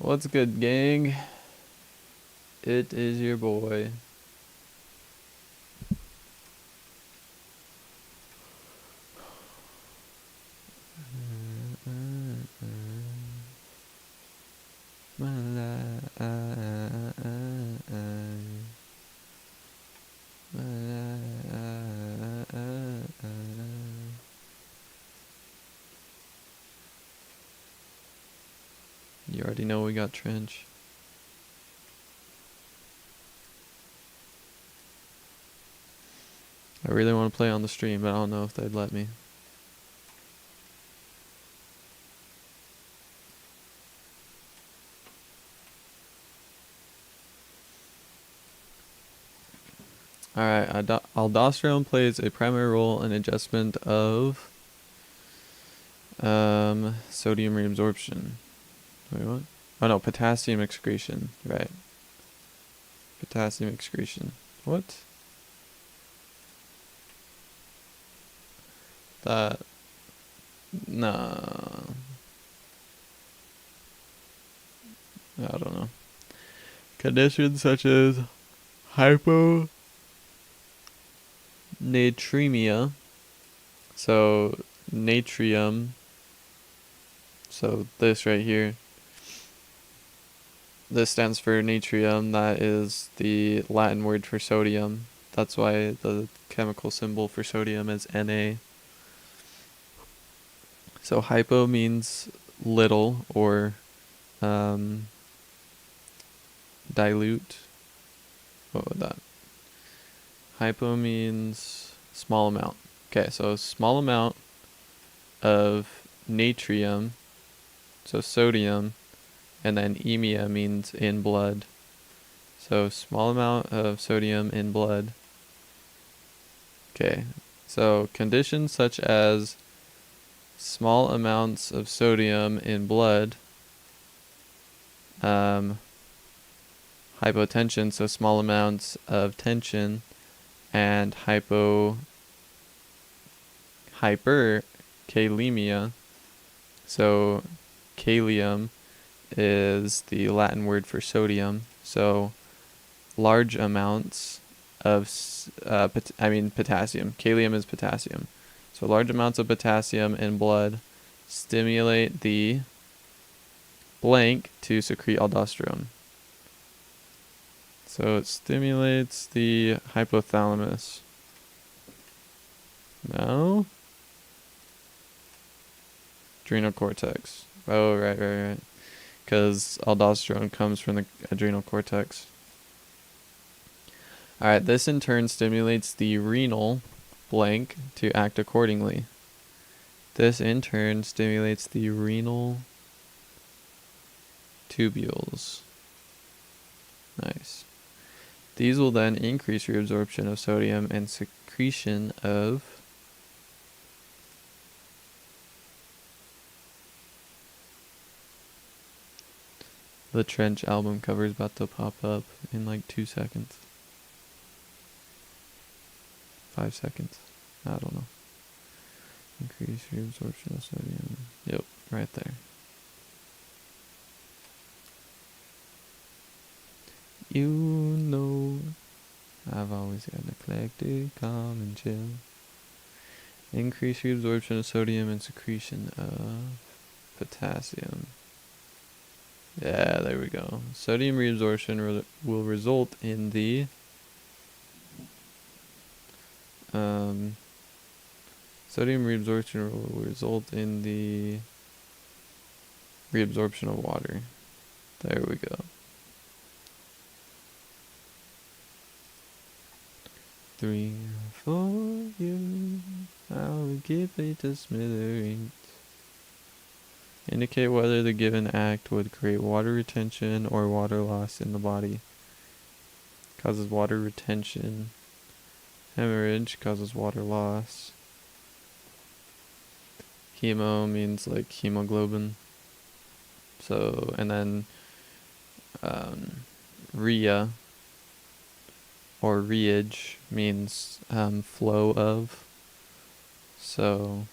What's good, gang? It is your boy. You already know we got trench. I really want to play on the stream, but I don't know if they'd let me. Alright, aldosterone plays a primary role in adjustment of sodium reabsorption. Wait, what? Oh no, potassium excretion. Right. Potassium excretion. What? That... Nah. I don't know. Conditions such as hyponatremia, so natrium, so this right here, this stands for natrium. That is the Latin word for sodium. That's why the chemical symbol for sodium is Na. So hypo means little or dilute. What would that? Hypo means small amount. Okay, so small amount of natrium, so sodium, and then emia means in blood. So small amount of sodium in blood. Okay, so conditions such as small amounts of sodium in blood, hypotension, so small amounts of tension, and hyperkalemia, so kalium is the Latin word for sodium, so large amounts of potassium. Kalium is potassium. So large amounts of potassium in blood stimulate the blank to secrete aldosterone. So it stimulates the hypothalamus. No? Adrenal cortex. Oh, right. Because aldosterone comes from the adrenal cortex. Alright, this in turn stimulates the renal blank to act accordingly. This in turn stimulates the renal tubules. Nice. These will then increase reabsorption of sodium and secretion of the Trench album cover is about to pop up in like 2 seconds. 5 seconds. I don't know. Increase reabsorption of sodium. Yep, right there. You know, I've always got eclectic, calm and chill. Increase reabsorption of sodium and secretion of potassium. Yeah, there we go. Sodium reabsorption will result in the sodium reabsorption will result in the reabsorption of water. There we go. 3 or 4 you, I'll give it to smithereens. Indicate whether the given act would create water retention or water loss in the body. Causes water retention. Hemorrhage causes water loss. Hemo means like hemoglobin. So, and then Rhea or Rheage means flow of. So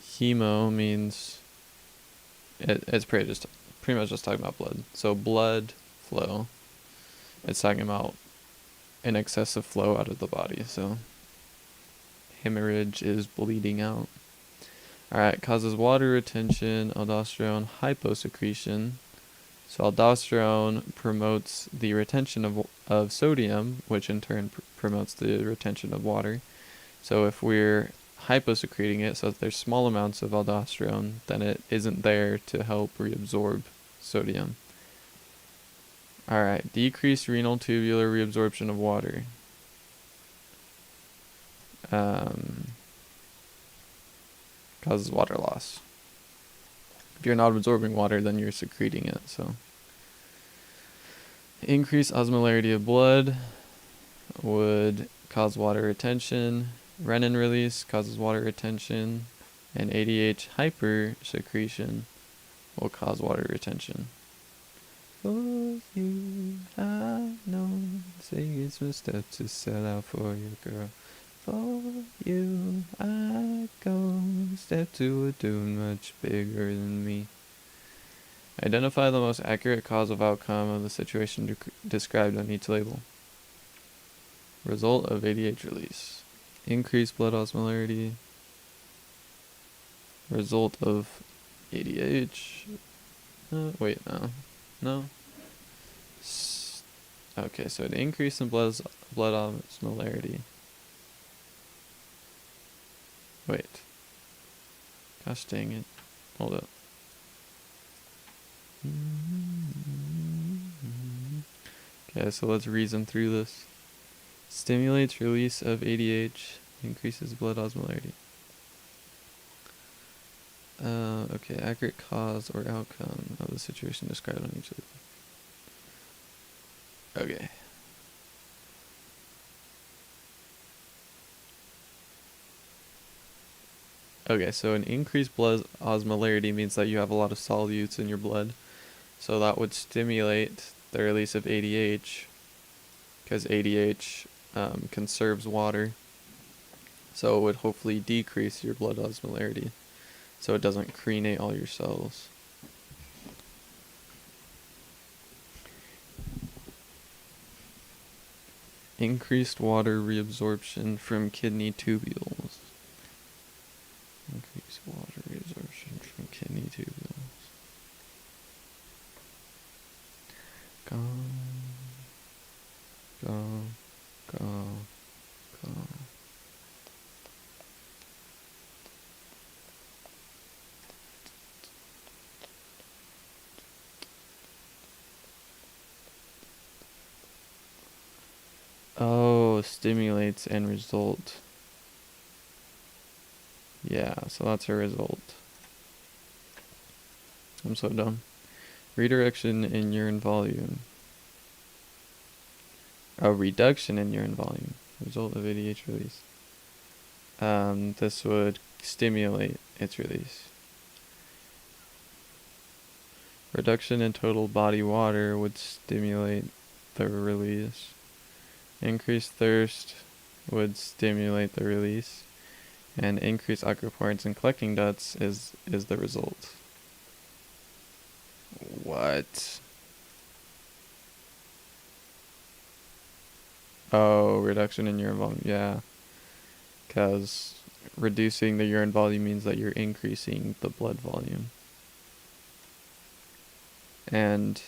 hemo means it's pretty pretty much just talking about blood. So blood flow, it's talking about an excessive flow out of the body. So hemorrhage is bleeding out. Alright, causes water retention, aldosterone hyposecretion. So aldosterone promotes the retention of sodium, which in turn promotes the retention of water. So if we're hyposecreting it, so if there's small amounts of aldosterone, then it isn't there to help reabsorb sodium. Alright, decreased renal tubular reabsorption of water. Causes water loss. If you're not absorbing water, then you're secreting it. So increased osmolarity of blood would cause water retention. Renin release causes water retention, and ADH hypersecretion will cause water retention. For you, I know, say it's my step to sell out for your girl. For you, I go, step to a doom much bigger than me. Identify the most accurate causal outcome of the situation described on each label. Result of ADH release. Increased blood osmolarity. Result of ADH. No. Okay, so the increase in blood osmolarity. Wait. Gosh dang it. Hold up. Okay, so let's reason through this. Stimulates release of ADH, increases blood osmolarity. Okay, accurate cause or outcome of the situation described on each label. Okay. Okay, so an increased blood osmolarity means that you have a lot of solutes in your blood. So that would stimulate the release of ADH, because ADH conserves water. So it would hopefully decrease your blood osmolarity, so it doesn't crenate all your cells. Increased water reabsorption from kidney tubules. Increased water reabsorption from kidney tubules. Go. Oh, stimulates end result. Yeah, so that's a result. I'm so dumb. Redirection in urine volume. A reduction in urine volume. Result of ADH release. This would stimulate its release. Reduction in total body water would stimulate the release. Increased thirst would stimulate the release. And increased aquaporints and collecting ducts is the result. What? Oh, reduction in urine volume, yeah. Because reducing the urine volume means that you're increasing the blood volume. And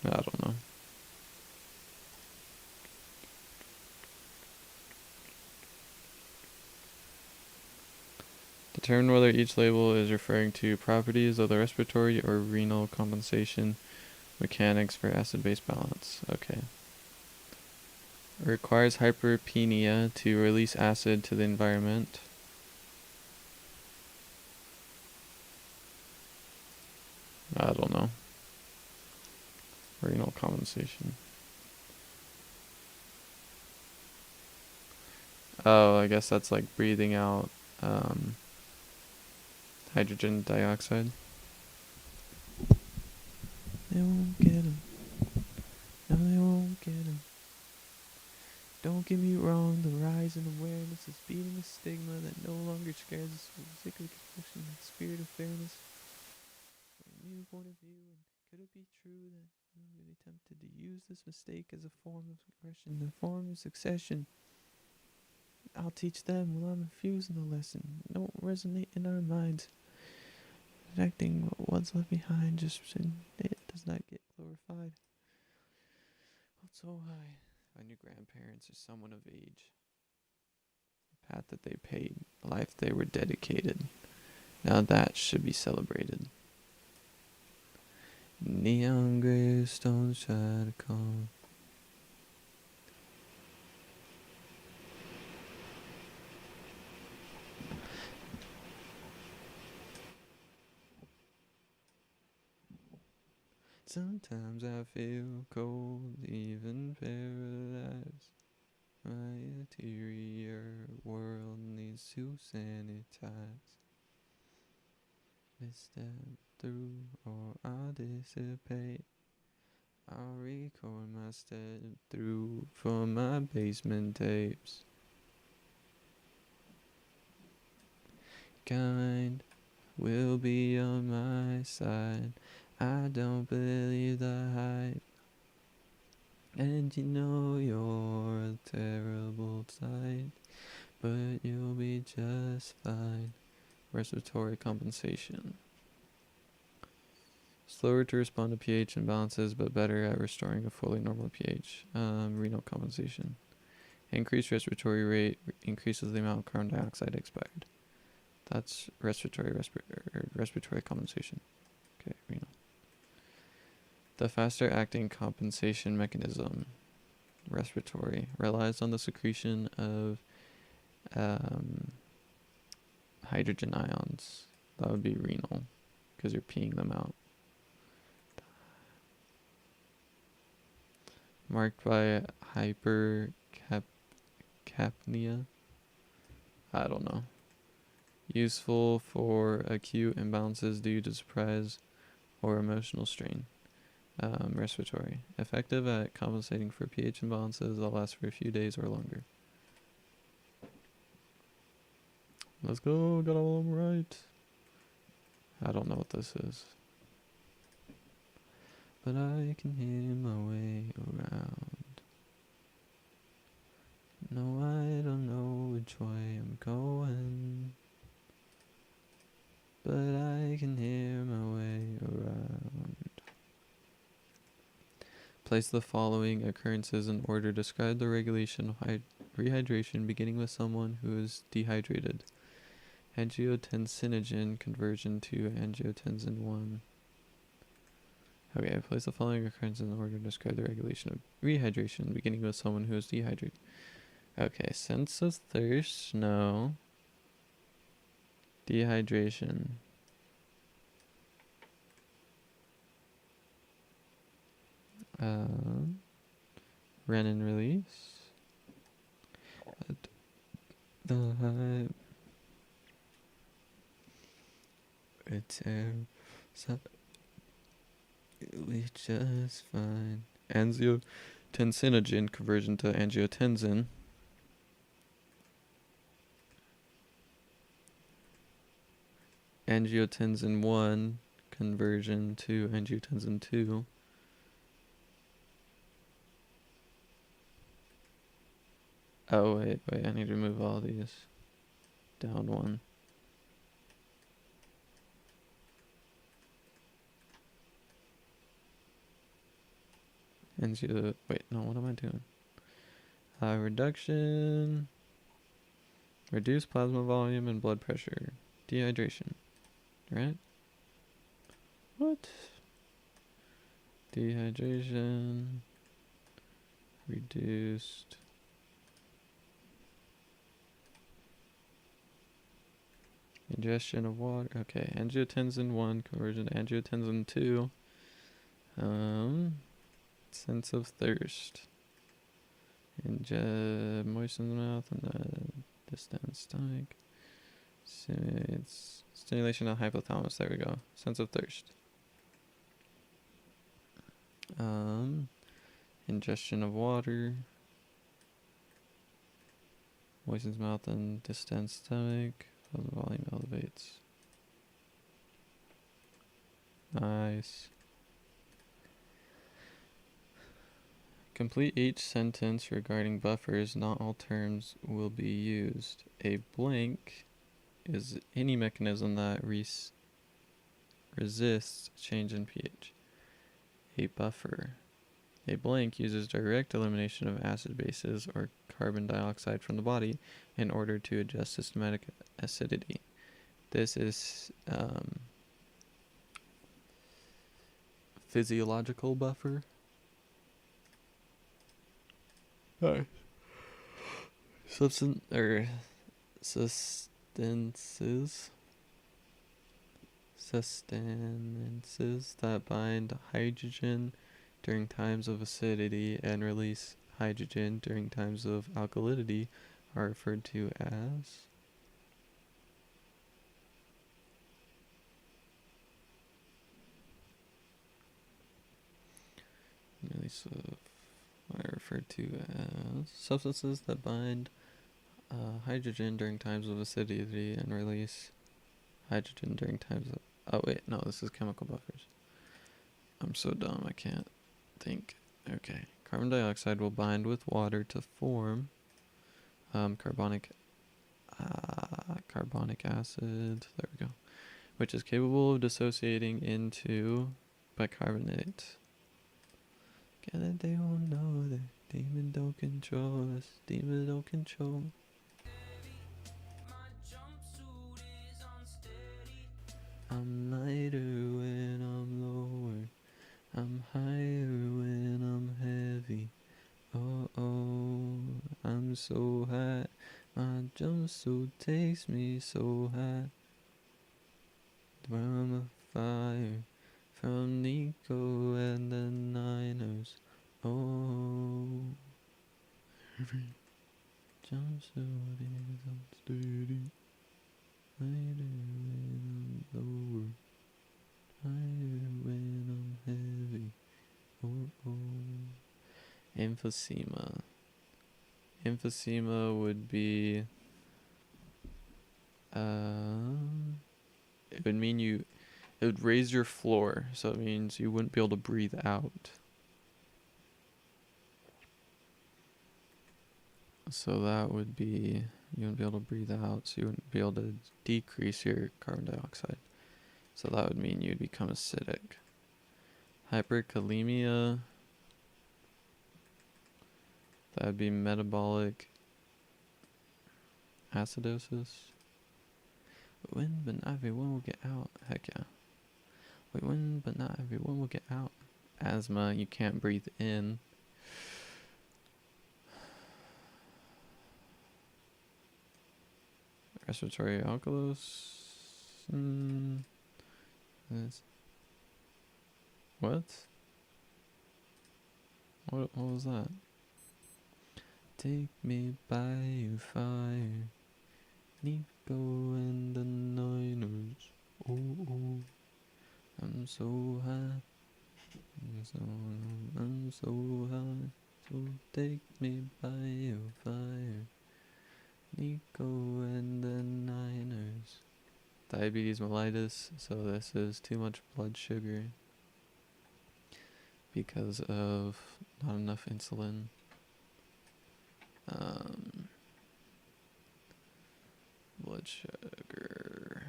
I don't know. Determine whether each label is referring to properties of the respiratory or renal compensation mechanics for acid-base balance. Okay. It requires hyperpenia to release acid to the environment. I don't know. Renal compensation. Oh, I guess that's like breathing out hydrogen dioxide. They won't get him. No, they won't get him. Don't Don't get me wrong, the rise in awareness is beating the stigma that no longer scares us with sickly conviction and spirit of fairness. From a new point of view, and could it be true that they tempted to use this mistake as a form of aggression, a form of succession? I'll teach them while I'm infusing the lesson. It won't resonate in our minds. Protecting what was left behind just it does not get glorified. Hold so high. Find your grandparents or someone of age. The path that they paid, the life they were dedicated. Now that should be celebrated. Neon gravestones try to calm. Sometimes I feel cold, even paralyzed. My interior world needs to sanitize. Misstep through or I'll dissipate. I'll record my step through for my basement tapes. Kind will be on my side. I don't believe the hype. And you know you're a terrible type, but you'll be just fine. Respiratory compensation. Slower to respond to pH imbalances, but better at restoring a fully normal pH. Renal compensation. Increased respiratory rate increases the amount of carbon dioxide expired. That's respiratory compensation. Okay, renal. The faster acting compensation mechanism, respiratory, relies on the secretion of hydrogen ions. That would be renal, because you're peeing them out. Marked by hypercapnia. I don't know. Useful for acute imbalances due to surprise or emotional strain. Respiratory. Effective at compensating for pH imbalances that last for a few days or longer. Let's go, got all of them right. I don't know what this is. But I can hear my way around. No, I don't know which way I'm going. But I can hear my way around. Place the following occurrences in order. Describe the regulation of rehydration beginning with someone who is dehydrated. Angiotensinogen conversion to angiotensin 1. Okay, place the following occurrences in order to describe the regulation of rehydration beginning with someone who is dehydrated. Okay, sense of thirst, no. Dehydration. Renin release. It's we just fine. Angiotensinogen conversion to angiotensin. Angiotensin 1 conversion to angiotensin 2. Oh, wait, I need to move all these. Down one. Wait, no, what am I doing? Reduction. Reduce plasma volume and blood pressure. Dehydration. Right? What? Dehydration. Reduced. Ingestion of water. Okay, angiotensin 1 conversion to angiotensin 2. Sense of thirst. Moisten the mouth and the distended stomach. It's stimulation of hypothalamus. There we go. Sense of thirst. Ingestion of water. Moistens mouth and distends stomach. The volume elevates. Nice. Complete each sentence regarding buffers. Not all terms will be used. A blank is any mechanism that resists change in pH. A buffer. A blank uses direct elimination of acid bases or carbon dioxide from the body in order to adjust systematic acidity. This is physiological buffer. Nice. Sustances that bind hydrogen during times of acidity and release hydrogen during times of alkalinity are referred to as substances that bind hydrogen during times of acidity and release hydrogen during times of... Oh wait, no, this is chemical buffers. I'm so dumb, I can't think. Okay, carbon dioxide will bind with water to form carbonic acid, there we go, which is capable of dissociating into bicarbonate. Get it, they don't know that demon don't control us, demon don't control. I'm lighter when I'm lower, I'm higher when I'm heavy. Oh oh, I'm so hot, my jumpsuit takes me so high. From a fire, from Nico and the Niners. Oh, every jumpsuit is unsteady. Lighter when I'm lower, higher when I'm heavy. Oh oh. Emphysema. Emphysema would be it would mean it would raise your floor, so it means you wouldn't be able to breathe out. So that would be, you wouldn't be able to breathe out, so you wouldn't be able to decrease your carbon dioxide. So that would mean you'd become acidic. Hyperkalemia, that would be metabolic acidosis. When, but not everyone will get out. Heck yeah. Wait, when, but not everyone will get out. Asthma, you can't breathe in. Respiratory alkalosis. What? What was that? Take me by your fire, Nico and the Niners. Oh, oh, I'm so high, I'm so high, so take me by your fire, Nico and the Niners. Diabetes mellitus, so this is too much blood sugar because of not enough insulin. Blood sugar,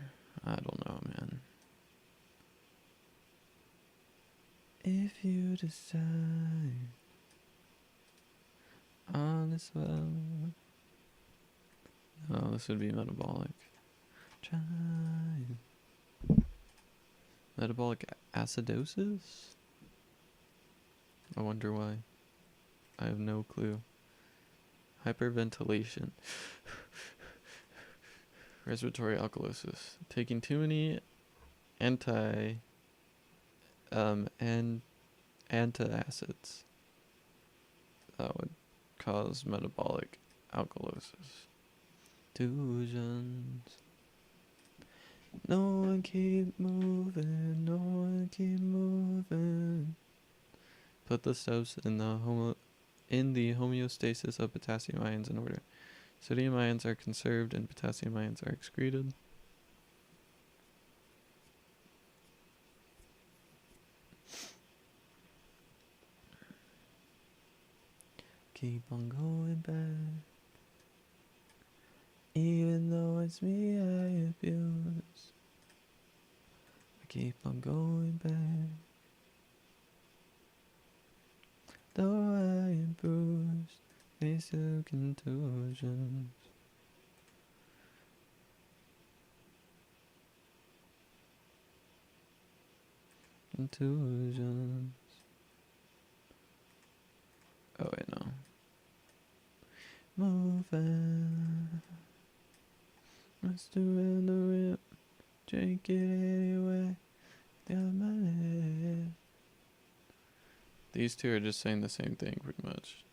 I don't know, man. If you decide on this well, no, this would be metabolic. Try metabolic acidosis? I wonder why. I have no clue. Hyperventilation. Respiratory alkalosis. Taking too many antacids. That would cause metabolic alkalosis. Delusions. No one keep moving, no one keep moving. Put the steps in the homeostasis of potassium ions in order. Sodium ions are conserved and potassium ions are excreted. Keep on going back, even though it's me I abuse. I keep on going back, though I am bruised, these two contusions. Contusions. Oh wait, no. Moving. Let's do it the rip. Drink it anyway. Got my lip. These two are just saying the same thing pretty much.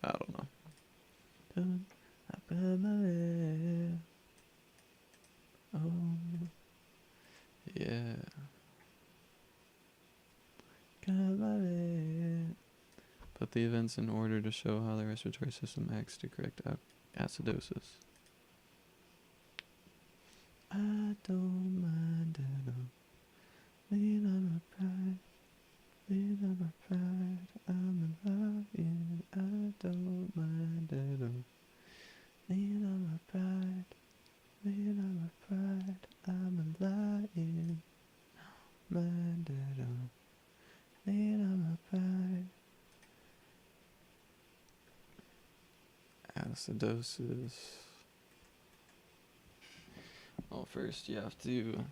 I don't know. I got my lip. Oh. Yeah. Got my lip. Put the events in order to show how the respiratory system acts to correct acidosis. I don't mind at all. Lean on my pride. Lean on my pride. I'm a lion. I don't mind at all. Lean on my pride. Lean on my pride. I'm a lion. Mind at all. Lean on my pride. Acidosis. Well, first you have to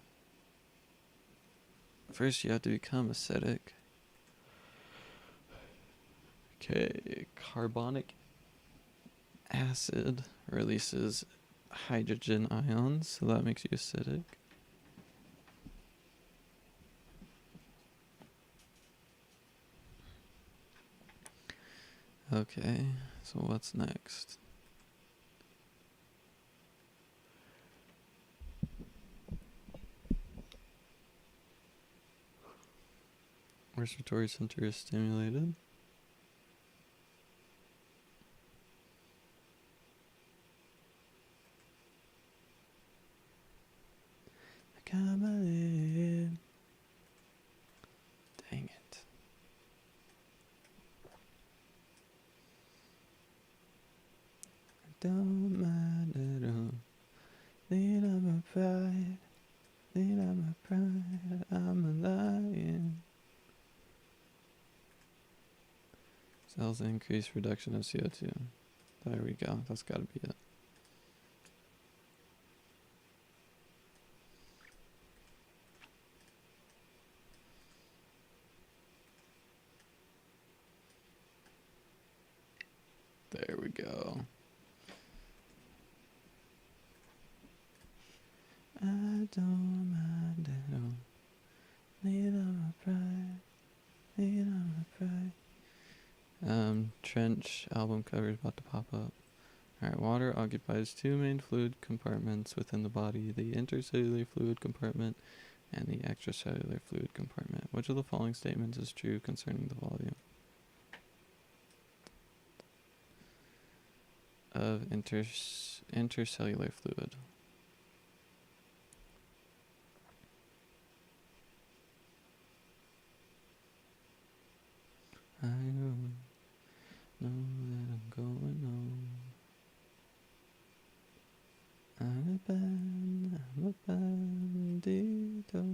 become acidic. Okay, carbonic acid releases hydrogen ions, so that makes you acidic. Okay, so what's next? Respiratory center is stimulated. I got my lip. Dang it. I don't mind at all. Lean on my pride. Lean on my pride. I'm a lion. Cells increase reduction of CO2. There we go. That's gotta be it. There we go. I don't mind at all. Lean on my pride. Lean on my pride. Trench album cover is about to pop up. Alright, water occupies two main fluid compartments within the body, the intercellular fluid compartment and the extracellular fluid compartment. Which of the following statements is true concerning the volume of intercellular fluid? I know that I'm going home. I'm a bandito.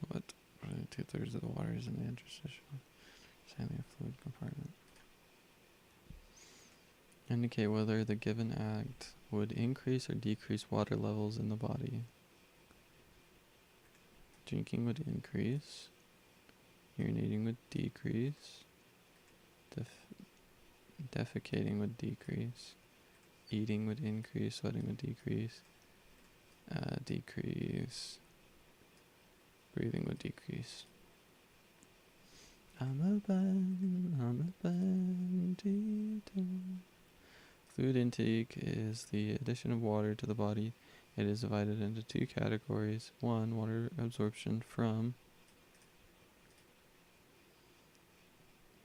What? Roughly 2/3 of the water is in the interstitial cellular fluid compartment. Indicate whether the given act would increase or decrease water levels in the body. Drinking would increase. Urinating would decrease. Defecating would decrease. Eating would increase. Sweating would decrease. Decrease. Breathing would decrease. I'm a bandito. Fluid intake is the addition of water to the body. It is divided into two categories. 1, water absorption from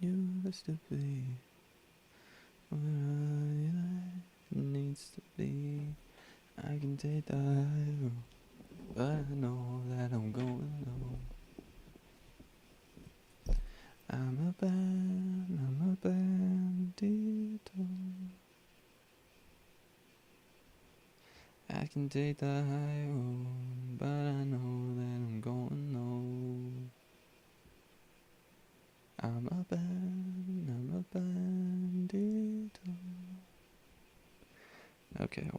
used to be, where I needs to be. I can take the high road, but I know that I'm going low. I'm a bandito. I can take the high road, but I know that I'm going low. I'm a bandito. Okay,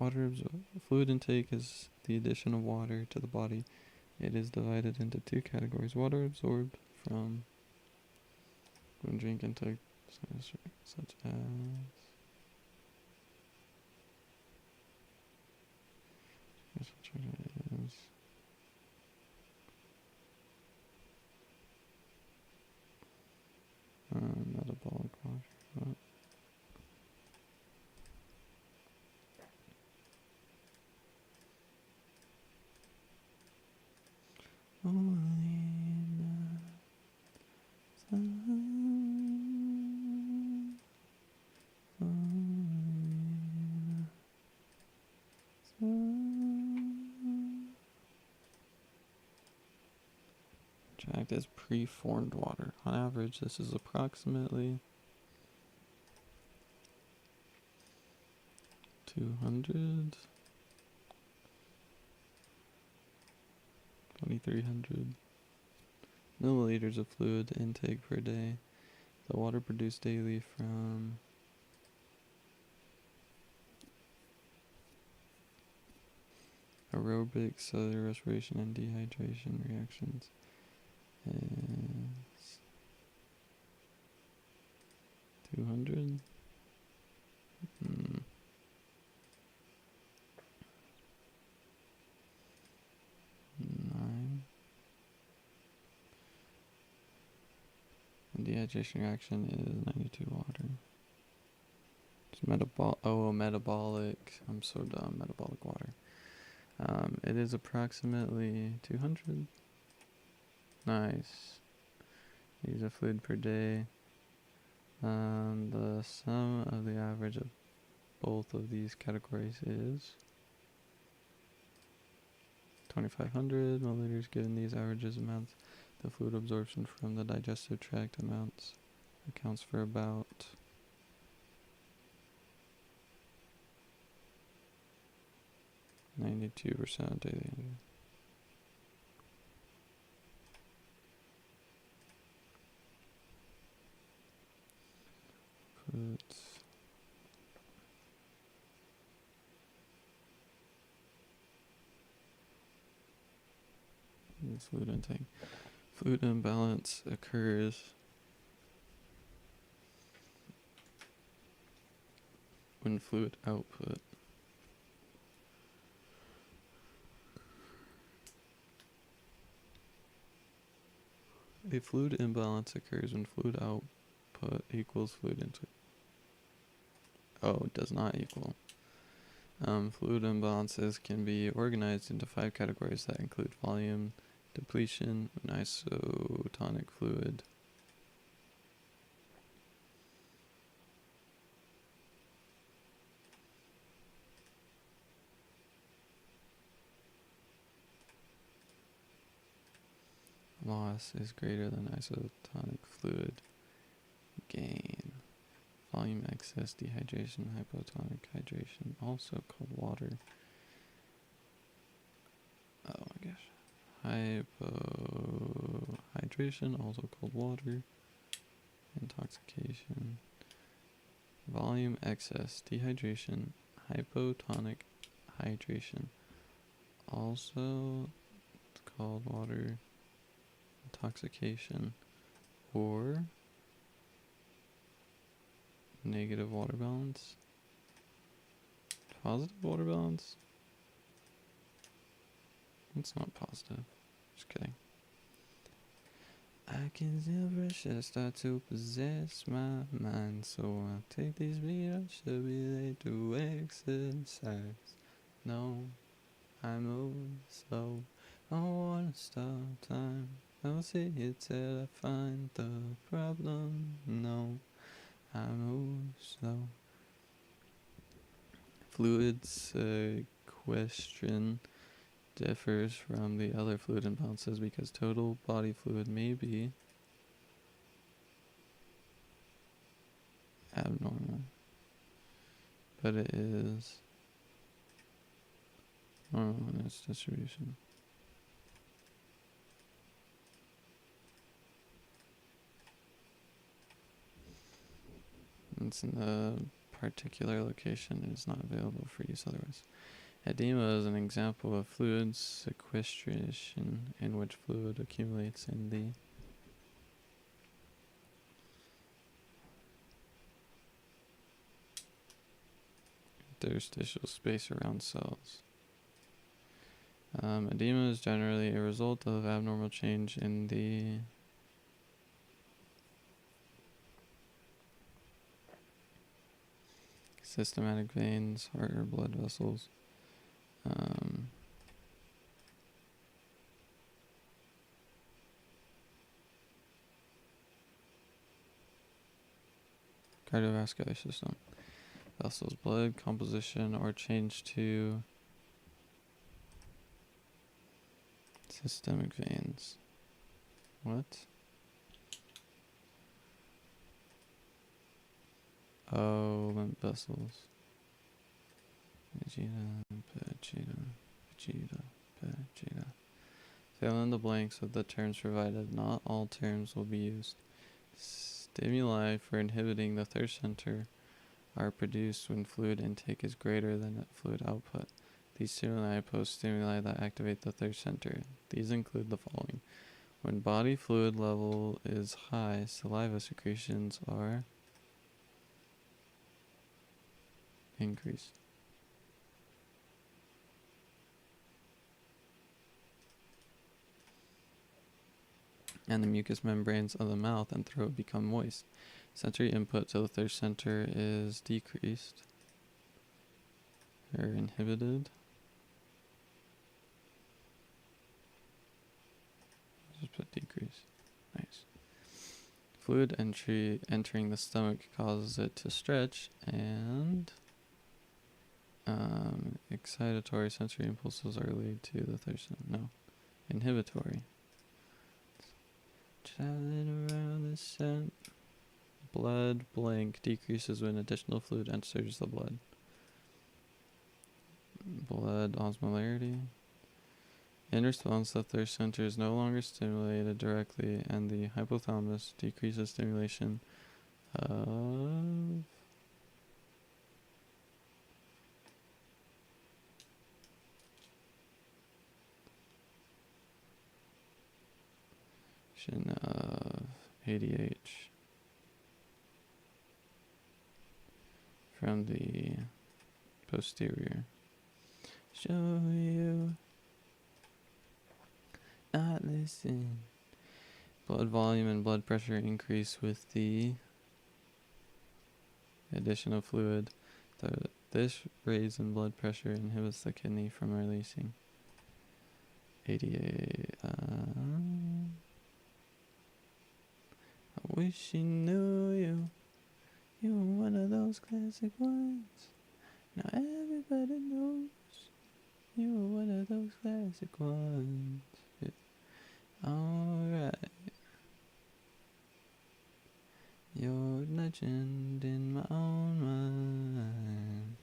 fluid intake is the addition of water to the body. It is divided into two categories. Water absorbed from when drink intake, such as metabolic water. Tracked as preformed water. On average, this is approximately 200, 2,300 milliliters of fluid intake per day. The water produced daily from aerobic cellular respiration and dehydration reactions is 200. 9. And dehydration reaction is 92 water. It's metabolic. I'm so dumb. Metabolic water. It is approximately 200. Nice. Use of fluid per day. The sum of the average of both of these categories is 2,500 milliliters. Given these averages amounts, the fluid absorption from the digestive tract accounts for about 92% of daily energy. Fruits. Fluid intake. Fluid imbalance occurs when fluid output a fluid imbalance occurs when fluid output equals fluid intake. Oh, it does not equal. Fluid imbalances can be organized into 5 categories that include volume, depletion, and isotonic fluid. Loss is greater than isotonic fluid gain. Volume excess, dehydration, hypotonic hydration, also called water. Oh my gosh. Hypohydration, also called water. Intoxication. Volume excess, dehydration, hypotonic hydration, also called water. Intoxication or negative water balance. Positive water balance? It's not positive. Just kidding. I can feel pressure start to possess my mind, so I take these beats, I should be late to exercise. No, I'm moving slow, I wanna stop time. I'll see it till I find the problem. No, I move slow. Fluid sequestration differs from the other fluid imbalances because total body fluid may be abnormal, but it is normal in its distribution. It's in the particular location. It is not available for use otherwise. Edema is an example of fluid sequestration in which fluid accumulates in the interstitial space around cells. Edema is generally a result of abnormal change in the systematic veins, heart, or blood vessels. Cardiovascular system. Vessels, blood composition, or change to systemic veins. What? Oh, lymph vessels. Vegeta, Vegeta. Fill in the blanks with the terms provided. Not all terms will be used. Stimuli for inhibiting the thirst center are produced when fluid intake is greater than fluid output. These stimuli pose stimuli that activate the thirst center. These include the following. When body fluid level is high, saliva secretions are increased. And the mucous membranes of the mouth and throat become moist. Sensory input to the thirst center is decreased or inhibited. Just put decrease. Nice. Fluid entering the stomach causes it to stretch, and excitatory sensory impulses are related to the thirst center. No, inhibitory. Traveling around the scent. Blood blank decreases when additional fluid enters the blood. Blood osmolarity. In response, the thirst center is no longer stimulated directly, and the hypothalamus decreases stimulation of ADH from the posterior. Show you, not listen. Blood volume and blood pressure increase with the addition of fluid. This raise in blood pressure inhibits the kidney from releasing ADA. I wish she knew you. You were one of those classic ones. Now everybody knows you were one of those classic ones. Yeah. Alright. You're a legend in my own mind.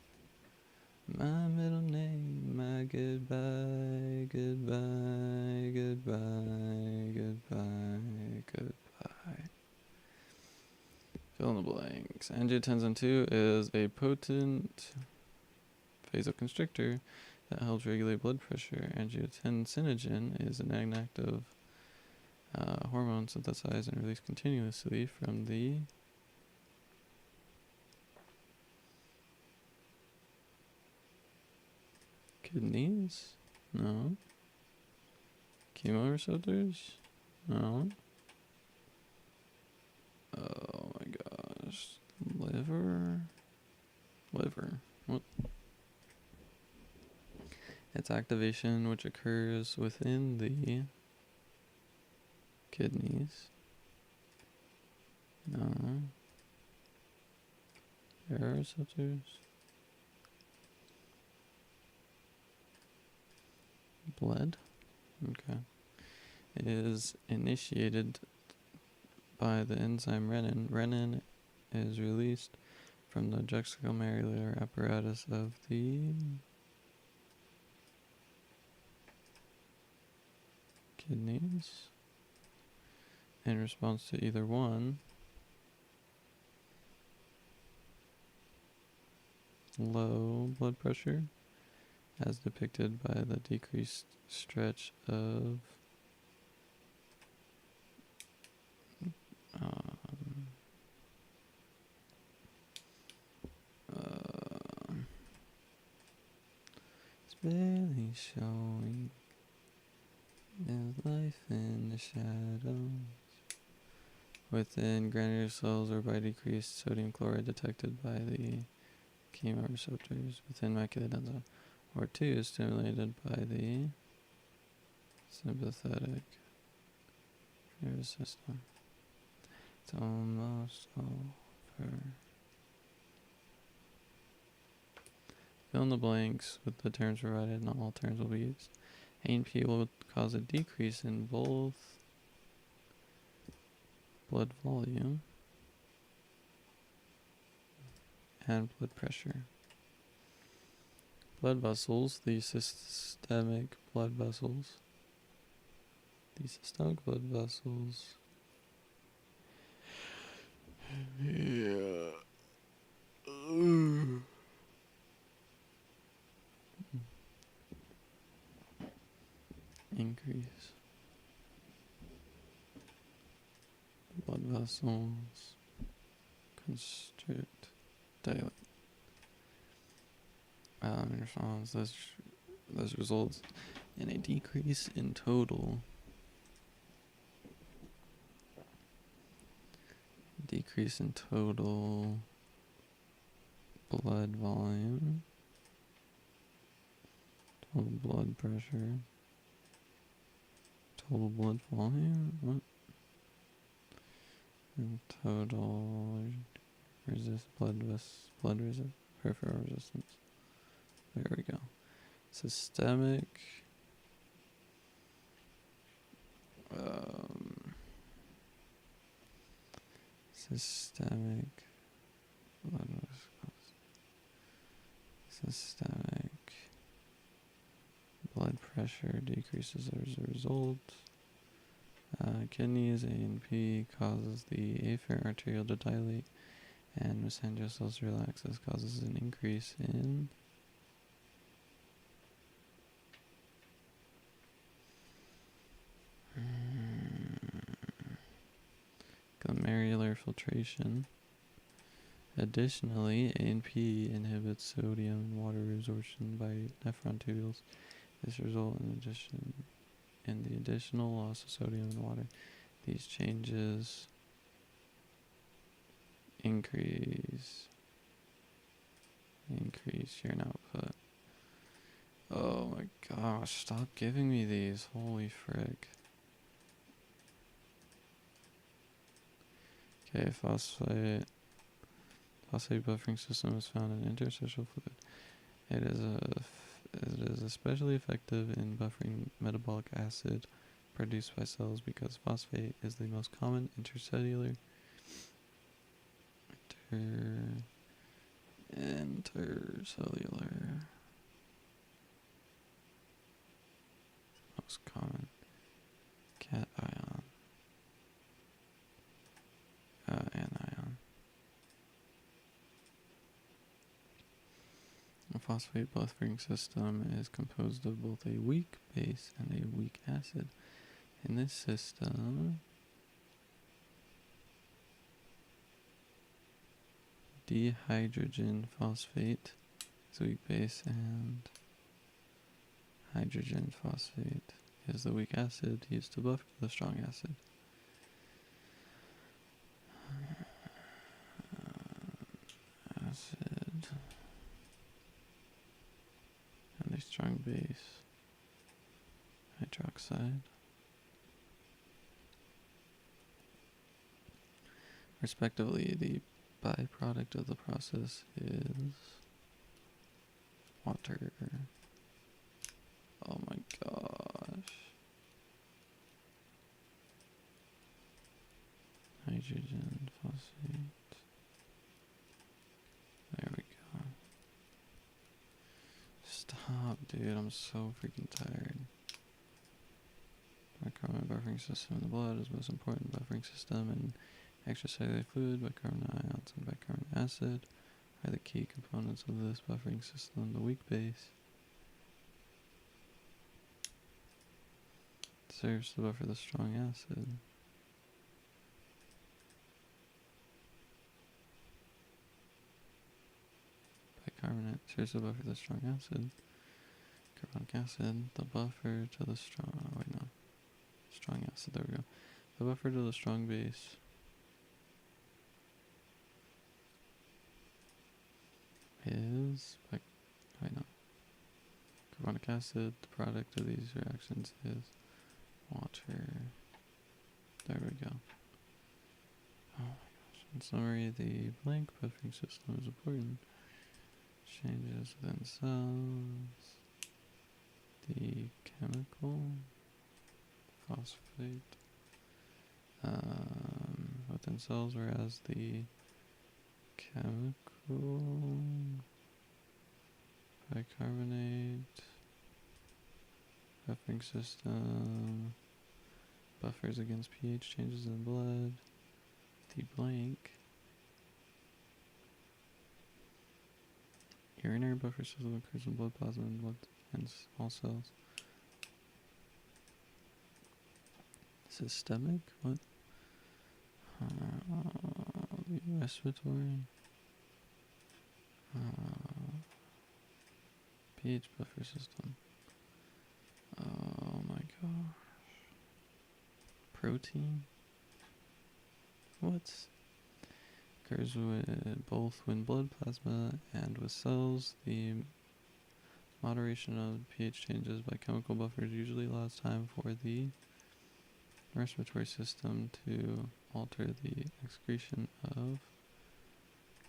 My middle name, my goodbye, goodbye, goodbye, goodbye, goodbye. Fill in the blanks. Angiotensin II is a potent vasoconstrictor that helps regulate blood pressure. Angiotensinogen is an inactive hormone synthesized and released continuously from the kidneys? No. Chemoreceptors? No. Oh my gosh. Liver? What? Its activation, which occurs within the Kidneys. No. Baroreceptors. Blood. Okay. It is initiated by the enzyme renin. Renin is released from the juxtaglomerular apparatus of the kidneys in response to either one, low blood pressure, as depicted by the decreased stretch of it's barely showing there's life in the shadows within granular cells or by decreased sodium chloride detected by the chemoreceptors within macular enzyme, or 2 stimulated by the sympathetic nervous system. It's almost over. Fill in the blanks with the terms provided. Not all terms will be used. A and P will cause a decrease in both blood volume and blood pressure. Blood vessels, the systemic blood vessels. The systemic blood vessels. Yeah. Increase. Blood vessels constrict, dilate. In response, this results in a decrease in total blood volume, total blood pressure, total blood volume, what? And total peripheral resistance. There we go. Systemic blood pressure decreases as a result. Kidneys, A and P causes the afferent arteriole to dilate, and mesangial cells to relax. This causes an increase in glomerular filtration. Additionally, A and P inhibits sodium and water resorption by nephron tubules. This results in the additional loss of sodium and water. These changes increase urine output. Oh my gosh, stop giving me these. Holy frick. Okay, phosphate buffering system is found in interstitial fluid. It is especially effective in buffering metabolic acid produced by cells because phosphate is the most common intercellular most common cation anion. A phosphate buffering system is composed of both a weak base and a weak acid. In this system, dihydrogen phosphate is the weak base and hydrogen phosphate is the weak acid used to buffer the strong acid. And a strong base, hydroxide. Respectively, the byproduct of the process is water. Oh my gosh. Hydrogen, phosphate. There we go. Stop, dude. I'm so freaking tired. Bicarbonate buffering system in the blood is the most important buffering system in extracellular fluid. Bicarbonate ions and bicarbonate acid are the key components of this buffering system. The weak base serves to buffer the strong acid. Bicarbonate serves to buffer the strong acid. Carbonic acid, the buffer to the strong. Oh, wait, no. Strong acid, there we go. The buffer to the strong base is. Wait, no. Carbonic acid, the product of these reactions is water. There we go. Oh my gosh. In summary, the blank buffering system is important. Changes within cells. The chemical phosphate within cells, whereas the chemical bicarbonate buffering system buffers against pH changes in blood. The blank urinary buffer system occurs in blood plasma and blood in all cells. Systemic? What? The respiratory pH buffer system. Oh my gosh. Protein? What? Occurs with both when blood plasma and with cells. The moderation of pH changes by chemical buffers usually allows time for the respiratory system to alter the excretion of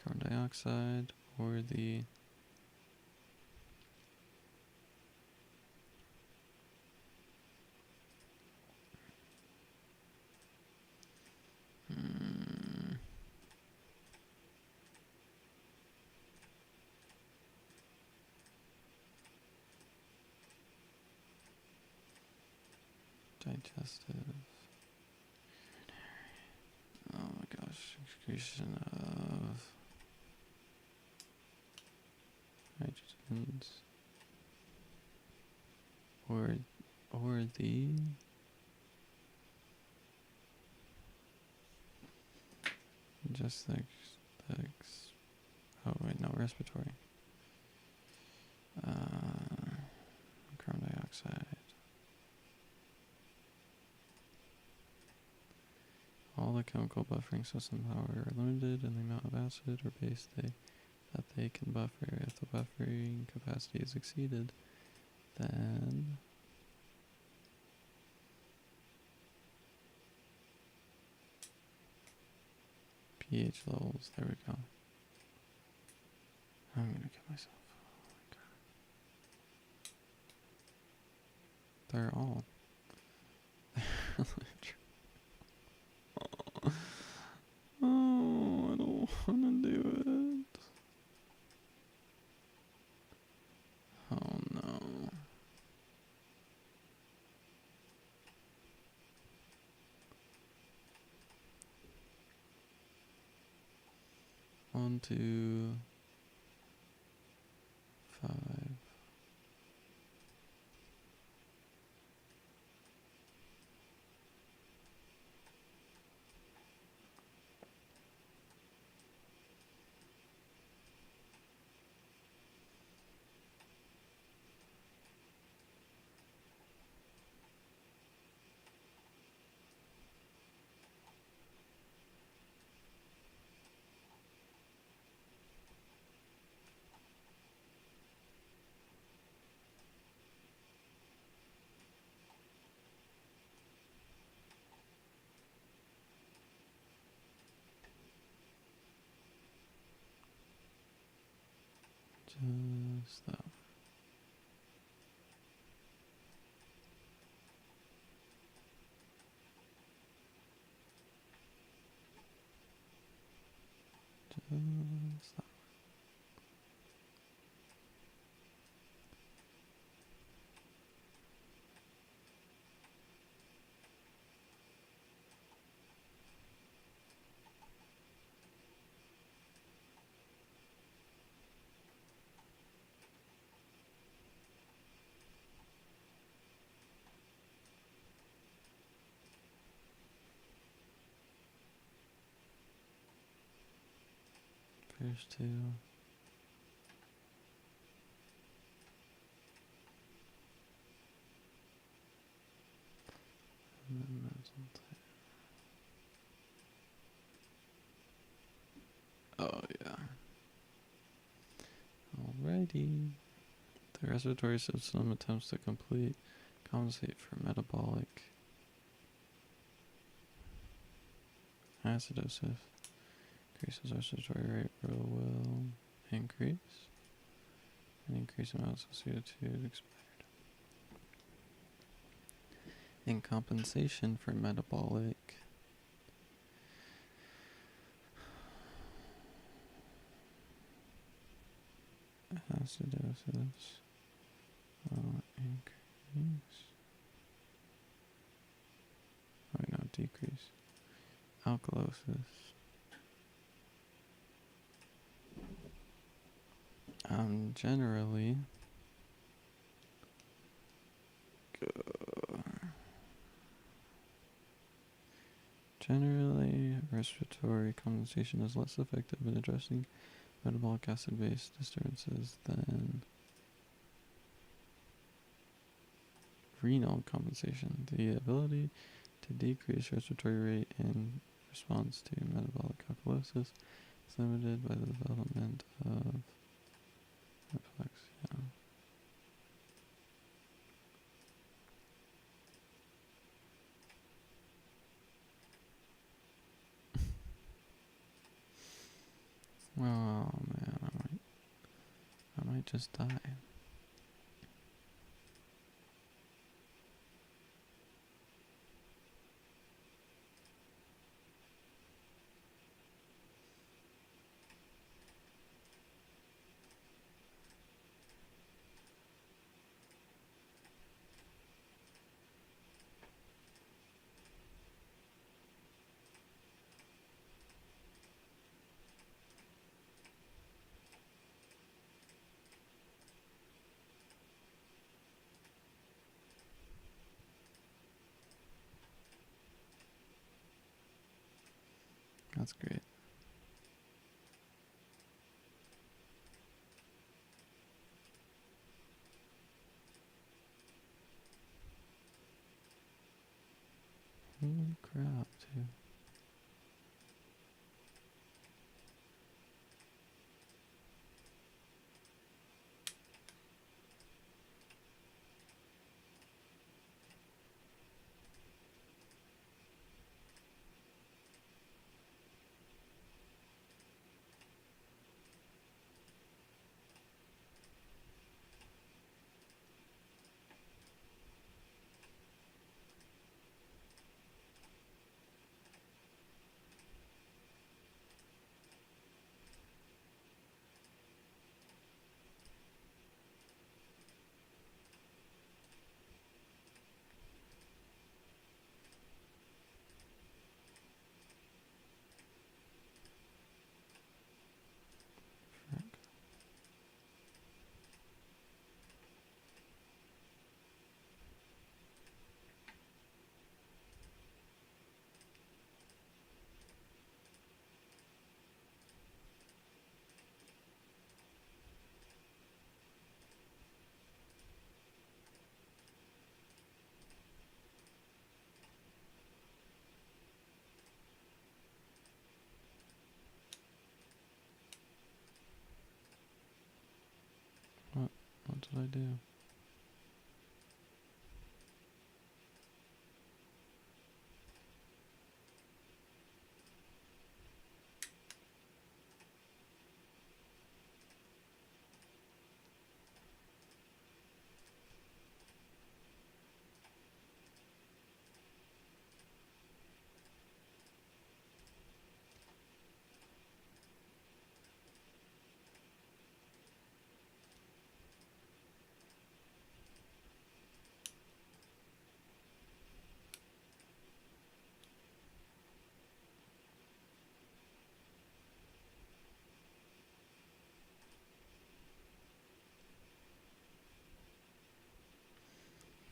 carbon dioxide or the digestive. Oh my gosh, excretion of hydrogens or the just the oh wait, no, respiratory. Carbon dioxide. All the chemical buffering systems, however, are limited in the amount of acid or base that they can buffer. If the buffering capacity is exceeded, then pH levels, there we go. I'm gonna kill myself. Oh my god. They're all. Oh, I don't wanna do it. Oh no. One, 2, 5. Just that. Just that. First two. And then mental type. Oh yeah. Alrighty. The respiratory system attempts to compensate for metabolic acidosis. Increases respiratory rate will increase. An increased amounts of CO2 expired. In compensation for metabolic acidosis will increase. Oh wait, no, decrease. Alkalosis. Generally, respiratory compensation is less effective in addressing metabolic acid-based disturbances than renal compensation. The ability to decrease respiratory rate in response to metabolic alkalosis is limited by the development of hypoxia. Oh man, I might just die. That's great. Holy crap, too. Frick. What did I do?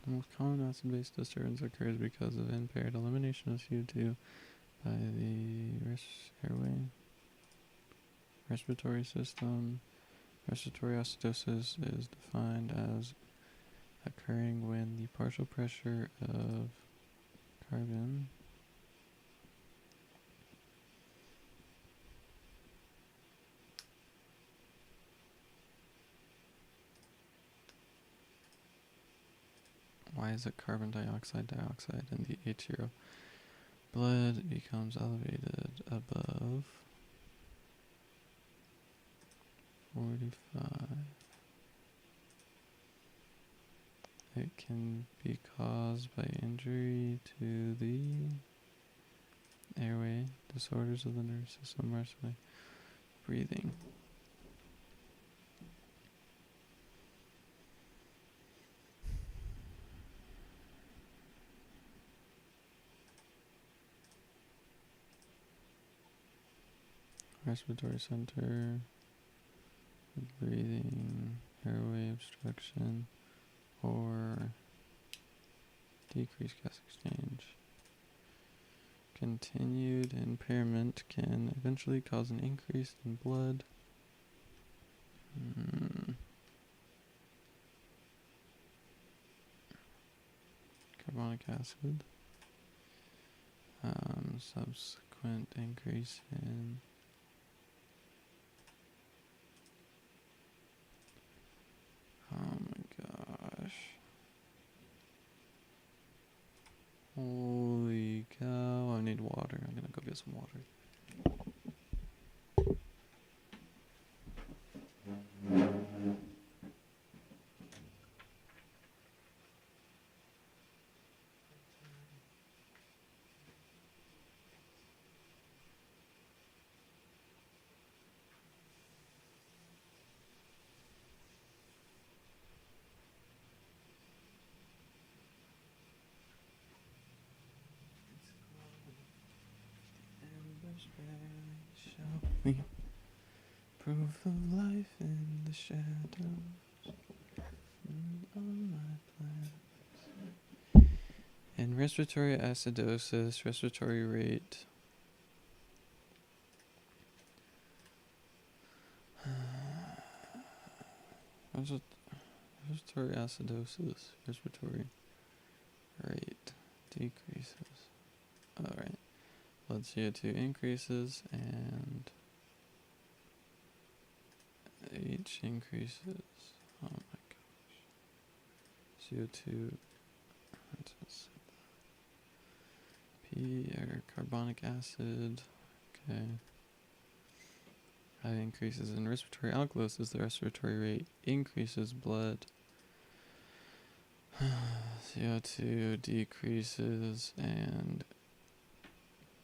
The most common acid-base disturbance occurs because of impaired elimination of CO2 by the airway, respiratory system. Respiratory acidosis is defined as occurring when the partial pressure of carbon why is it carbon dioxide in the HCO blood becomes elevated above 45. It can be caused by injury to the airway, disorders of the nervous system, respiratory, breathing. Respiratory center, breathing, airway obstruction, or decreased gas exchange. Continued impairment can eventually cause an increase in blood. Carbonic acid. Subsequent increase in oh my gosh. Holy cow, I need water. I'm gonna go get some water. Show me proof of life in the shadows on my planet. In respiratory acidosis, respiratory rate respiratory acidosis, respiratory rate decreases. Alright. Blood CO2 increases and H increases. Oh my gosh. CO2. P or carbonic acid. Okay. High increases in respiratory alkalosis. The respiratory rate increases. Blood CO2 decreases and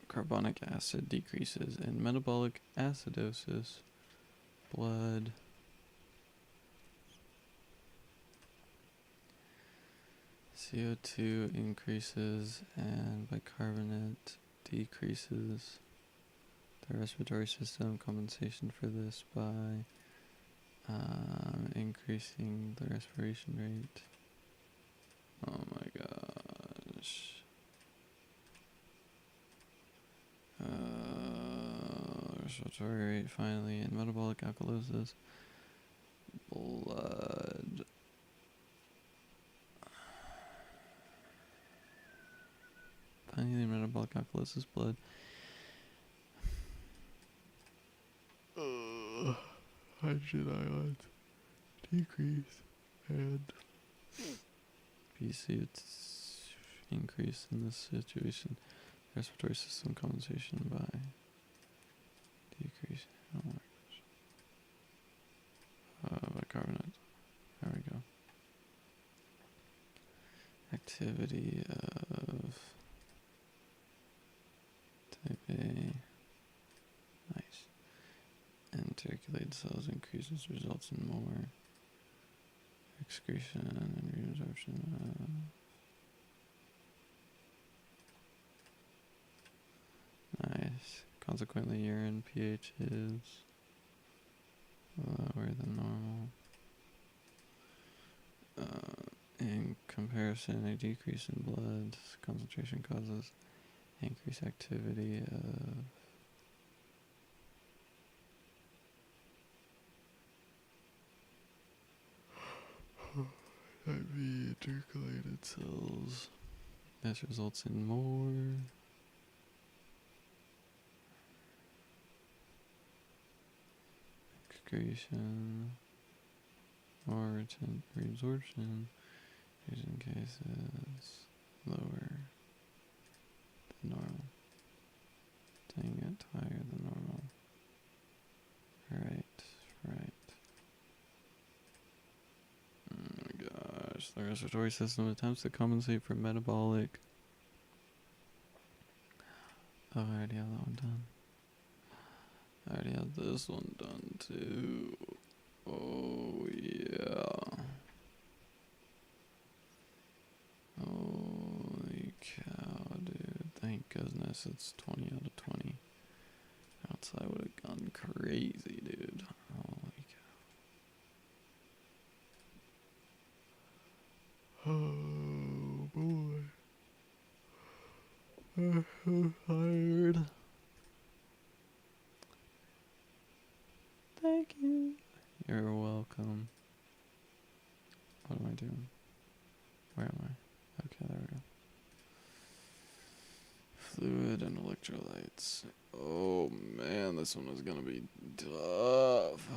carbonic acid decreases. In metabolic acidosis, blood CO2 increases and bicarbonate decreases. The respiratory system compensation for this by increasing the respiration rate. Oh my gosh. Respiratory rate finally in metabolic alkalosis. Blood. Finally in metabolic alkalosis, blood. Hydrogen ions decrease and BC increase in this situation. Respiratory system compensation by decrease. Oh my gosh. Bicarbonate. There we go. Activity of type A. Nice. And circulated cells increases, results in more excretion and reabsorption. Nice. Consequently, urine pH is lower than normal. In comparison, a decrease in blood concentration causes increased activity of IV intercalated cells. This results in more excretion, more reabsorption, in cases lower than normal. Dang it, higher than normal. Right. Oh my gosh, the respiratory system attempts to compensate for metabolic. Oh, I already have that one done. I already have this one done too. Oh yeah. Holy cow, dude. Thank goodness it's 20 out of 20. Else I would have gone crazy, dude. Holy cow. Oh boy. I'm so tired. Thank you. You're welcome. What am I doing? Where am I? Okay, there we go. Fluid and electrolytes. Oh man, this one is gonna be tough.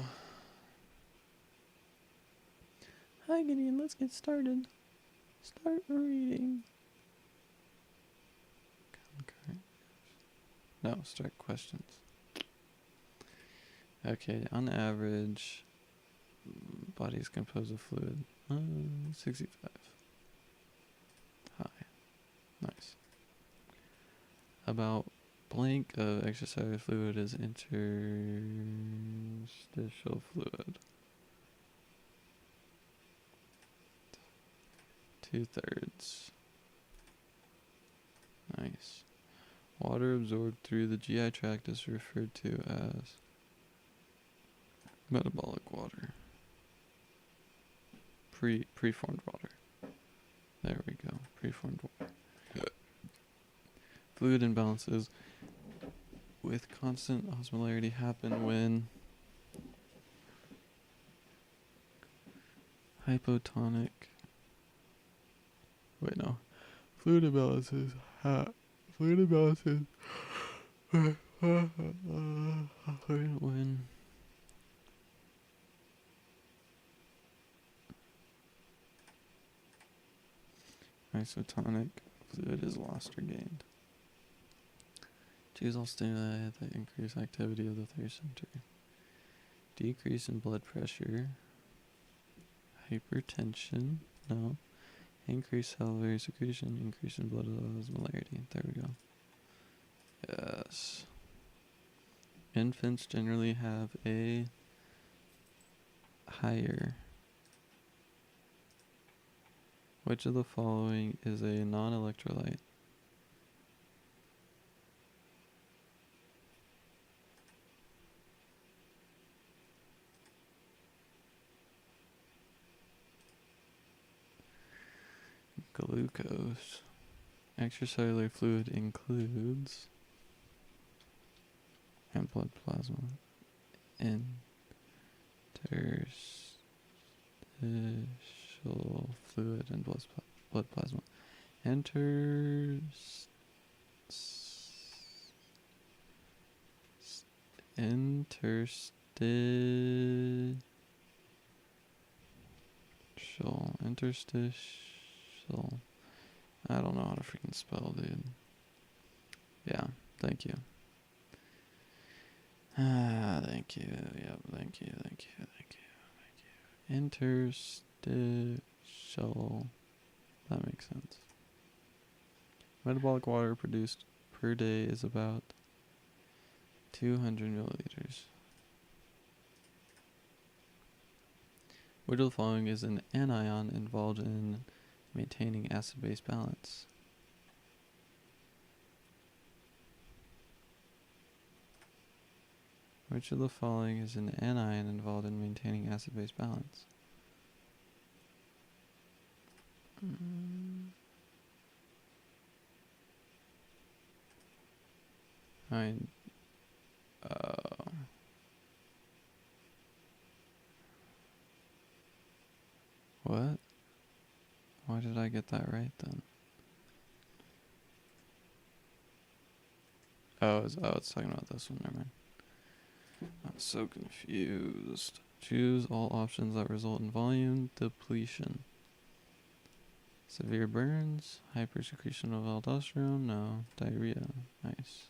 Hi Gideon, let's get started. Start reading. Okay. No, start questions. Okay, on average, body is composed of fluid. 65. High. Nice. About blank of extracellular fluid is interstitial fluid. 2/3. Nice. Water absorbed through the GI tract is referred to as metabolic water. Preformed water. There we go. Preformed water. Fluid imbalances with constant osmolarity happen when hypotonic. Wait, no. Fluid imbalances. Fluid imbalances. When isotonic fluid is lost or gained. Choose all stimuli that increase activity of the thirst center. Decrease in blood pressure. Hypertension. No. Increase salivary secretion. Increase in blood osmolarity. There we go. Yes. Infants generally have a higher. Which of the following is a non-electrolyte? Glucose. Extracellular fluid includes and blood plasma. Interstitial fluid and blood plasma. Interstitial. I don't know how to freaking spell, dude. Yeah, thank you. Thank you. Yep, thank you. Interstitial. That makes sense. Metabolic water produced per day is about 200 milliliters. Which of the following is an anion involved in maintaining acid-base balance? Which of the following is an anion involved in maintaining acid-base balance? I what? Why did I get that right then? It's talking about this one. Never mind. I'm so confused. Choose all options that result in volume depletion. Severe burns, hypersecretion of aldosterone, no. Diarrhea, nice.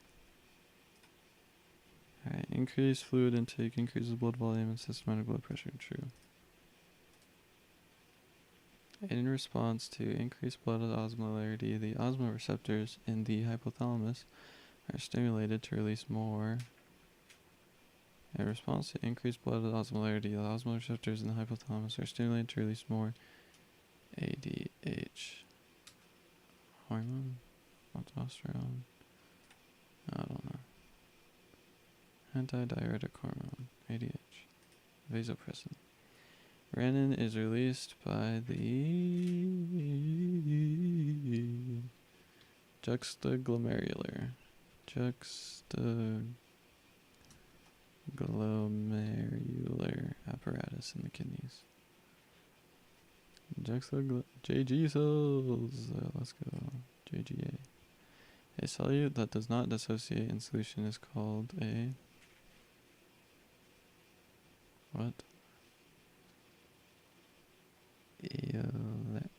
Alright, increased fluid intake increases blood volume and systematic blood pressure, true. In response to increased blood osmolarity, the osmoreceptors in the hypothalamus are stimulated to release more. In response to increased blood osmolarity, the osmoreceptors in the hypothalamus are stimulated to release more ADH hormone, aldosterone. I don't know. Antidiuretic hormone, ADH, vasopressin. Renin is released by the juxtaglomerular apparatus in the kidneys. JG cells. Let's go. JGA. A solute that does not dissociate in solution is called a what? Eolec.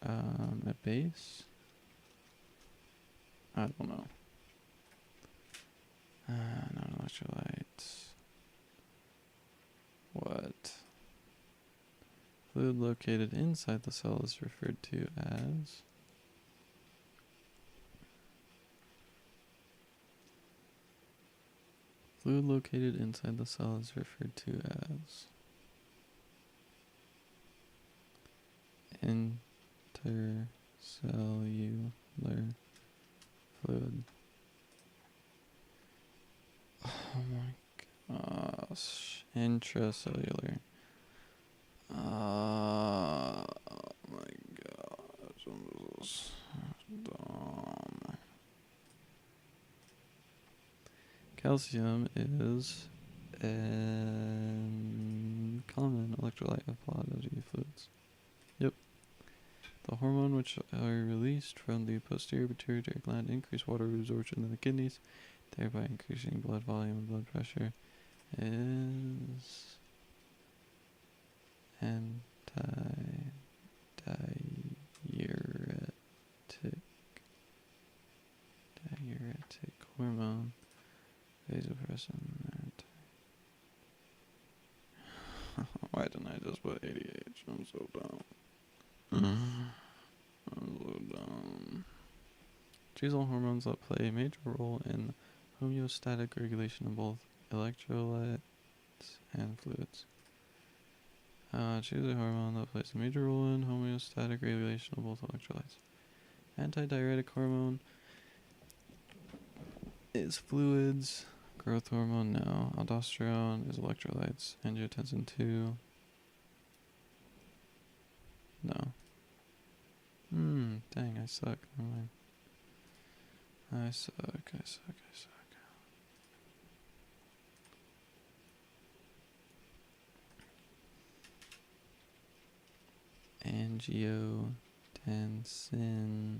A base? I don't know. Non-electrolytes. What? Fluid located inside the cell is referred to as intercellular fluid. Oh my gosh. Intracellular. Oh my gosh. I'm so dumb. Calcium is a common electrolyte of body fluids. Yep. The hormone which are released from the posterior pituitary gland increase water absorption in the kidneys, thereby increasing blood volume and blood pressure, is diuretic hormone, vasopressin. Why didn't I just put ADH? I'm so dumb. I'm so dumb. Choose all hormones that play a major role in homeostatic regulation of both electrolytes and fluids. Choose a hormone that plays a major role in homeostatic regulation of both electrolytes. Antidiuretic hormone is fluids. Growth hormone, no. Aldosterone is electrolytes. Angiotensin 2. No. Dang, I suck. Never mind. I suck. Angiotensin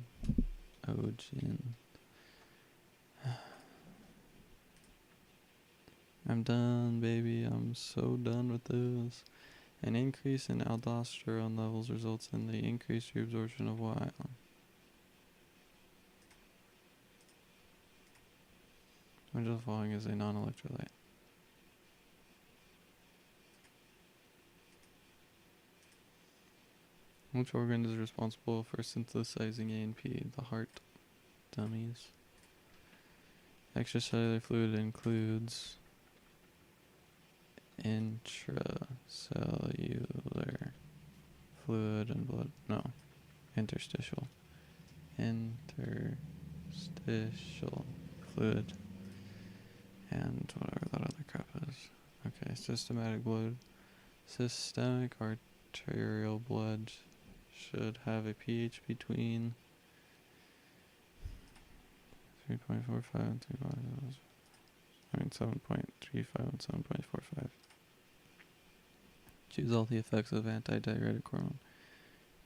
I'm done, baby. I'm so done with this. An increase in aldosterone levels results in the increased reabsorption of what ion? Which of the following is a non-electrolyte? Which organ is responsible for synthesizing ANP? The heart. Dummies. Extracellular fluid includes intracellular fluid and blood. No. Interstitial. Interstitial fluid. And whatever that other crap is. Okay, systemic arterial blood should have a pH between 3.45 and 7.35 and 7.45. Choose all the effects of antidiuretic hormone.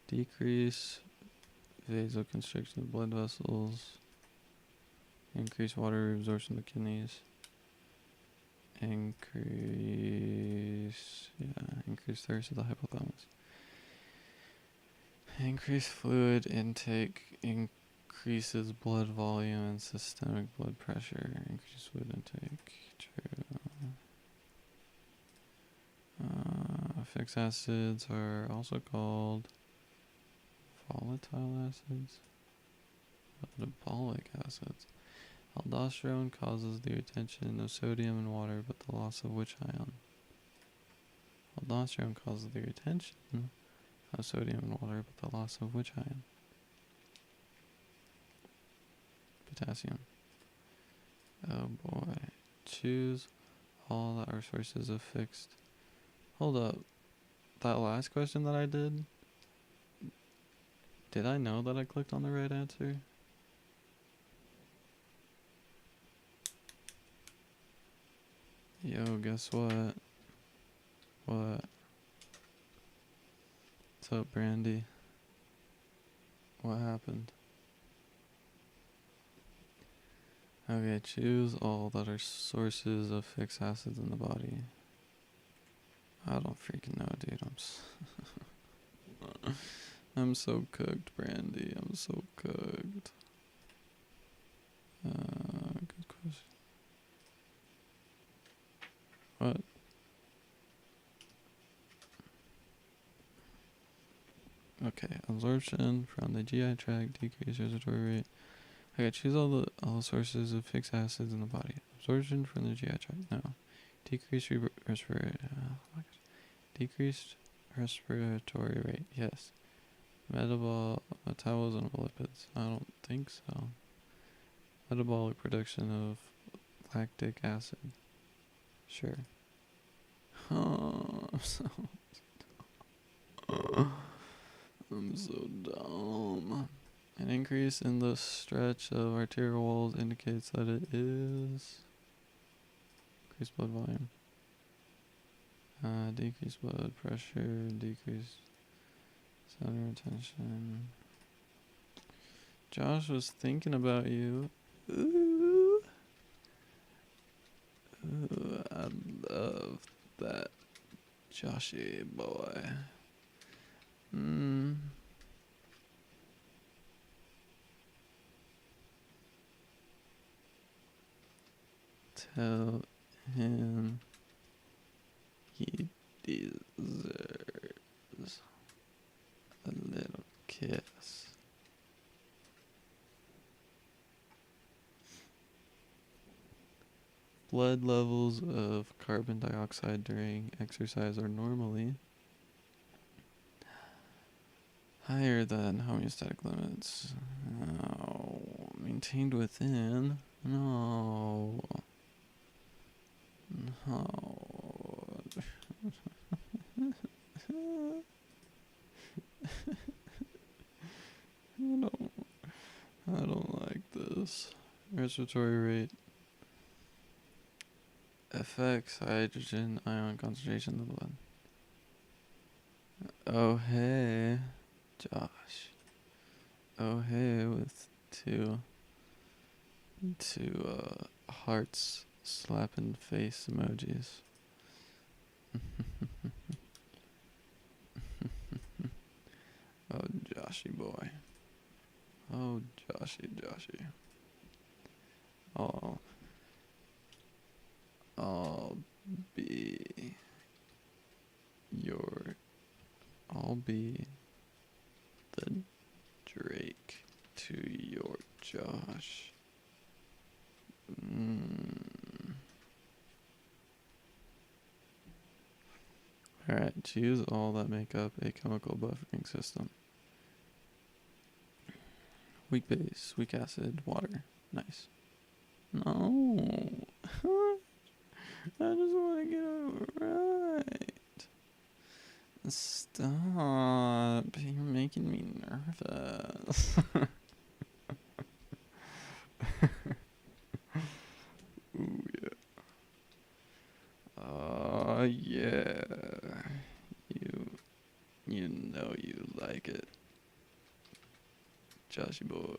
Decrease vasoconstriction of blood vessels. Increase water reabsorption of the kidneys. Increase thirst of the hypothalamus. Increase fluid intake. Increases blood volume and systemic blood pressure. Increase fluid intake. True. Fixed acids are also called volatile acids. Metabolic acids. Aldosterone causes the retention of sodium in water, but the loss of which ion? Aldosterone causes the retention of sodium in water, but the loss of which ion? Potassium. Oh boy. Choose all that are sources of fixed. Hold up. That last question that I did I know that I clicked on the right answer? Yo, guess what? What? What's up, Brandy? What happened? Okay, choose all that are sources of fixed acids in the body. I don't freaking know, dude. I'm so cooked, Brandy. I'm so cooked. Good question. What? Okay, absorption from the GI tract, decrease respiratory rate. Okay, choose all the sources of fixed acids in the body. Absorption from the GI tract. No. Decreased decreased respiratory rate. Yes. Metabolism of lipids. I don't think so. Metabolic production of lactic acid. Sure. Oh, I'm so dumb. An increase in the stretch of arterial walls indicates that it is increased blood volume. Decreased blood pressure, decreased center retention. Josh was thinking about you. Ooh. Ooh, I love that Joshy boy. Tell him he deserves a little kiss. Blood levels of carbon dioxide during exercise are normally higher than homeostatic limits. No. Maintained within. No. No. I don't like this. Respiratory rate affects hydrogen ion concentration in the blood. Oh hey, Josh. Oh hey, with two hearts slapping face emojis. Oh Joshy boy. Oh Joshy. I'll be the Drake to your Josh. Alright, choose all that make up a chemical buffering system. Weak base, weak acid, water. Nice. No. I just want to get it right. Stop. You're making me nervous. Ooh, yeah. Oh, yeah. You know you like it. Joshy boy.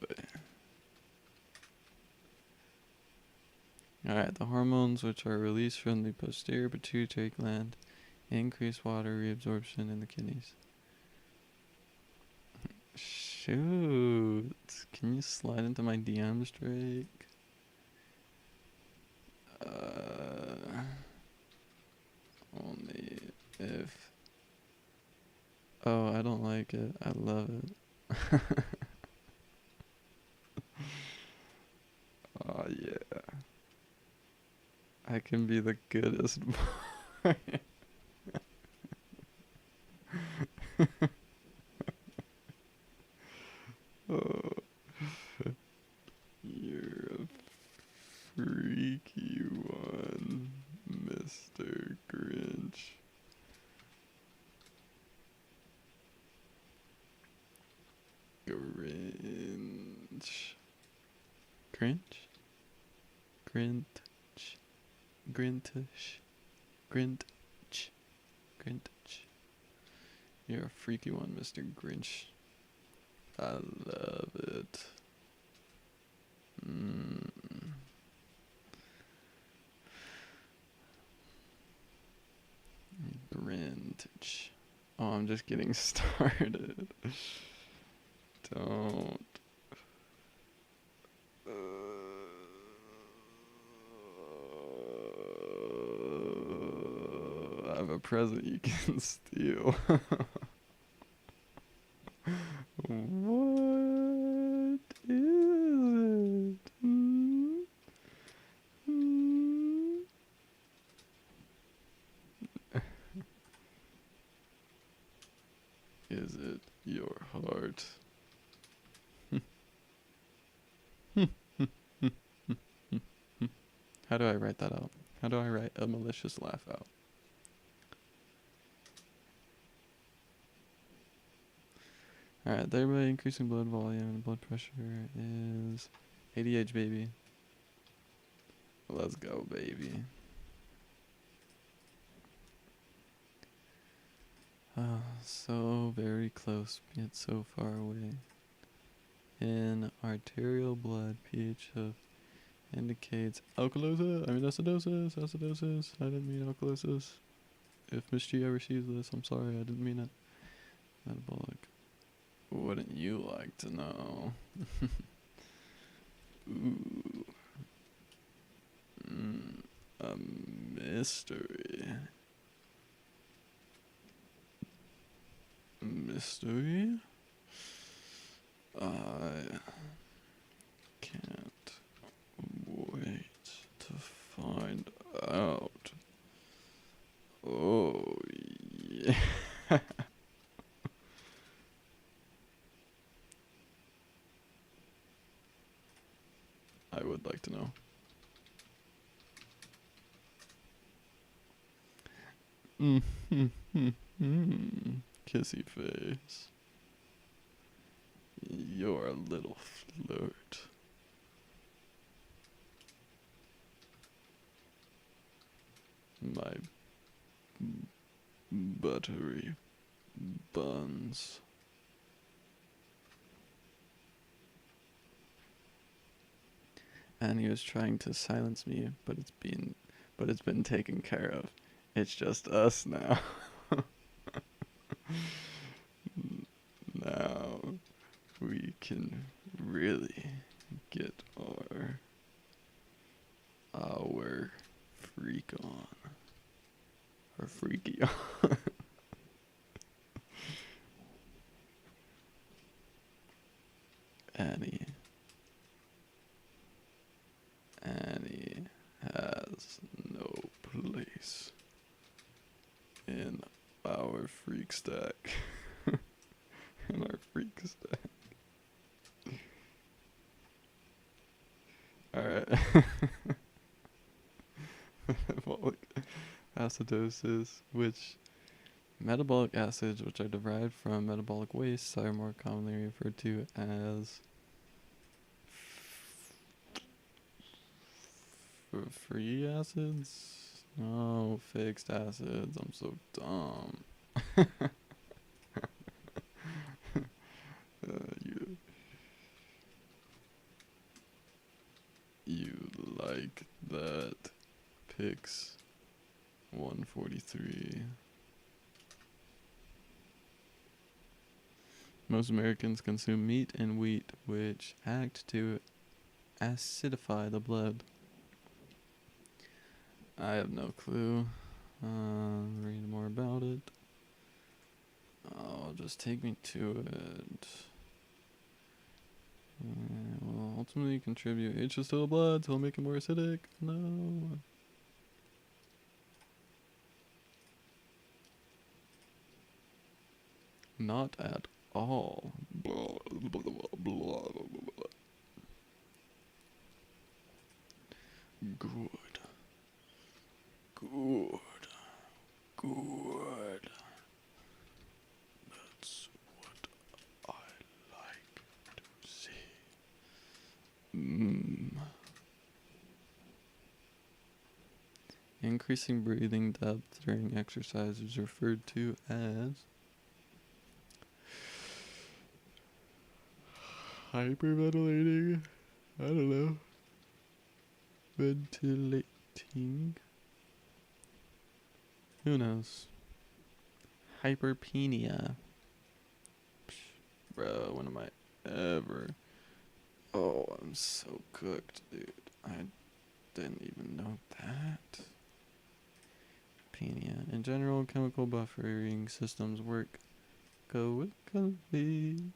Alright, the hormones which are released from the posterior pituitary gland increase water reabsorption in the kidneys. Shoot. Can you slide into my DMs, Drake? Only if... Oh, I don't like it. I love it. Oh, yeah. I can be the goodest boy. Oh, you're a freaky one, Mr. Grinch. Grinch. Grinch? Grinch. Grintish. Grinch. Grinch. You're a freaky one, Mr. Grinch. I love it. Grinch. Oh, I'm just getting started. Don't. I have a present you can steal. What is it? Is it your heart? How do I write that out? How do I write a malicious laugh out? Alright, thereby increasing blood volume and blood pressure is ADH, baby. Let's go, baby. So very close, yet so far away. In arterial blood, pH of indicates alkalosis. I mean acidosis. I didn't mean alkalosis. If Miss G ever sees this, I'm sorry, I didn't mean it. Metabolic. Wouldn't you like to know? Ooh. A mystery. Mystery? I can't wait to find out. Oh, yeah. I would like to know. Kissy face. You're a little flirt. My buttery buns. And he was trying to silence me, but it's been taken care of. It's just us now. Now we can really get our freak on. Our freaky on. Annie has no place in our freak stack. In our freak stack. Alright. Well, acidosis, which Metabolic acids, which are derived from metabolic wastes, are more commonly referred to as free acids? No, fixed acids. I'm so dumb. You, you like that. Pix 143. Most Americans consume meat and wheat, which act to acidify the blood. I have no clue. Read more about it. Oh, just take me to it. Will ultimately contribute H's to the blood, so it'll make it more acidic. No. Not at all. Blah, blah, blah, blah, blah. Good. Good. Good. That's what I like to see. Increasing breathing depth during exercise is referred to as hyperventilating. I don't know. Ventilating. Who knows? Hyperpenia. Bro, when am I ever? Oh, I'm so cooked, dude. I didn't even know that. Penia. In general, chemical buffering systems work quickly.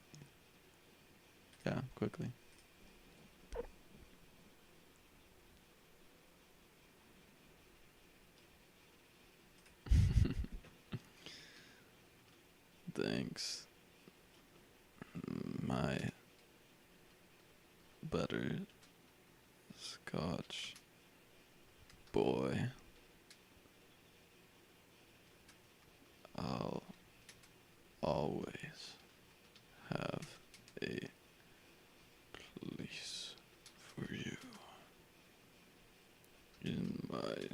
Yeah, quickly. Thanks, my butterscotch boy. I'll always have a place for you in my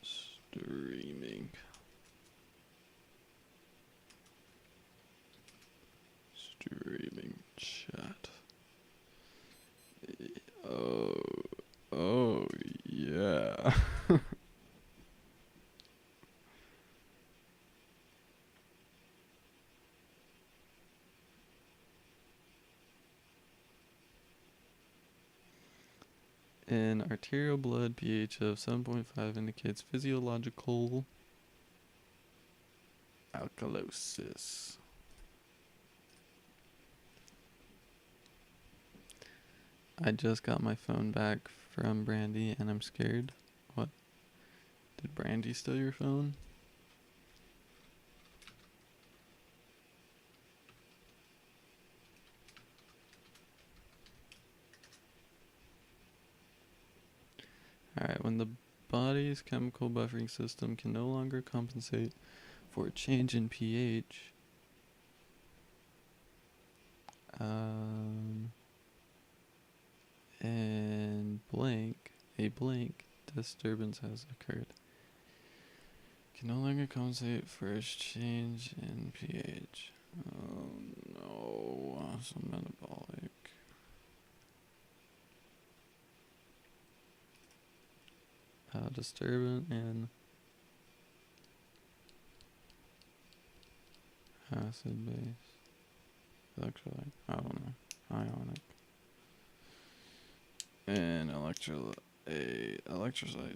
streaming chat. Oh yeah. An arterial blood pH of 7.5 indicates physiological alkalosis. I just got my phone back from Brandy and I'm scared. What? Did Brandy steal your phone? Alright, when the body's chemical buffering system can no longer compensate for a change in pH, and a blank disturbance has occurred. Can no longer compensate for a change in pH. Oh no, some metabolic. Disturbance and acid base. Electrolyte. I don't know. Ionic. And electrolyte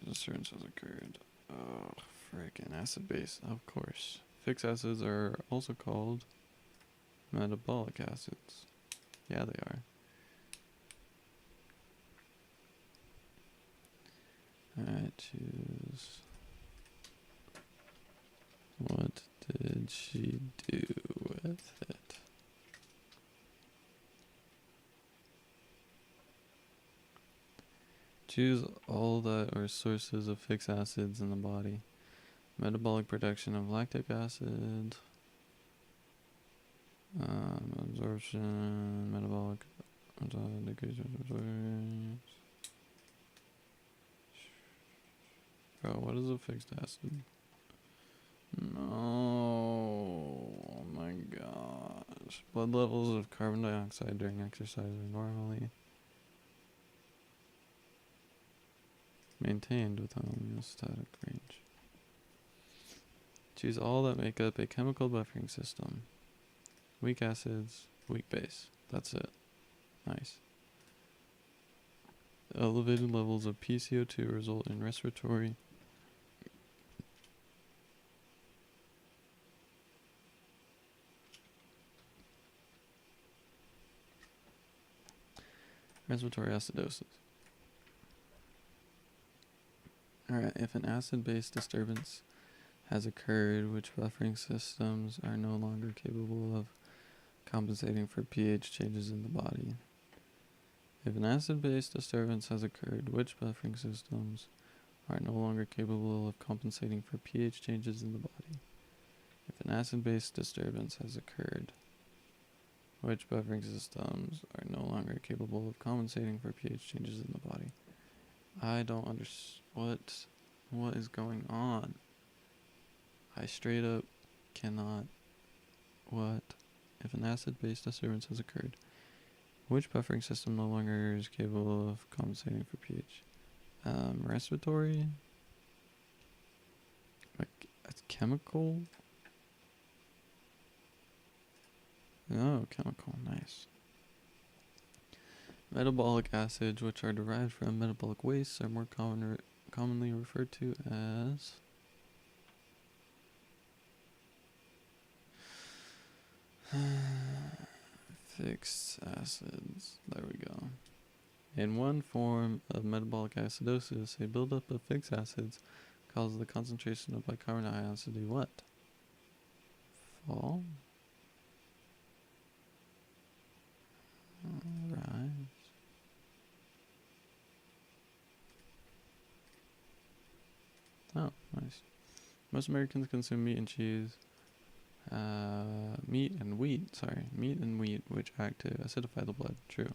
disturbance has occurred. Oh, freaking acid base, of course. Fixed acids are also called metabolic acids. Yeah, they are. Alright, choose. What did she do with it? Choose all that are sources of fixed acids in the body. Metabolic production of lactic acid. Absorption, metabolic decrease of absorption. Bro, what is a fixed acid? No, oh my gosh. Blood levels of carbon dioxide during exercise are normally maintained within a homeostatic range. Choose all that make up a chemical buffering system. Weak acids, weak base. That's it. Nice. Elevated levels of PCO2 result in respiratory acidosis. Alright, if an acid-base disturbance has occurred, which buffering systems are no longer capable of compensating for pH changes in the body. If an acid-base disturbance has occurred, which buffering systems are no longer capable of compensating for pH changes in the body. If an acid-base disturbance has occurred, which buffering systems are no longer capable of compensating for pH changes in the body. I don't understand what is going on. I straight up cannot. What? If an acid-base disturbance has occurred, which buffering system no longer is capable of compensating for pH? Respiratory? Like, it's chemical? Oh, chemical, nice. Metabolic acids, which are derived from metabolic wastes, are more commonly referred to as fixed acids. There we go. In one form of metabolic acidosis, a buildup of fixed acids causes the concentration of bicarbonate ions to do what? Fall? Rise. Oh, nice. Most Americans consume meat and cheese. Meat and wheat, which act to acidify the blood. True.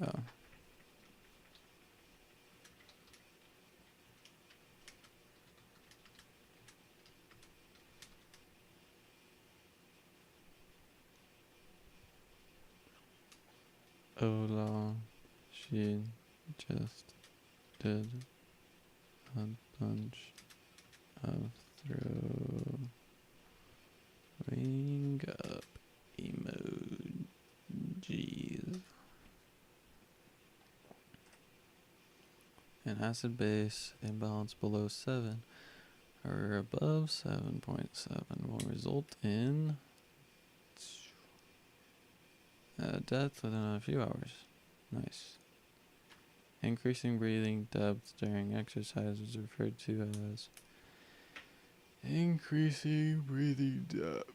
Oh. Ola, she just did a bunch of throwing up emojis. An acid base imbalance below 7 or above 7.7 will result in death within a few hours. Nice. Increasing breathing depth during exercise is referred to as increasing breathing depth.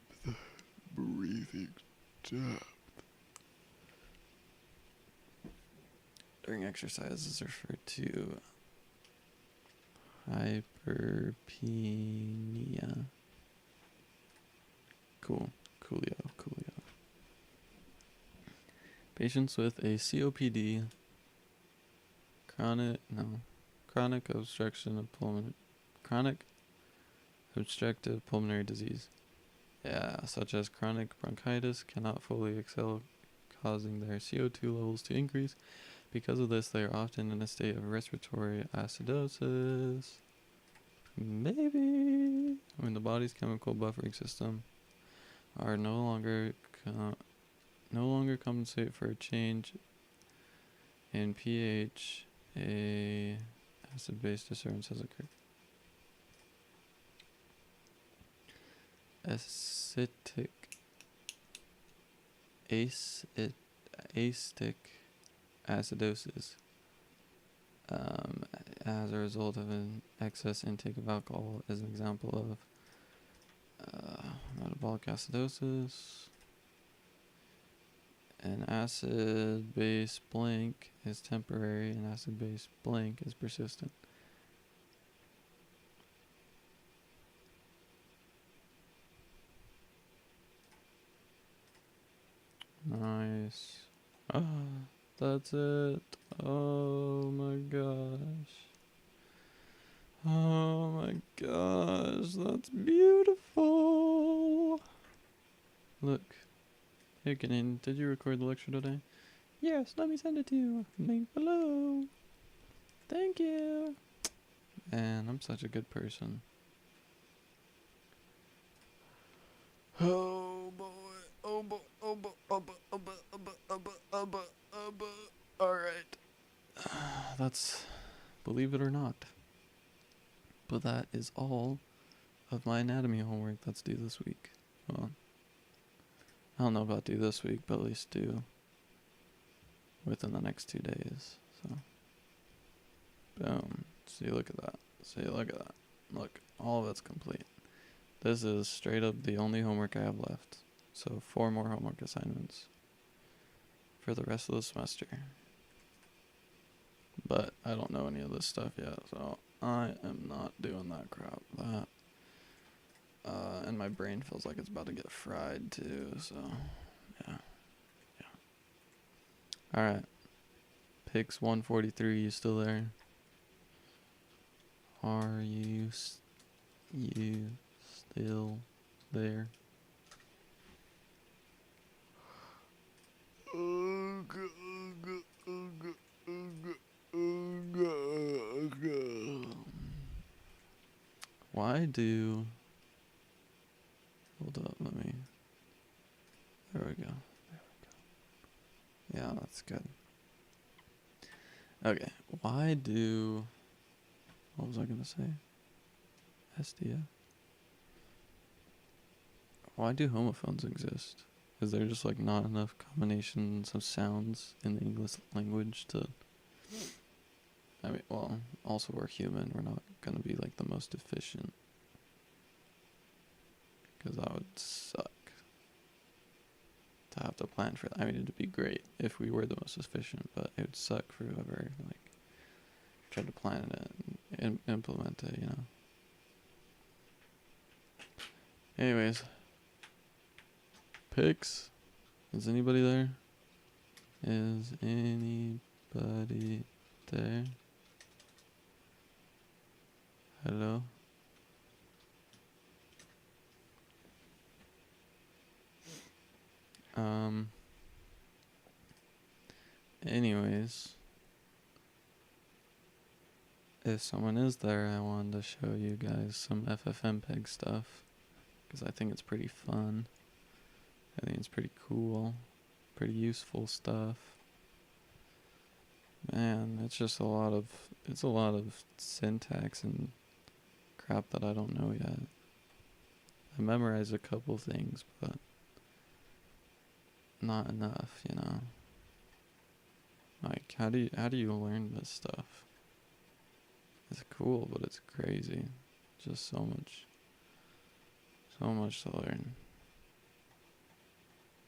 Breathing depth. During exercise is referred to hyperpnea. Coolio. Patients with a COPD, chronic obstructive pulmonary disease. Yeah, such as chronic bronchitis, cannot fully exhale, causing their CO2 levels to increase. Because of this, they are often in a state of respiratory acidosis. Maybe when the body's chemical buffering system are no longer compensate for a change in pH, a acid-base disturbance has occurred. Acetic acidosis as a result of an excess intake of alcohol is an example of metabolic acidosis. An acid base blank is temporary, and acid base blank is persistent. Nice. Ah, that's it. Oh my gosh. Oh my gosh, that's beautiful. Look. Hey, Canadian, did you record the lecture today? Yes, let me send it to you. Link below. Thank you. Man, I'm such a good person. Oh boy. Oh boy. Oh boy. Oh boy. Oh boy. Oh boy. Oh boy. Oh boy. Oh boy. Alright. That's, believe it or not. But that is all of my anatomy homework that's due this week. Well, I don't know about due this week, but at least due within the next 2 days. So, boom. See, look at that. See, look at that. Look, all of it's complete. This is straight up the only homework I have left. So 4 more homework assignments for the rest of the semester. But I don't know any of this stuff yet, so I am not doing that crap. And my brain feels like it's about to get fried too, so yeah. Alright. Pix 143, you still there? Are you still there? Why do... Hold up, let me... There we go. Yeah, that's good. Okay, why do... What was I gonna say? SDF? Why do homophones exist? Is there just like not enough combinations of sounds in the English language to... I mean, well, also we're human, we're not gonna be like the most efficient. Because that would suck. To have to plan for that. I mean, it'd be great if we were the most efficient, but it would suck for whoever, like, tried to plan it and implement it, you know? Anyways. Pix? Is anybody there? Is anybody there? Hello? Anyways, if someone is there, I wanted to show you guys some ffmpeg stuff, because I think it's pretty fun. I think it's pretty cool, pretty useful stuff. Man, it's just a lot of syntax and crap that I don't know yet. I memorized a couple things, but not enough, you know. Like, how do you learn this stuff? It's cool, but it's crazy. Just so much to learn.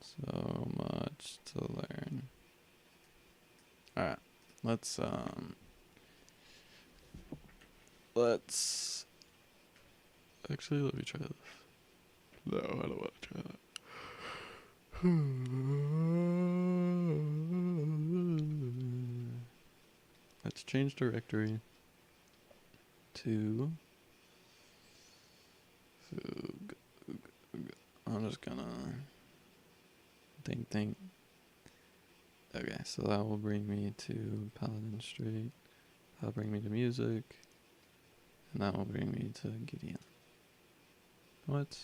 So much to learn. Alright, let's actually, let me try this. No, I don't want to try that. Let's change directory to... I'm just gonna... think. Okay, so that will bring me to Paladin Street. That'll bring me to music. And that will bring me to Gideon. What?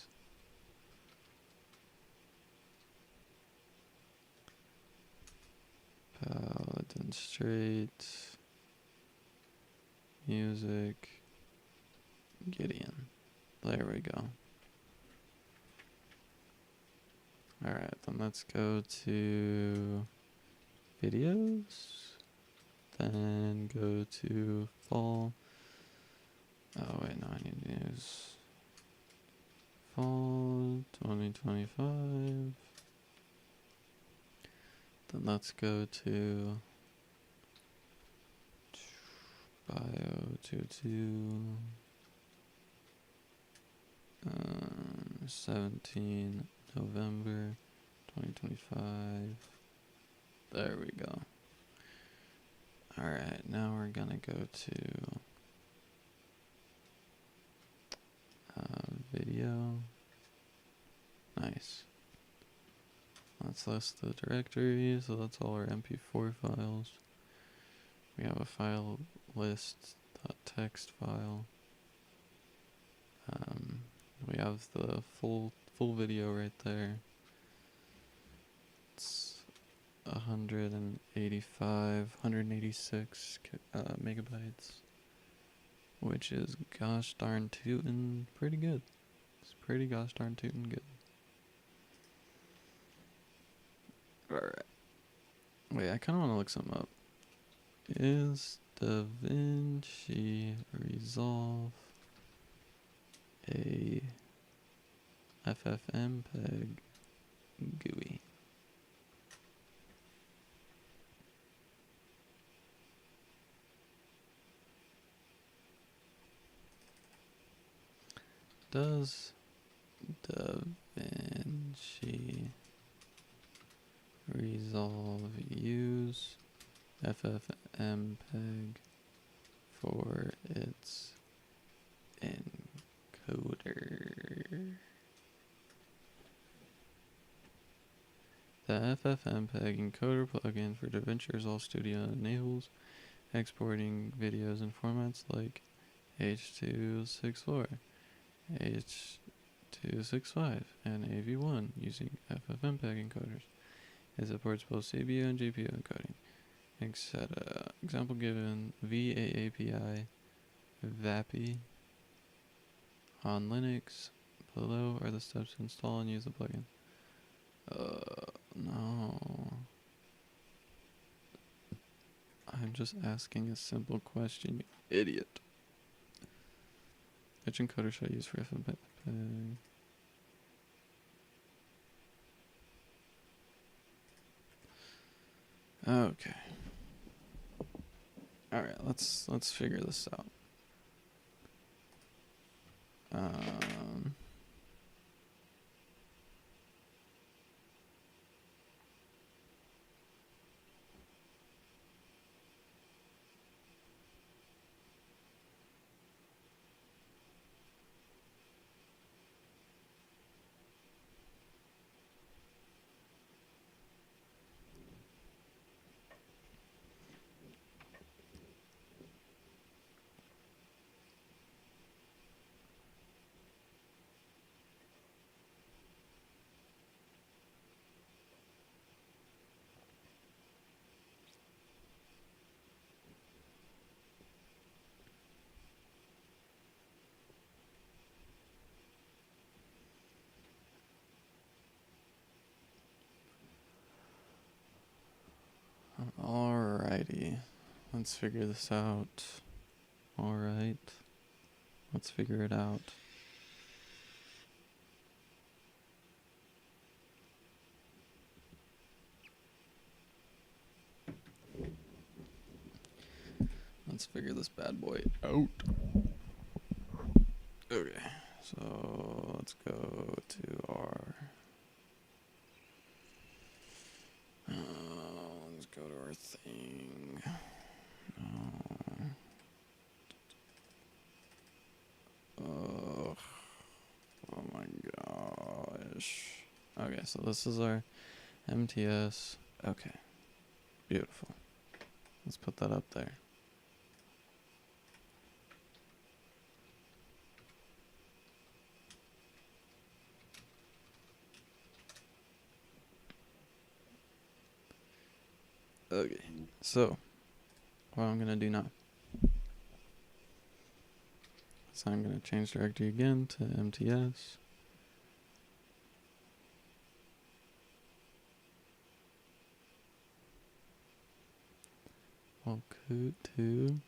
Paladin Street. Music. Gideon. There we go. Alright, then let's go to videos. Then go to fall. Oh wait, no, I need to use fall 2025. Then let's go to bio 22 17 November 2025. There we go. Alright, now we're gonna go to video. Nice. Let's list the directory, so that's all our MP4 files. We have a file list.txt file. We have the full video right there. It's 186 megabytes, which is gosh darn tootin' pretty good. It's pretty gosh darn tootin' good. Alright. Wait, I kind of want to look something up. Is DaVinci Resolve a ffmpeg GUI? Does DaVinci Resolve use ffmpeg for its encoder? The ffmpeg encoder plugin for DaVinci Resolve Studio enables exporting videos in formats like H.264, H.265, and AV1 using ffmpeg encoders. It supports both CPU and GPU encoding, etc. Example given: VAAPI, VAPI. On Linux, below are the steps to install and use the plugin. No. I'm just asking a simple question, you idiot. Which encoder should I use for ffmpeg? Okay. Alright, let's figure this out. Alrighty, let's figure this out. Alright, let's figure it out. Let's figure this bad boy out. Okay, so let's go to our let's go to our thing. Oh my gosh. Okay, so this is our MTS. Okay, beautiful. Let's put that up there. Okay, so what I'm gonna do now is I'm gonna change directory again to MTS. Well, to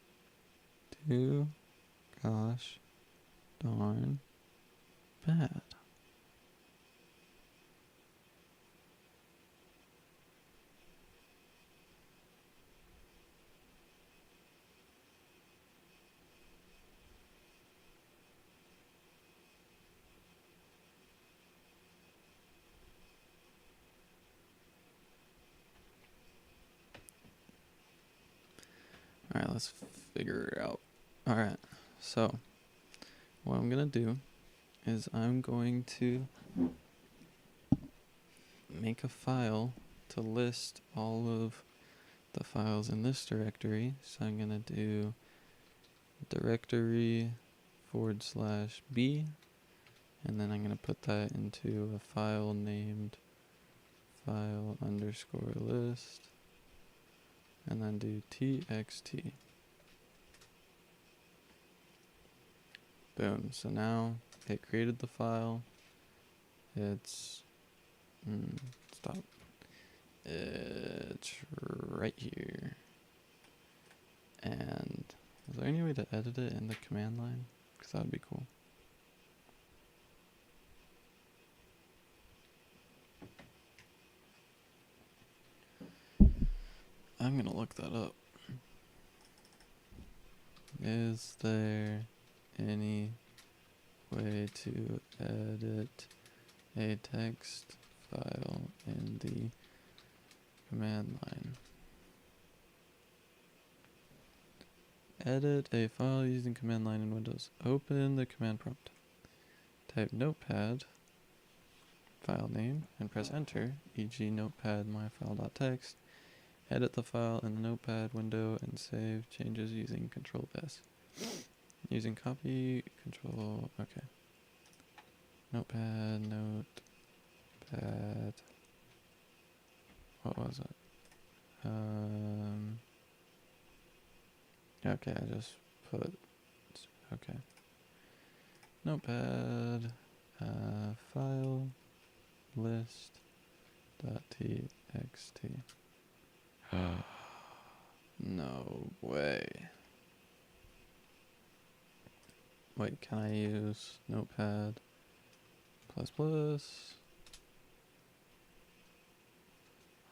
gosh darn bad. Alright, let's figure it out. Alright, so what I'm gonna do is I'm going to make a file to list all of the files in this directory. So I'm gonna do directory /B, and then I'm gonna put that into a file named file_list, and then do txt. Boom. So now it created the file. It's stop. It's right here. And is there any way to edit it in the command line? Because that would be cool. I'm gonna look that up. Is there any way to edit a text file in the command line? Edit a file using command line in Windows. Open the command prompt. Type notepad, file name, and press enter, e.g. notepad myfile.txt. Edit the file in the notepad window and save changes using Control S. Using copy, control, okay. Notepad, what was it? Okay, I just put, okay. Notepad, file, list.txt. No way. Wait, can I use Notepad ++,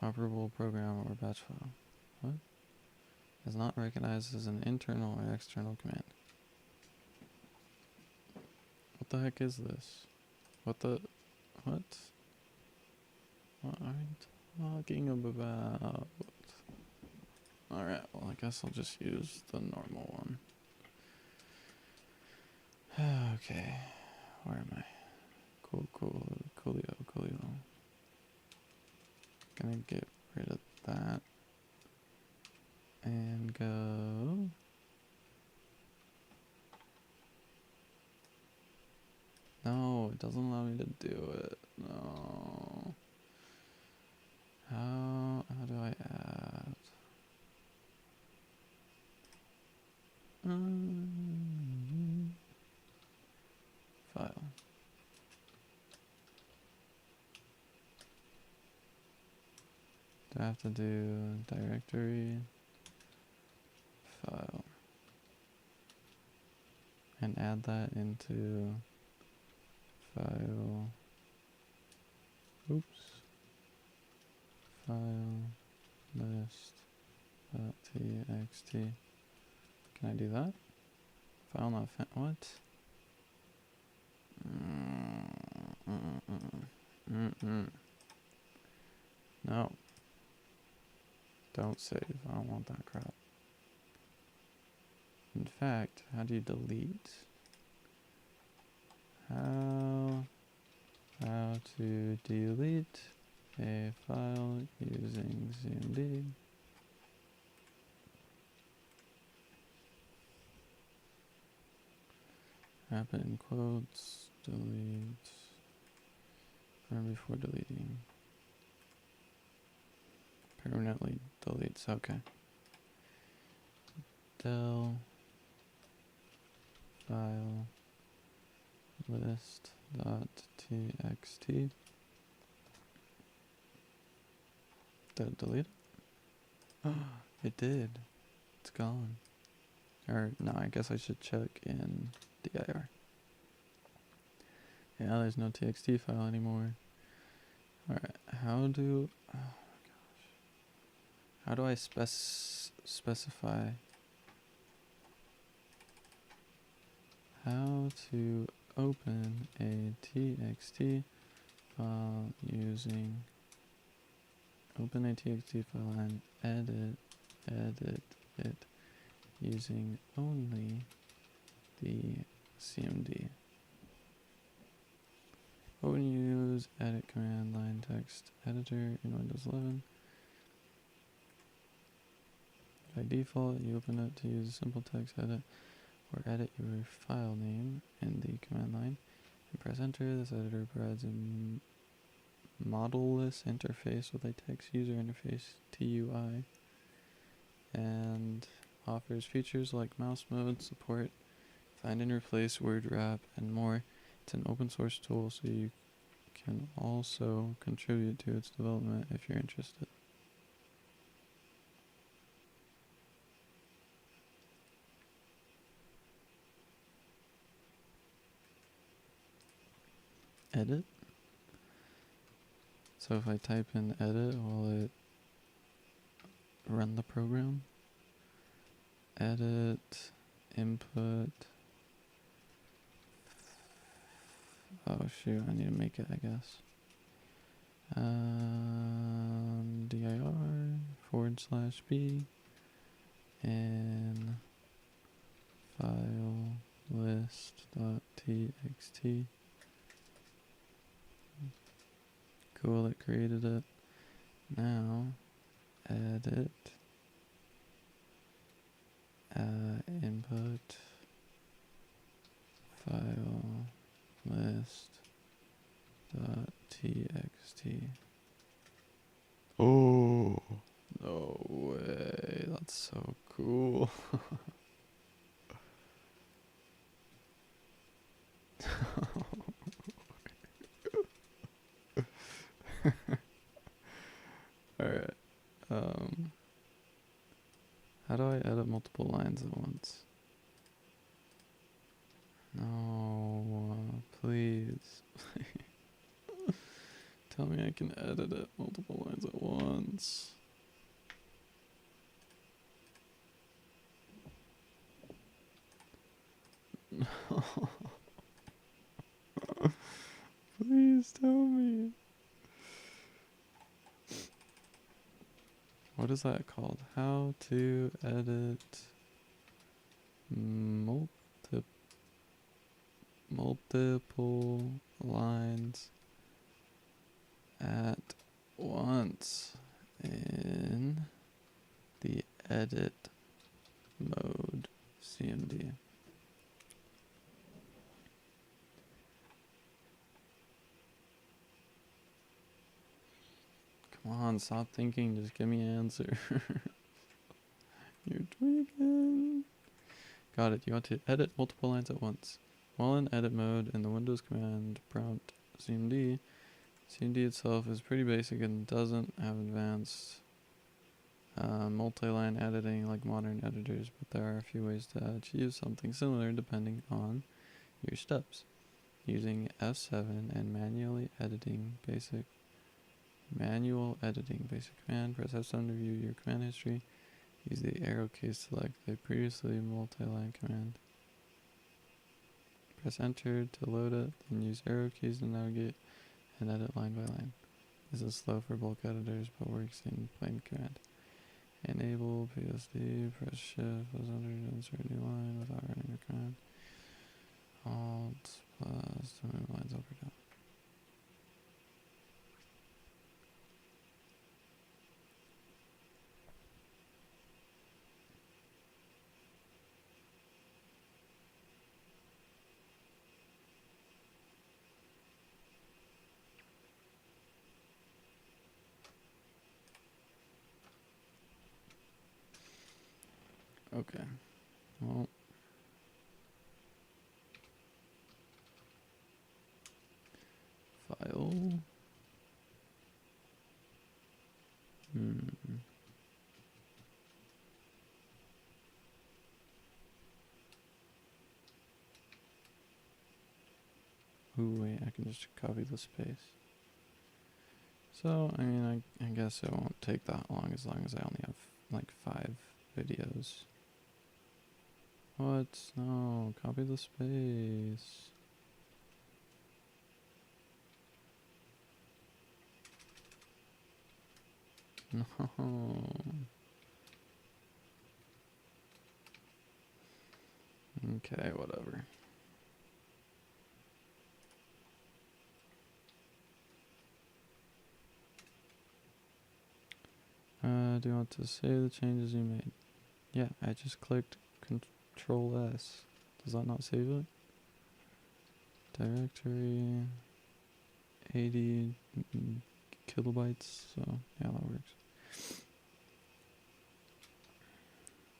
operable program or batch file? What? Is not recognized as an internal or external command. What the heck is this? What are you talking about? Alright, well I guess I'll just use the normal one. Okay, where am I? Coolio. Gonna get rid of that. And go. No, it doesn't allow me to do it. No. How do I add? File. Do I have to do directory, file, and add that into file, file list.txt. Can I do that? File not found. What? No. Don't save. I don't want that crap. In fact, how do you delete? How to delete a file using ZMD? Wrap it in quotes, delete, or before deleting. Permanently deletes, okay. Del file list.txt. Did it delete it? Oh, it did. It's gone. Or, no, I guess I should check in dir. Yeah, there's no txt file anymore. Alright, how do I specify how to open a txt file using open a txt file and edit it using only the CMD. When you use edit command line text editor in Windows 11, by default you open it to use simple text edit or edit your file name in the command line and press enter. This editor provides a model-less interface with a text user interface TUI and offers features like mouse mode, support, find and replace, word wrap, and more. It's an open source tool, so you can also contribute to its development if you're interested. Edit. So if I type in edit, will it run the program? Edit, input. Oh shoot, I need to make it, I guess. dir/b in file list.txt. Cool, it created it. Now, edit, input, file list.txt. Oh, no way, that's so cool. Alright, how do I edit multiple lines at once? No, please. Tell me I can edit it multiple lines at once. Please tell me. What is that called? How to edit multiple lines at once in the edit mode CMD. Come on, stop thinking, just give me an answer. You're tweaking. Got it, you want to edit multiple lines at once. While in edit mode in the Windows command prompt CMD itself is pretty basic and doesn't have advanced multi-line editing like modern editors, but there are a few ways to achieve something similar depending on your steps. Using F7 and manual editing basic command, press F7 to view your command history. Use the arrow keys to select the previously multi-line command. Press enter to load it, then use arrow keys to navigate and edit line by line. This is slow for bulk editors but works in plain command. Enable PSD, press shift plus enter to insert a new line without running the command. Alt plus to move lines up or down. Okay, well, file, Ooh, wait, I can just copy the space. So, I mean, I guess it won't take that long as I only have like 5 videos. What? No, copy the space. No. Okay, whatever. Do you want to save the changes you made? Yeah, I just clicked Control S. Does that not save it? Directory 80 kilobytes, so yeah, that works.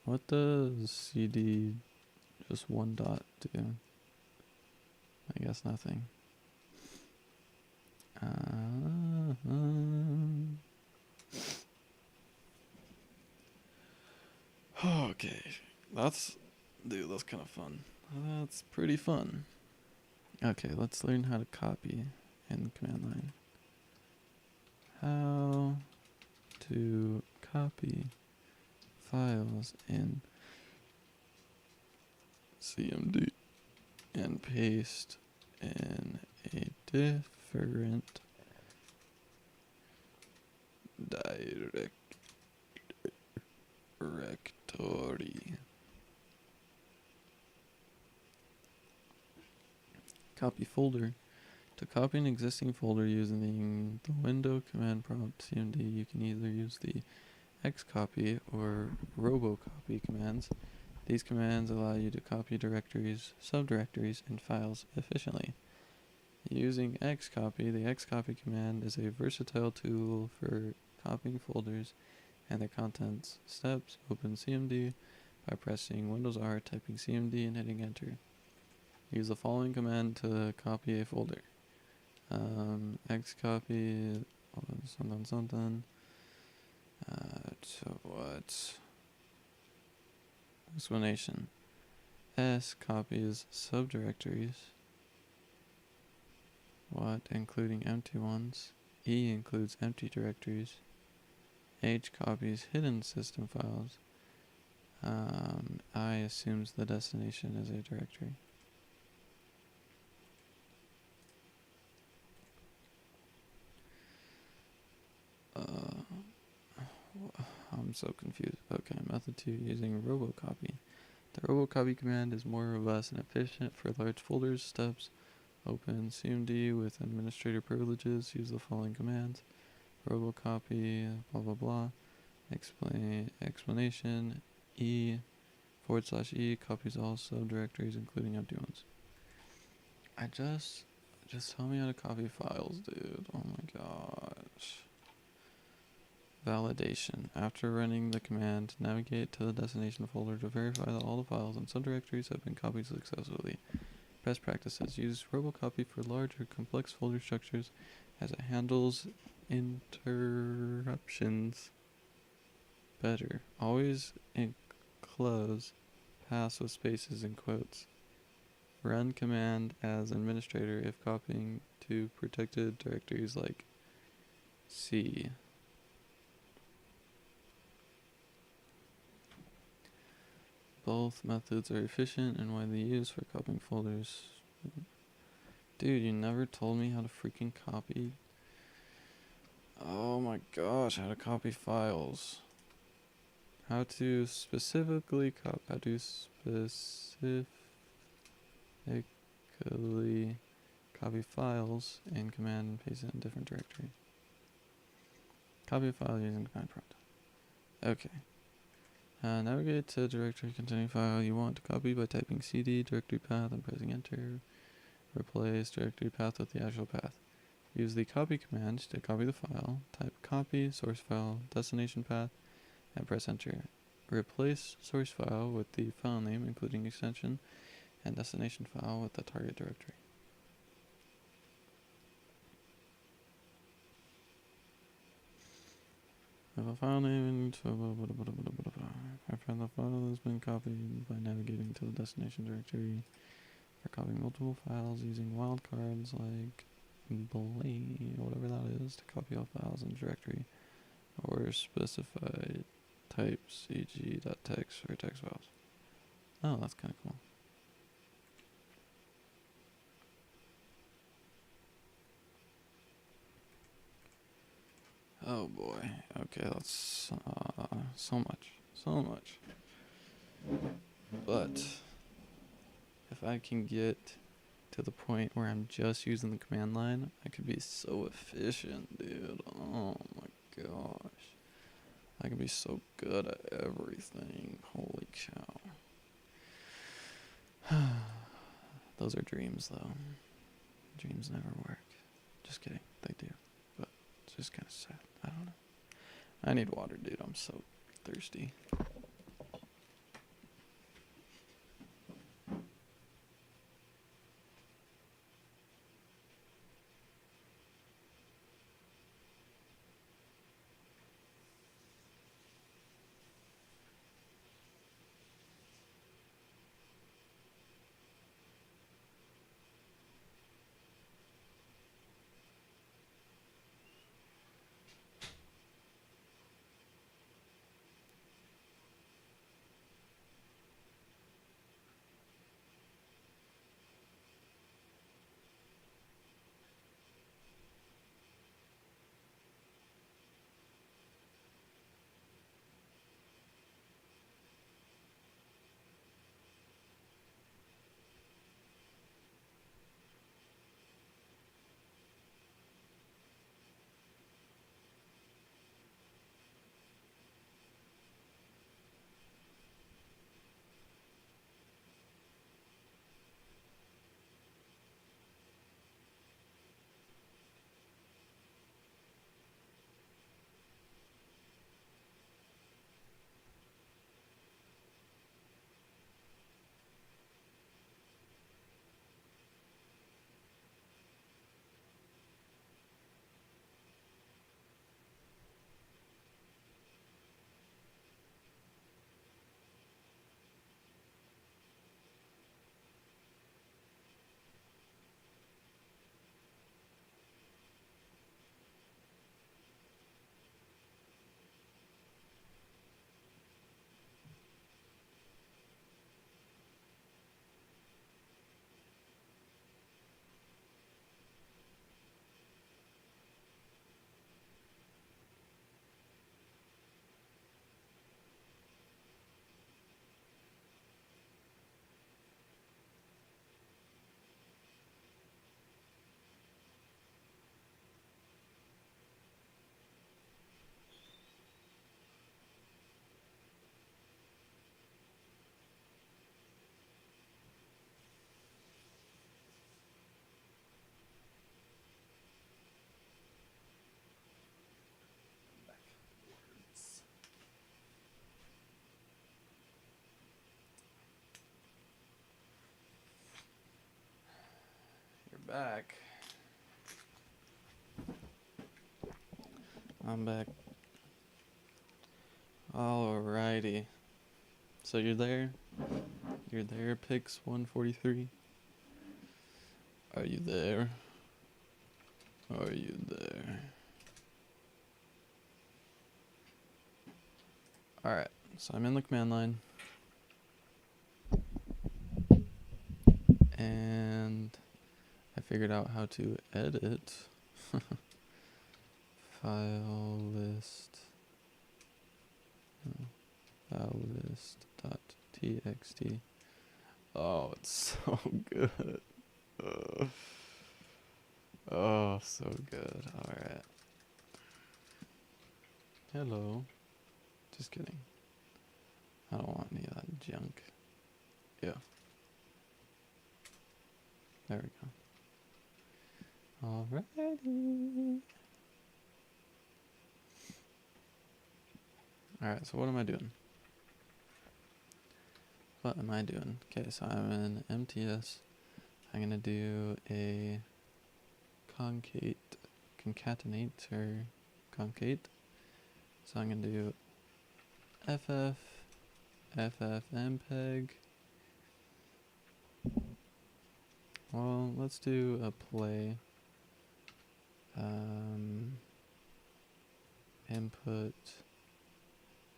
What does CD just one dot do? I guess nothing. Okay, that's kind of fun. That's pretty fun. Okay, let's learn how to copy in the command line. How to copy files in CMD and paste in a different directory. Copy folder. To copy an existing folder using the window command prompt CMD, you can either use the xcopy or robocopy commands. These commands allow you to copy directories, subdirectories, and files efficiently. Using xcopy, the xcopy command is a versatile tool for copying folders and their contents. Steps: open CMD by pressing Windows R, typing CMD, and hitting enter. Use the following command to copy a folder. Xcopy something. So what? Explanation. S copies subdirectories. What? Including empty ones. E includes empty directories. H copies hidden system files. I assumes the destination is a directory. I'm so confused. Okay, method 2, using robocopy. The robocopy command is more robust and efficient for large folders. Steps: open CMD with administrator privileges. Use the following commands. Robocopy, blah blah blah. Explanation. E /E copies all subdirectories, including empty ones. Just tell me how to copy files, dude. Oh my gosh. Validation. After running the command, navigate to the destination folder to verify that all the files and subdirectories have been copied successfully. Best practices. Use robocopy for large or complex folder structures as it handles interruptions better. Always enclose paths with spaces and quotes. Run command as administrator if copying to protected directories like C. Both methods are efficient and widely used for copying folders. Dude, you never told me how to freaking copy. Oh my gosh, how to copy files. How to specifically copy files in command and paste it in a different directory. Copy a file using command prompt. Okay. Navigate to directory containing file you want to copy by typing cd directory path and pressing enter. Replace directory path with the actual path. Use the copy command to copy the file. Type copy source file destination path and press enter. Replace source file with the file name including extension and destination file with the target directory. If a file name I find the file has been copied by navigating to the destination directory. For copying multiple files using wildcards like blade, whatever that is, to copy all files in the directory, or specified types, e.g. .text or text files. Oh, that's kind of cool. Oh boy. Okay, that's so much. But if I can get to the point where I'm just using the command line, I could be so efficient, dude. Oh my gosh. I could be so good at everything. Holy cow. Those are dreams, though. Dreams never work. Just kidding. They do. But it's just kind of sad. I don't know. I need water, dude. I'm so thirsty. You're back. I'm back. Alrighty. So you're there? You're there, Pix 143? Are you there? Are you there? Alright, so I'm in the command line. And I figured out how to edit file list. File list.txt. Oh, it's so good. Oh, so good. Alright. Hello. Just kidding. I don't want any of that junk. Yeah. There we go. Alrighty. Alright, so what am I doing? What am I doing? Okay, so I'm in MTS. I'm gonna do a concatenate or concate. So I'm gonna do ffmpeg. Well, let's do a play. Input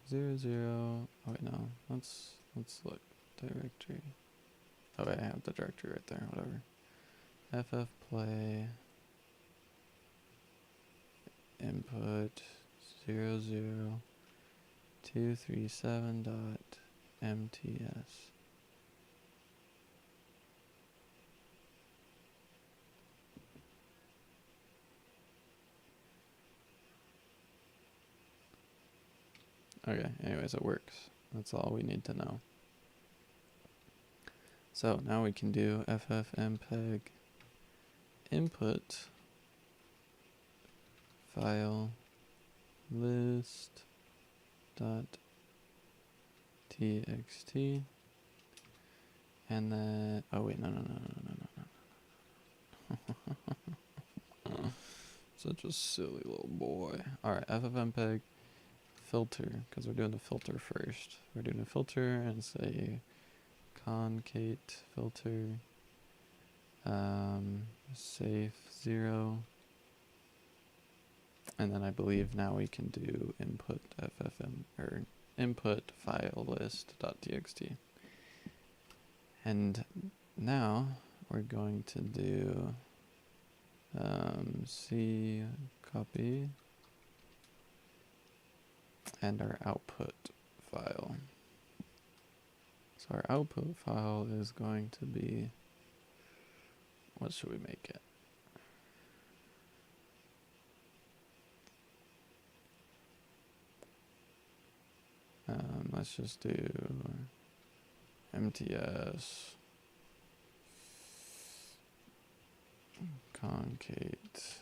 00. Oh wait, no. Let's look directory. Oh wait, I have the directory right there. Whatever. ff play input 00237.mts. Okay, anyways, it works. That's all we need to know. So now we can do ffmpeg input file list dot txt, and then, oh wait, no. Such a silly little boy. Alright, ffmpeg filter, because we're doing the filter first. We're doing a filter and say concate filter safe 0, and then I believe now we can do input ffm or input file list dot txt. And now we're going to do C copy and our output file. So our output file is going to be, what should we make it? Let's just do MTS concate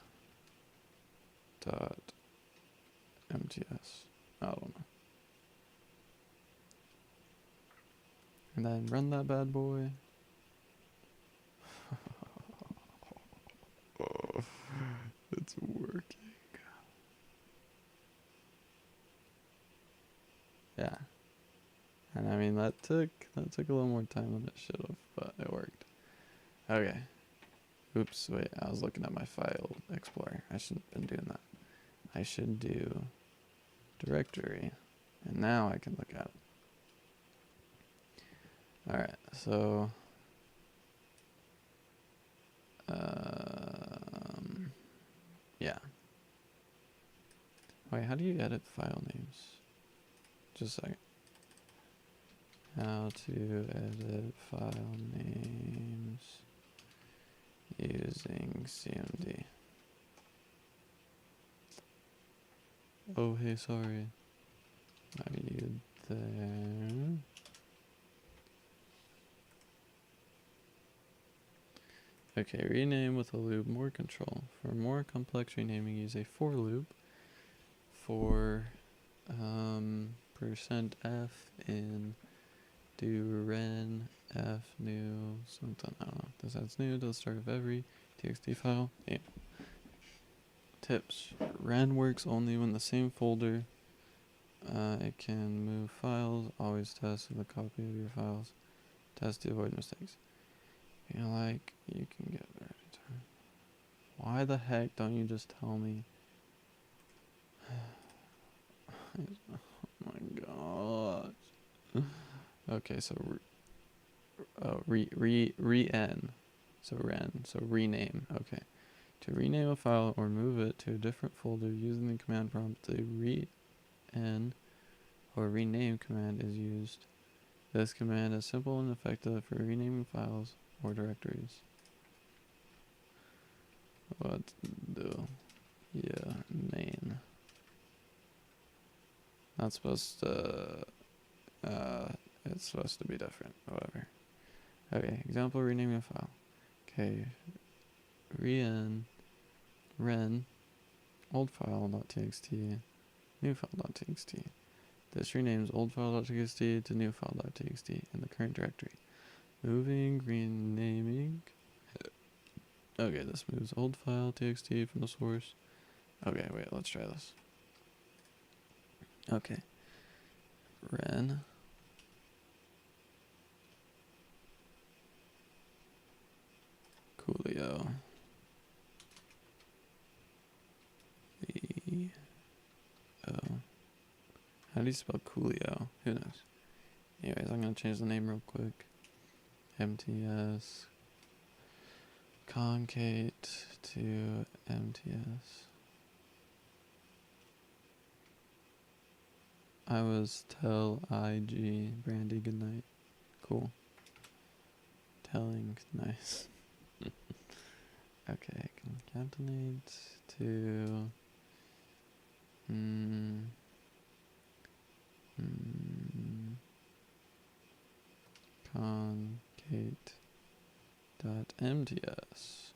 dot MTS. I don't know. And then run that bad boy. It's working. Yeah. And I mean that took a little more time than it should have, but it worked. Okay. Oops, wait, I was looking at my file explorer. I shouldn't have been doing that. I should do directory, and now I can look at it. Alright, so yeah. Wait, how do you edit file names? Just a second. How to edit file names using CMD. Oh, hey, sorry. Are you there? Okay, rename with a loop, more control. For more complex renaming, use a for loop for %f in do ren f new something, I don't know. This adds new to the start of every txt file. Yeah. Tips. Ren works only when the same folder. It can move files. Always test the copy of your files. Test to avoid mistakes. You know, like, you can get there anytime. Why the heck don't you just tell me? Oh my gosh. Okay, so re-n. So ren. So rename. Okay. To rename a file or move it to a different folder using the command prompt, the re-n or rename command is used. This command is simple and effective for renaming files or directories. What do you mean? Not supposed to, it's supposed to be different, whatever. Okay, example, renaming a file. Okay, ren old file.txt, new file.txt. This renames old file.txt to new file.txt in the current directory. Moving, renaming. Okay, this moves old file.txt from the source. Okay, wait, let's try this. Okay. Ren. Coolio. How do you spell Coolio? Who knows? Anyways, I'm gonna change the name real quick. MTS concate to MTS. I was tell IG Brandy goodnight. Cool. Telling nice. Okay, concatenate to Concate.mts.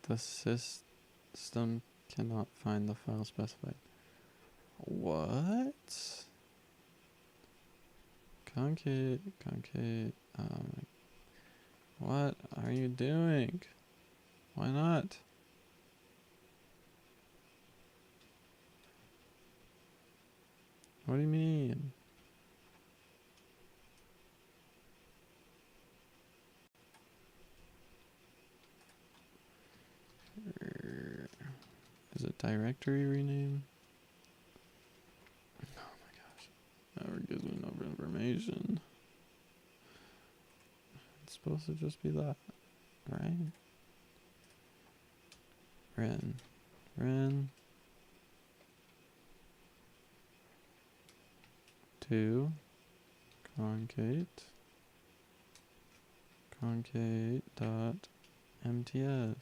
The system cannot find the file specified. What? Concate. What are you doing? Why not? What do you mean? Is it directory rename? Oh my gosh. Never gives me enough information. It's supposed to just be that, right? Ren 2 concate dot mts.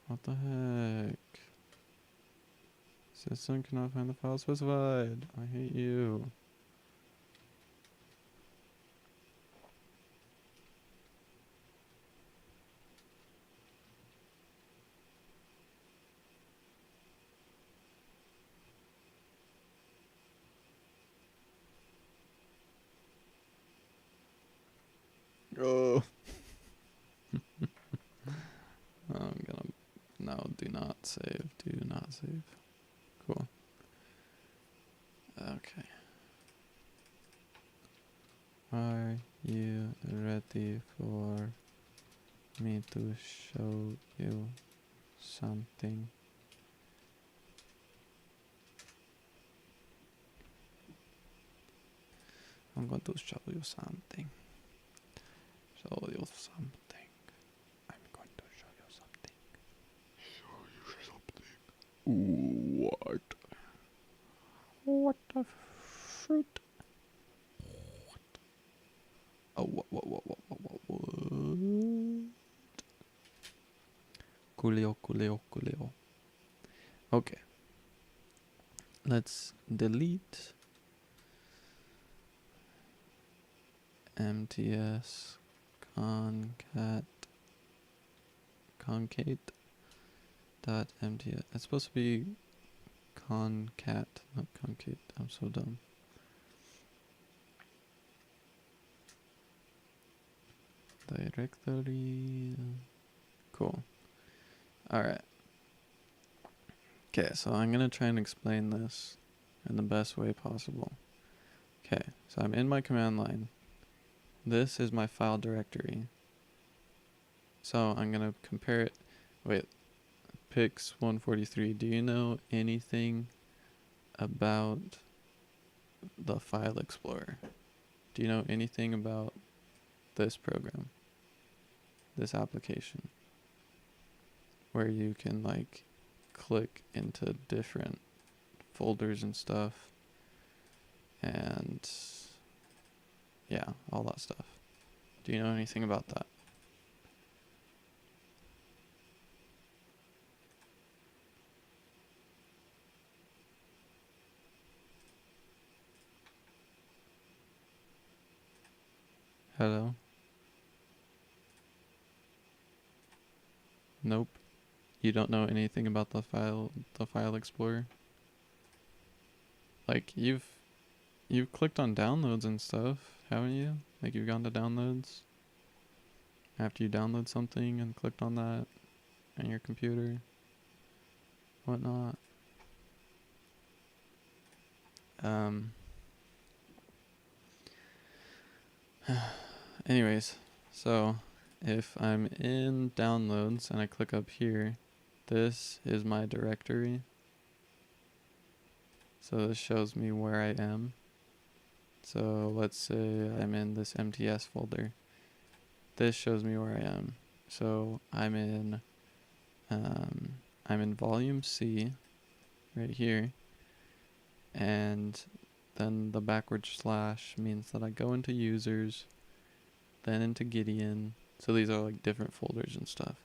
What the heck? System cannot find the file specified. I hate you. Oh. I'm gonna, no, do not save, Cool. Okay. Are you ready for me to show you something? I'm going to show you something. I'm going to show you something. What? What the fruit? What? Oh, what? Coolio. Okay. Let's delete mts concate.mts. It's supposed to be concat, not concate. I'm so dumb. Directory. Cool. Alright. Okay, so I'm going to try and explain this in the best way possible. Okay, so I'm in my command line. This is my file directory. So I'm going to compare it. Wait, Pix 143. Do you know anything about the File Explorer? Do you know anything about this program? This application? Where you can like click into different folders and stuff. And yeah, all that stuff. Do you know anything about that? Hello? Nope. You don't know anything about the file explorer? Like you've clicked on downloads and stuff, haven't you? Like you've gone to downloads after you download something and clicked on that on your computer, whatnot. Anyways, so if I'm in downloads and I click up here, this is my directory. So this shows me where I am. So let's say I'm in this MTS folder. This shows me where I am. So I'm in volume C right here. And then the backward slash means that I go into users, then into Gideon. So these are like different folders and stuff.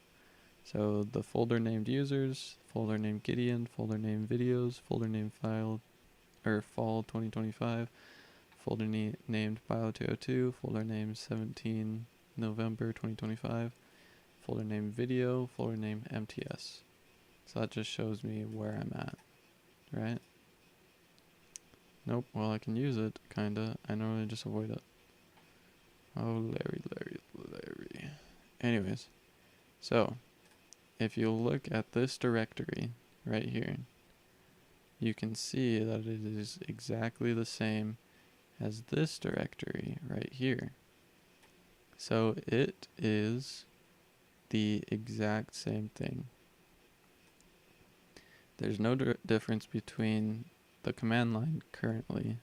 So the folder named users, folder named Gideon, folder named videos, folder named file or fall 2025, folder named bio202, folder named 17 November 2025, folder named video, folder named MTS. So that just shows me where I'm at, right? Nope, well I can use it, kinda. I normally just avoid it. Oh, Larry. Anyways, so if you look at this directory right here, you can see that it is exactly the same as this directory right here. So it is the exact same thing. There's no difference between the command line currently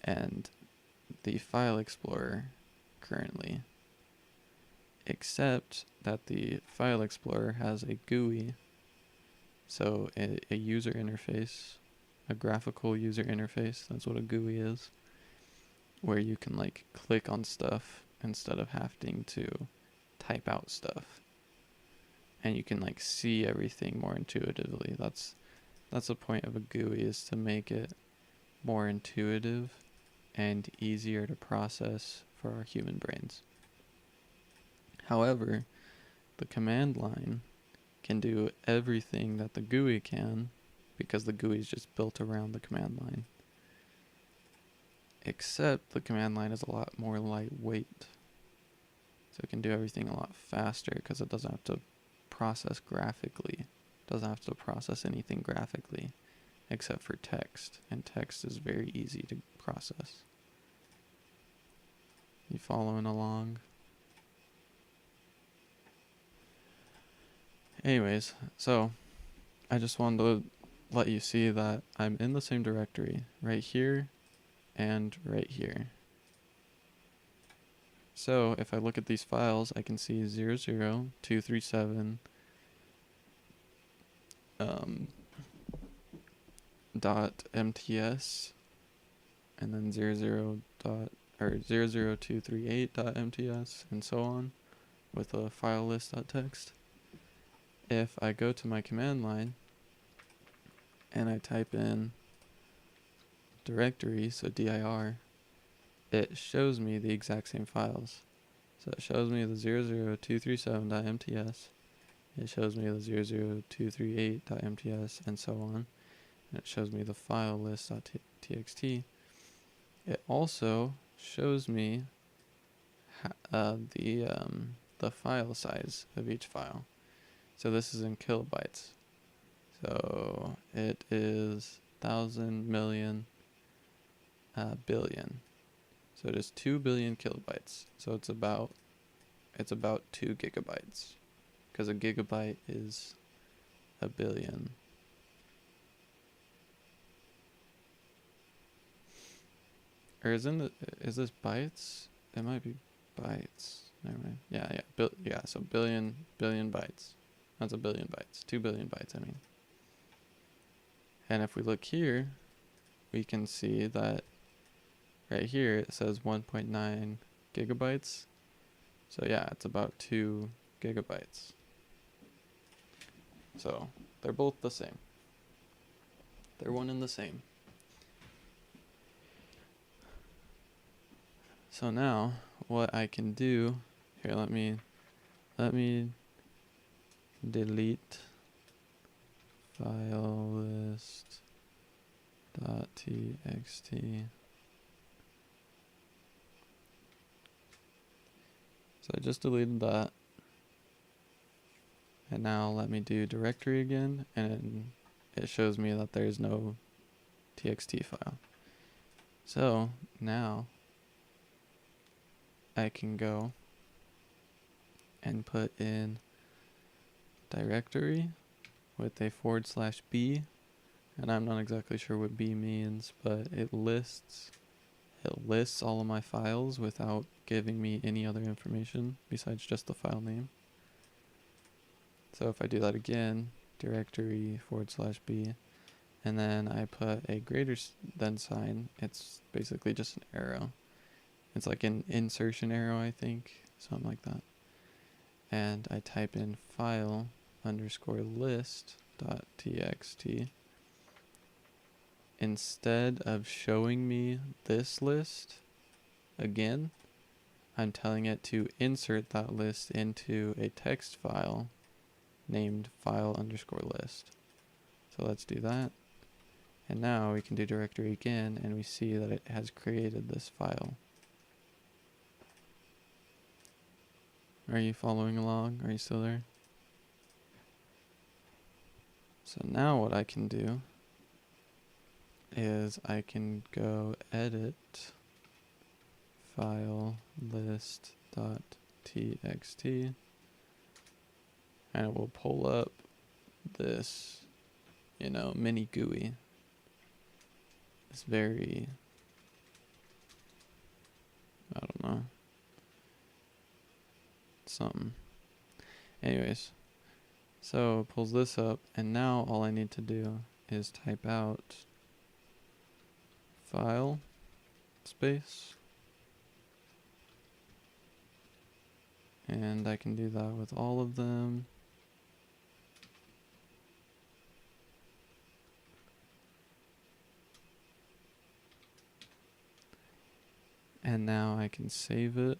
and the file explorer currently, except that the file explorer has a GUI, so a user interface, a graphical user interface, that's what a GUI is, where you can like click on stuff instead of having to type out stuff, and you can like see everything more intuitively. That's the point of a GUI, is to make it more intuitive and easier to process for our human brains. However, the command line can do everything that the GUI can, because the GUI is just built around the command line. Except the command line is a lot more lightweight. So it can do everything a lot faster because it doesn't have to process graphically. It doesn't have to process anything graphically except for text. And text is very easy to process. You following along? Anyways, so I just wanted to let you see that I'm in the same directory right here and right here. So if I look at these files, I can see 00237 .mts and then 00238.mts and so on with a file list.txt. If I go to my command line and I type in directory, so dir, it shows me the exact same files. So it shows me the 00237.mts, it shows me the 00238.mts and so on, and it shows me the file list.txt. It also shows me the file size of each file. So this is in kilobytes. So it is 1,000 million billion. So it is 2 billion kilobytes. So it's about 2 gigabytes, because a gigabyte is a billion. Or is this bytes? It might be bytes. Never mind. Yeah. So billion bytes. That's a billion bytes. 2 billion bytes, I mean. And if we look here, we can see that right here it says 1.9 gigabytes. So yeah, it's about 2 gigabytes. So they're both the same. They're one and the same. So now what I can do here, let me delete file list.txt. So I just deleted that. And now let me do directory again, and it shows me that there's no txt file. So now I can go and put in directory with a /b, and I'm not exactly sure what b means, but it lists all of my files without giving me any other information besides just the file name. So if I do that again, directory /b, and then I put a greater than sign, it's basically just an arrow. It's like an insertion arrow, I think, something like that. and I type in file underscore list dot txt, instead of showing me this list again, I'm telling it to insert that list into a text file named file underscore list. So let's do that. And now we can do directory again, and we see that it has created this file. Are you following along? Are you still there? So now what I can do is I can go edit file list.txt, and it will pull up this, mini GUI. It's very, I don't know, something. Anyways, so it pulls this up, and now all I need to do is type out file space, and I can do that with all of them. And now I can save it.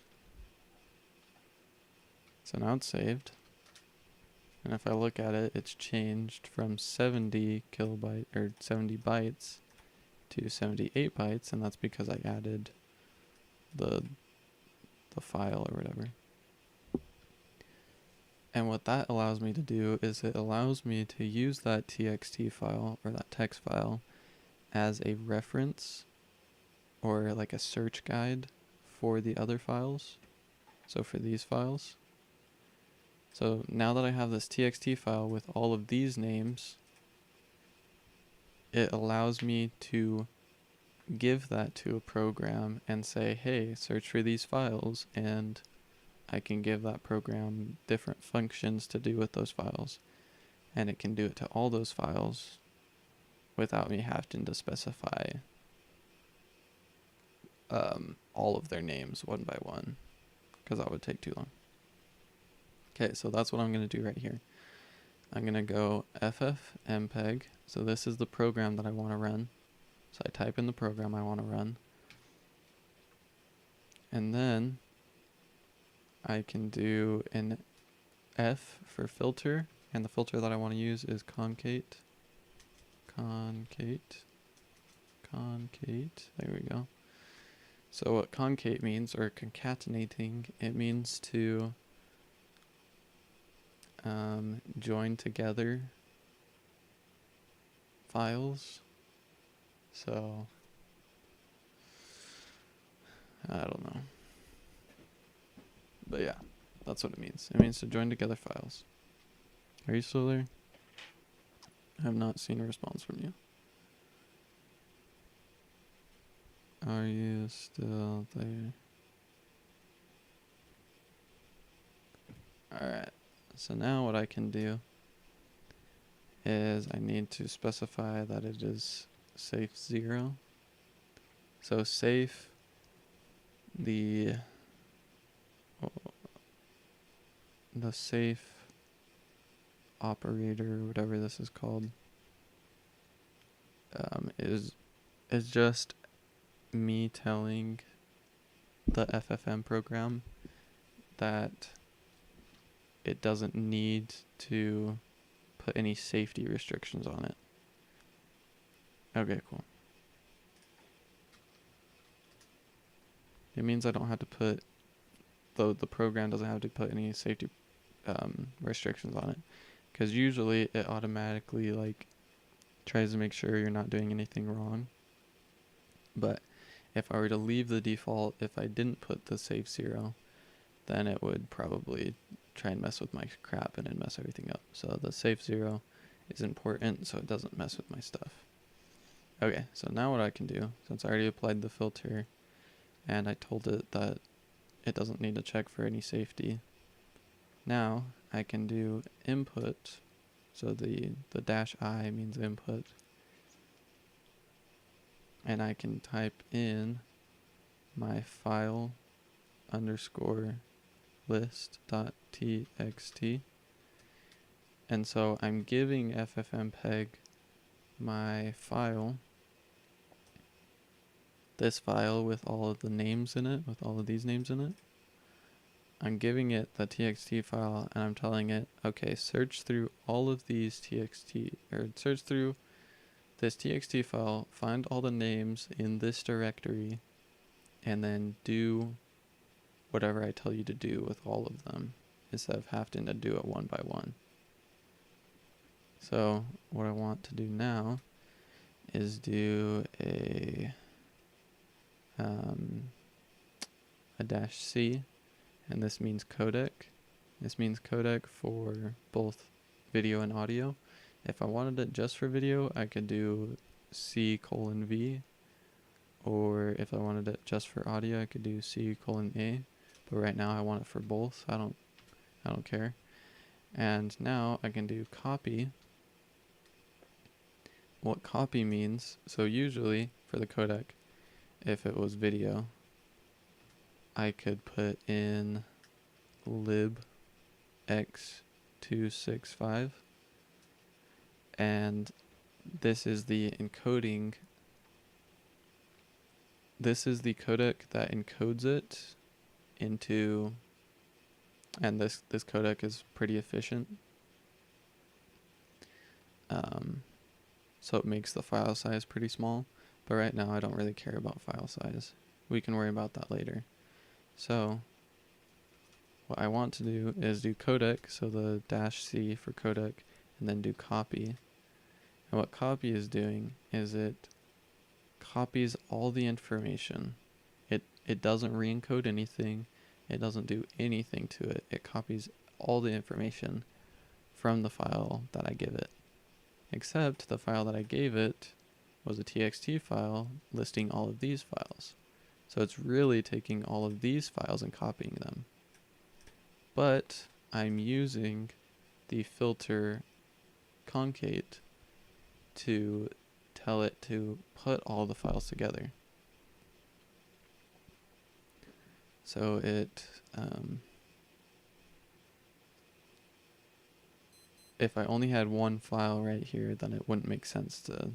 So now it's saved. And if I look at it, it's changed from 70 bytes to 78 bytes, and that's because I added the file or whatever. And what that allows me to do is it allows me to use that txt file or that text file as a reference or like a search guide for the other files. So for these files. So now that I have this txt file with all of these names, it allows me to give that to a program and say, hey, search for these files, and I can give that program different functions to do with those files. And it can do it to all those files without me having to specify all of their names one by one, because that would take too long. Okay, so that's what I'm going to do right here. I'm going to go ffmpeg. So this is the program that I want to run. So I type in the program I want to run. And then I can do an F for filter. And the filter that I want to use is concate. There we go. So what concate means, or concatenating, it means to join together files. So I don't know, but yeah, that's what it means. It means to join together files. Are you still there? I have not seen a response from you. Are you still there? Alright, so now what I can do is I need to specify that it is safe 0. So safe, the safe operator, whatever this is called, is just me telling the FFM program that it doesn't need to put any safety restrictions on it. Okay, cool. It means I don't have to put, the program doesn't have to put any safety restrictions on it, because usually it automatically tries to make sure you're not doing anything wrong. But if I were to leave the default, if I didn't put the safe 0, then it would probably try and mess with my crap and it'd mess everything up. So the safe 0 is important so it doesn't mess with my stuff. Okay, so now what I can do, since I already applied the filter and I told it that it doesn't need to check for any safety, now I can do input. So the -I means input. And I can type in my file underscore list.txt. And so I'm giving ffmpeg my file, this file with all of the names in it, with all of these names in it. I'm giving it the txt file, and I'm telling it, okay, search through all of these search through this txt file, find all the names in this directory, and then do whatever I tell you to do with all of them, instead of having to do it one by one. So what I want to do now is do a -c, and this means codec. This means codec for both video and audio. If I wanted it just for video, I could do C:\V, or if I wanted it just for audio, I could do C:\A. But right now I want it for both. I don't care. And now I can do copy. What copy means, so usually for the codec, if it was video, I could put in lib x265, and this is the encoding. This is the codec that encodes it into, and this codec is pretty efficient. So it makes the file size pretty small, but right now I don't really care about file size. We can worry about that later. So what I want to do is do codec, so the -c for codec, and then do copy. And what copy is doing is it copies all the information. It doesn't re-encode anything. It doesn't do anything to it. It copies all the information from the file that I give it. Except the file that I gave it was a txt file listing all of these files. So it's really taking all of these files and copying them. But I'm using the filter concate to tell it to put all the files together. So if I only had one file right here, then it wouldn't make sense to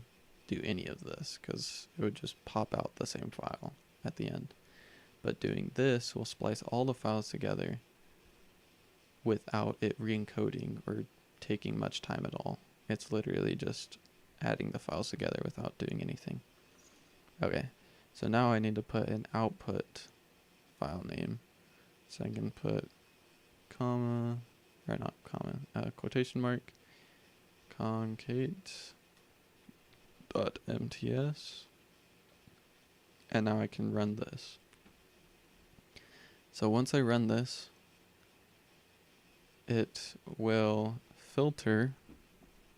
do any of this, because it would just pop out the same file at the end. But doing this will splice all the files together without it re-encoding or taking much time at all. It's literally just adding the files together without doing anything. Okay, so now I need to put an output file name. So I can put quotation mark, concate.mts, and now I can run this. So once I run this, it will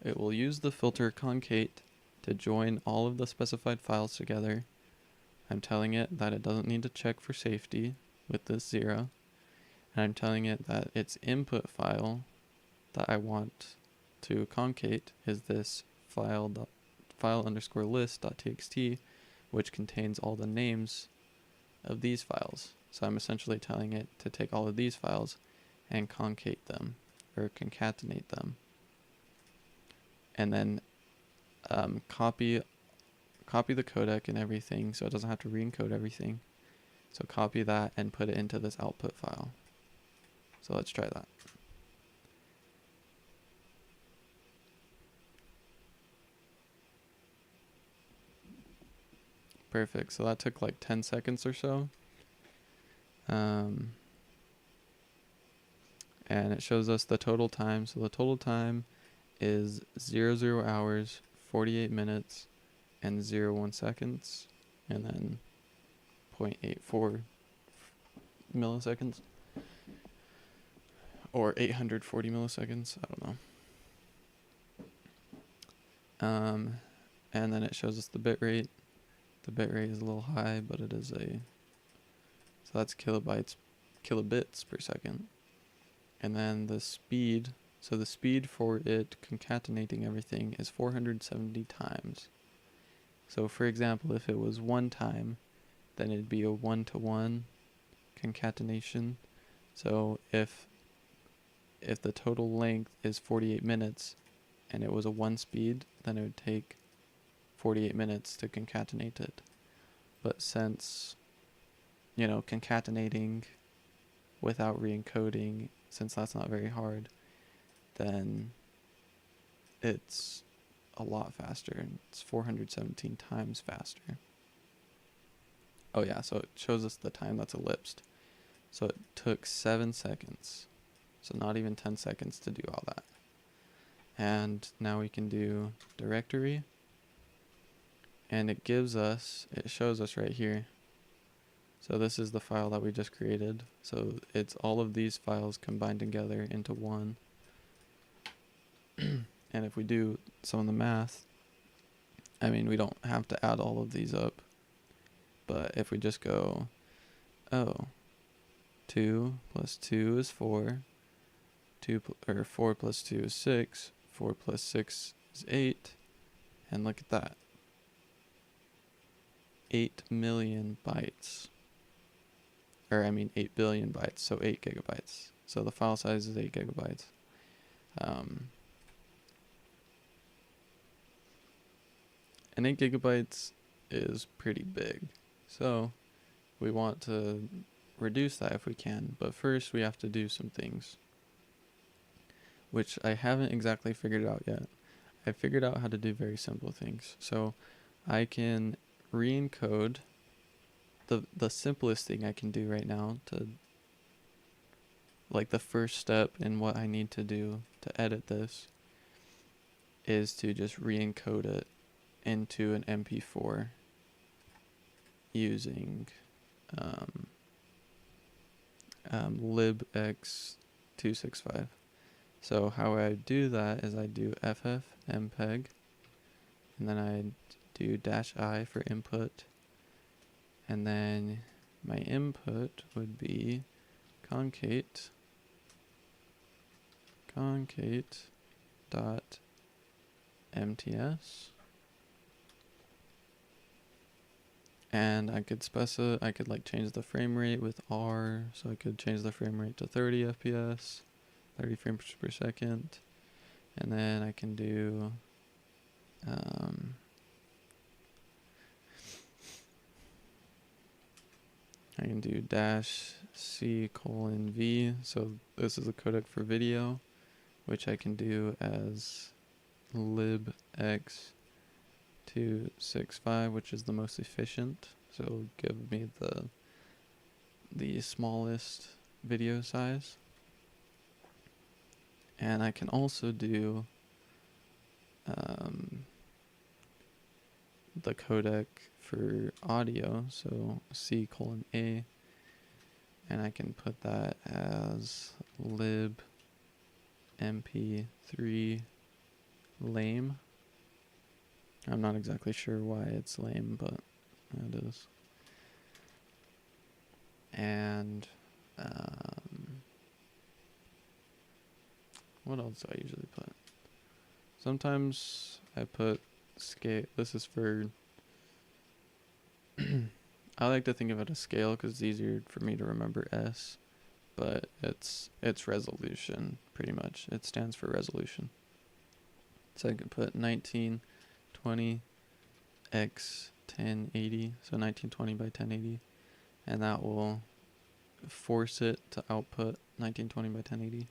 use the filter concate to join all of the specified files together. I'm telling it that it doesn't need to check for safety with this 0. And I'm telling it that its input file that I want to concate is this file_list.txt, which contains all the names of these files. So I'm essentially telling it to take all of these files and concate them, or concatenate them, and then copy the codec and everything, so it doesn't have to re-encode everything. So copy that and put it into this output file. So let's try that. Perfect, so that took like 10 seconds or so. And it shows us the total time. So the total time is 00 hours, 48 minutes, and 01 seconds, and then 0.84 milliseconds, or 840 milliseconds, I don't know. And then it shows us the bit rate. The bit rate is a little high, but it is so that's kilobits per second. And then the speed, so the speed for it concatenating everything is 470 times. So for example, if it was one time, then it'd be a 1-to-1 concatenation. So if the total length is 48 minutes and it was a 1 speed, then it would take 48 minutes to concatenate it. But since, concatenating without re-encoding, since that's not very hard, then it's a lot faster, and it's 417 times faster. Oh yeah, so it shows us the time that's ellipsed. So it took 7 seconds. So not even 10 seconds to do all that. And now we can do directory. And it shows us right here. So this is the file that we just created. So it's all of these files combined together into one. And if we do some of the math, we don't have to add all of these up. But if we just go, 2 plus 2 is 4. 4 plus 2 is 6. 4 plus 6 is 8. And look at that. 8 million bytes. 8 billion bytes, so 8 gigabytes. So the file size is 8 gigabytes. And 8 gigabytes is pretty big. So we want to reduce that if we can, but first we have to do some things, which I haven't exactly figured out yet. I figured out how to do very simple things. So I can re-encode. The simplest thing I can do right now to, the first step in what I need to do to edit this is to just re-encode it into an MP4 using libx265. So how I do that is I do ffmpeg, and then I do -I for input, and then my input would be concate dot mts, and I could change the frame rate with R, so I could change the frame rate to 30 FPS, 30 frames per second, and then I can do -C:\v, so this is a codec for video, which I can do as libx265, which is the most efficient, so it'll give me the smallest video size. And I can also do the codec for audio, so C:\A, and I can put that as libmp3 lame. I'm not exactly sure why it's lame, but it is. And what else do I usually put? Sometimes I put scale. This is for I like to think of it as scale because it's easier for me to remember S, but it's resolution pretty much. It stands for resolution. So I can put 1920 x 1080, so 1920 by 1080, and that will force it to output 1920 by 1080.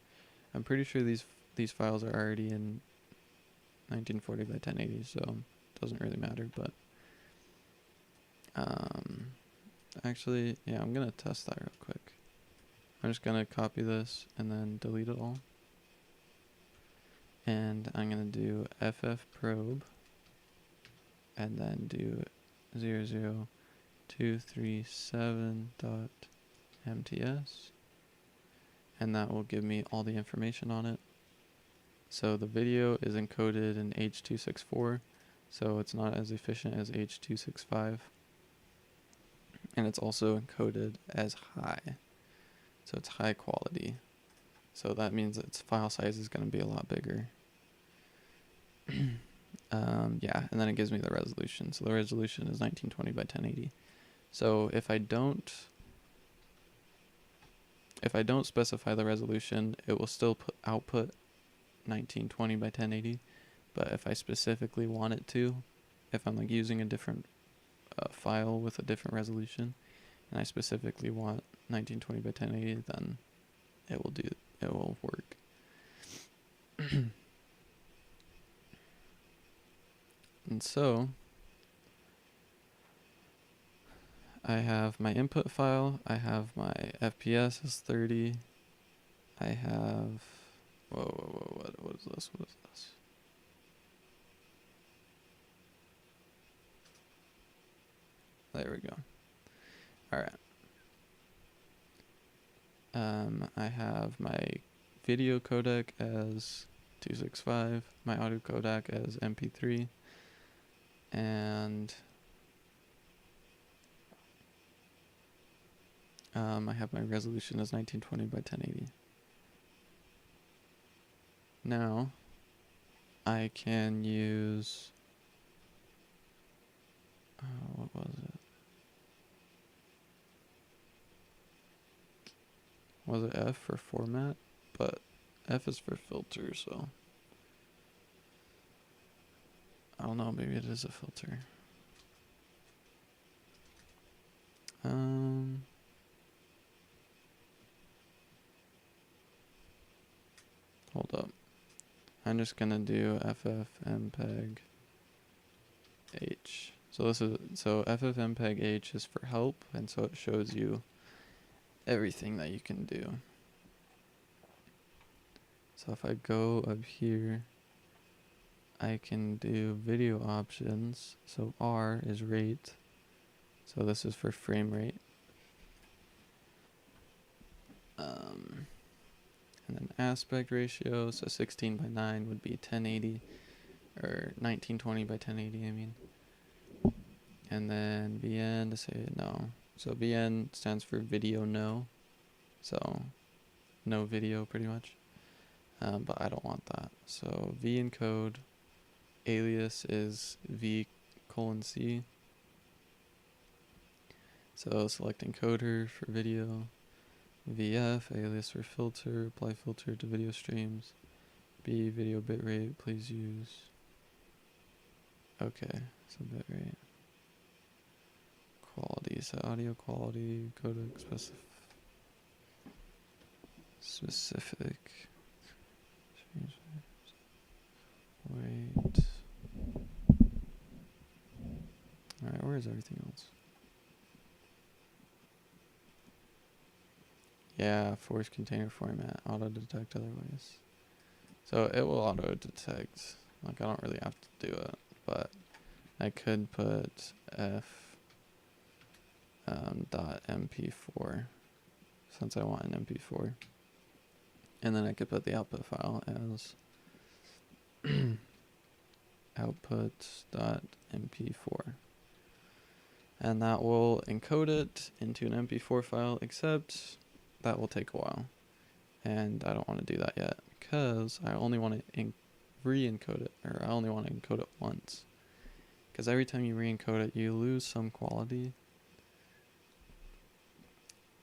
I'm pretty sure these files are already in 1940 by 1080, so it doesn't really matter, but actually, yeah, I'm gonna test that real quick. I'm just gonna copy this and then delete it all, and I'm gonna do ffprobe and then do 00237.mts, and that will give me all the information on it. So the video is encoded in H.264, so it's not as efficient as H.265. And it's also encoded as high, so it's high quality. So that means its file size is going to be a lot bigger. Yeah, and then it gives me the resolution. So the resolution is 1920 by 1080. So if I don't if I don't specify the resolution, it will still output 1920 by 1080. But if I specifically want it to, if I'm like using a different file with a different resolution, and I specifically want 1920 by 1080, then it will work. And so I have my input file, I have my FPS is 30, I have, what is this? There we go. Alright. I have my video codec as 265, my audio codec as MP3, and I have my resolution as 1920 by 1080. Now, I can use, what was it? Was it F for format? But F is for filter, so I don't know, maybe it is a filter. Hold up. I'm just gonna do ffmpeg h. So ffmpeg h is for help, and so it shows you everything that you can do. So if I go up here, I can do video options. So R is rate. So this is for frame rate. And then aspect ratio, so 16 by 9 would be 1080, or 1920 by 1080, I mean. And then VN to say no. So VN stands for video no. So no video pretty much. But I don't want that. So V encode, alias is V:(C). So select encoder for video. VF, alias for filter, apply filter to video streams. B, video bitrate, please use. Okay, so bitrate. Quality, so audio quality, codec specific. Wait. Alright, where is everything else? Yeah, force container format, auto detect otherwise. So it will auto detect. Like, I don't really have to do it, but I could put f .mp4 since I want an MP4, and then I could put the output file as output.mp4, and that will encode it into an MP4 file, except that will take a while, and I don't want to do that yet because I only want to re-encode it, or I only want to encode it once, because every time you re-encode it you lose some quality.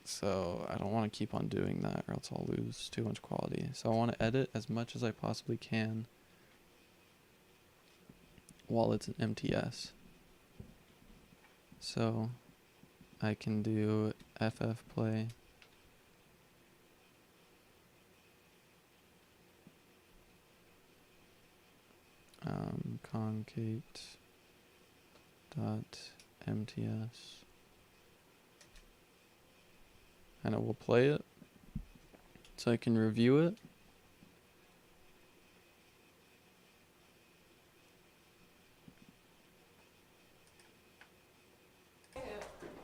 So I don't want to keep on doing that, or else I'll lose too much quality. So I want to edit as much as I possibly can while it's an MTS. So I can do ffplay . Concate.mts, and it will play it, so I can review it.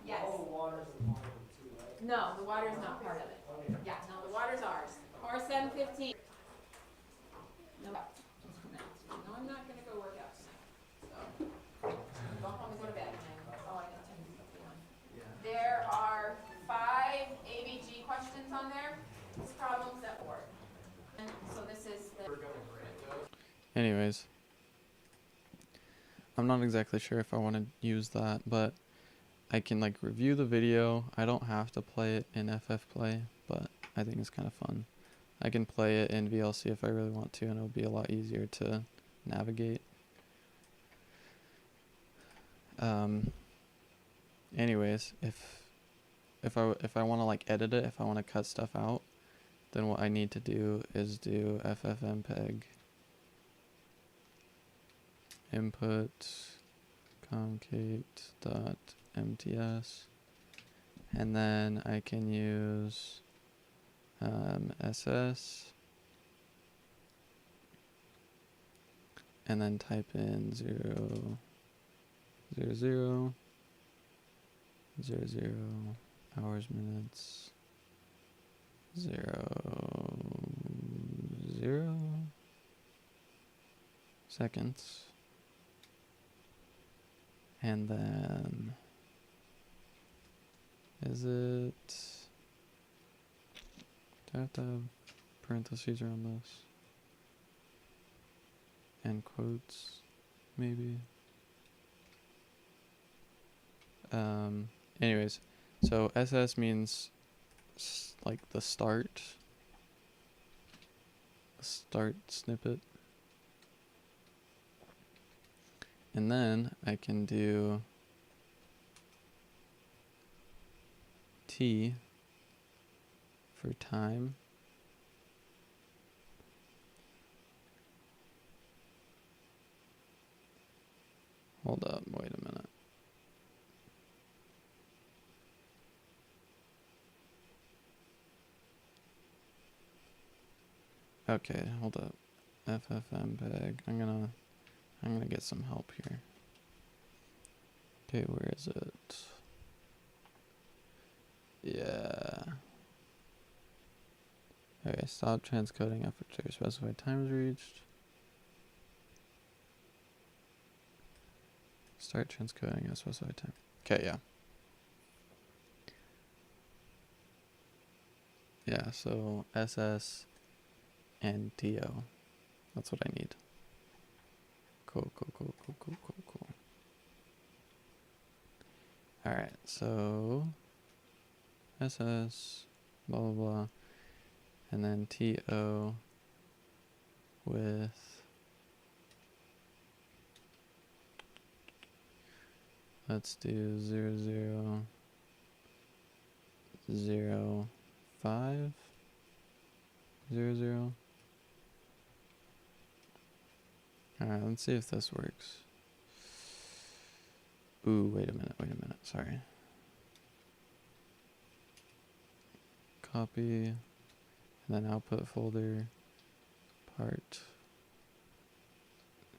Yes. Oh, the water's the part of it too, right? No, the water's not part of it. Okay. Yeah, no, the water's ours. Or 7:15. No, I'm not gonna go work out tonight. So, go home and go to bed. Oh, I got 10:51. Yeah. There are 5 ABG questions on there. This problem's at 4. And so this is the. Anyways, I'm not exactly sure if I want to use that, but I can like review the video. I don't have to play it in ffplay, but I think is kind of fun. I can play it in VLC if I really want to, and it'll be a lot easier to navigate. Anyways, if I want to like edit it, if I want to cut stuff out, then what I need to do is do ffmpeg input concate.mts, and then I can use ss, and then type in 0, 0, 0, 0, 0, hours, minutes, 0, 0, seconds, and then is it, do I have to have parentheses around this? And quotes, maybe. Anyways, so SS means like the start snippet. And then I can do T for time. Hold up, wait a minute. Okay, hold up. ffmpeg. I'm gonna get some help here. Okay, where is it? Yeah. Okay, stop transcoding after specified time is reached. Start transcoding at specified time. Okay, yeah. Yeah, so SS and TO. That's what I need. Cool. Alright, so SS, blah blah blah, and then TO with let's do 0, 0, 0, 5, 0, 0. Alright, let's see if this works. Ooh, wait a minute, sorry. Copy, and then output folder, part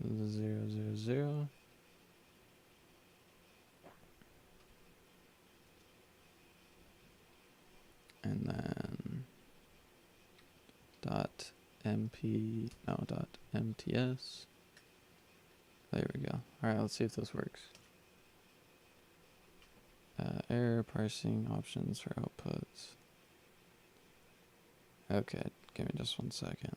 0, 0, 0. And then dot .mts. There we go. Alright, let's see if this works. Error parsing options for outputs. Okay, give me just 1 second.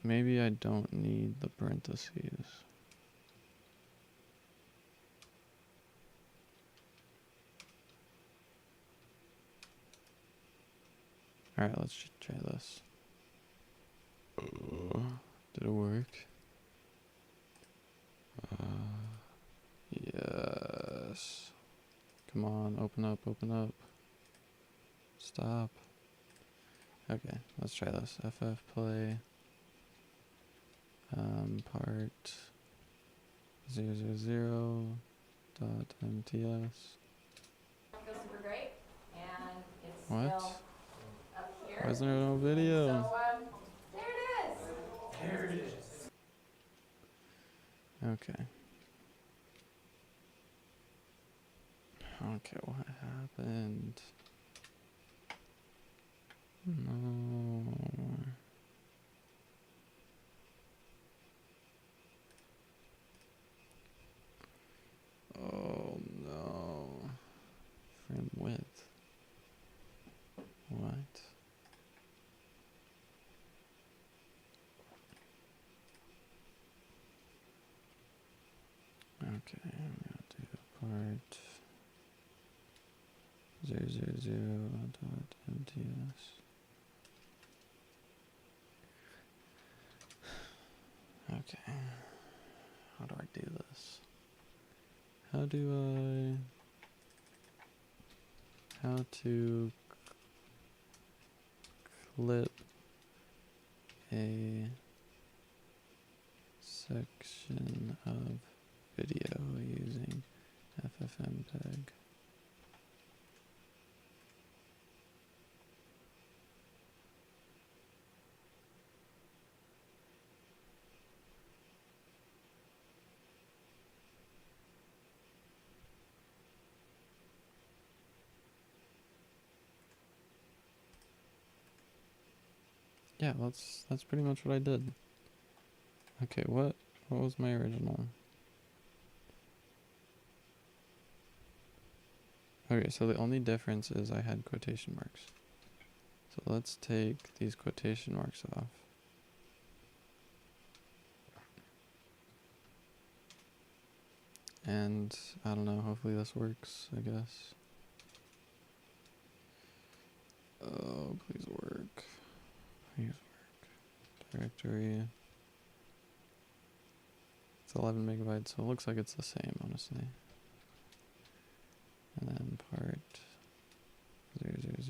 Maybe I don't need the parentheses. Alright, let's try this. Did it work? Yes. Come on, open up. Stop. Okay, let's try this. ffplay part 0, 0, 0 dot mts. Feels super great, and it's What? still up here. Why isn't there no video? So there it is. Okay. Okay, what happened? No. Oh no. Frame width. What? part 000.mts. Okay. How do I do this? How to clip a section of video using ffmpeg? Yeah, that's pretty much what I did. Okay, what was my original? Okay, so the only difference is I had quotation marks. So let's take these quotation marks off. And I don't know, hopefully this works, I guess. Oh, please work. Please work. Directory. It's 11 megabytes, so it looks like it's the same, honestly. And then part 000.mts.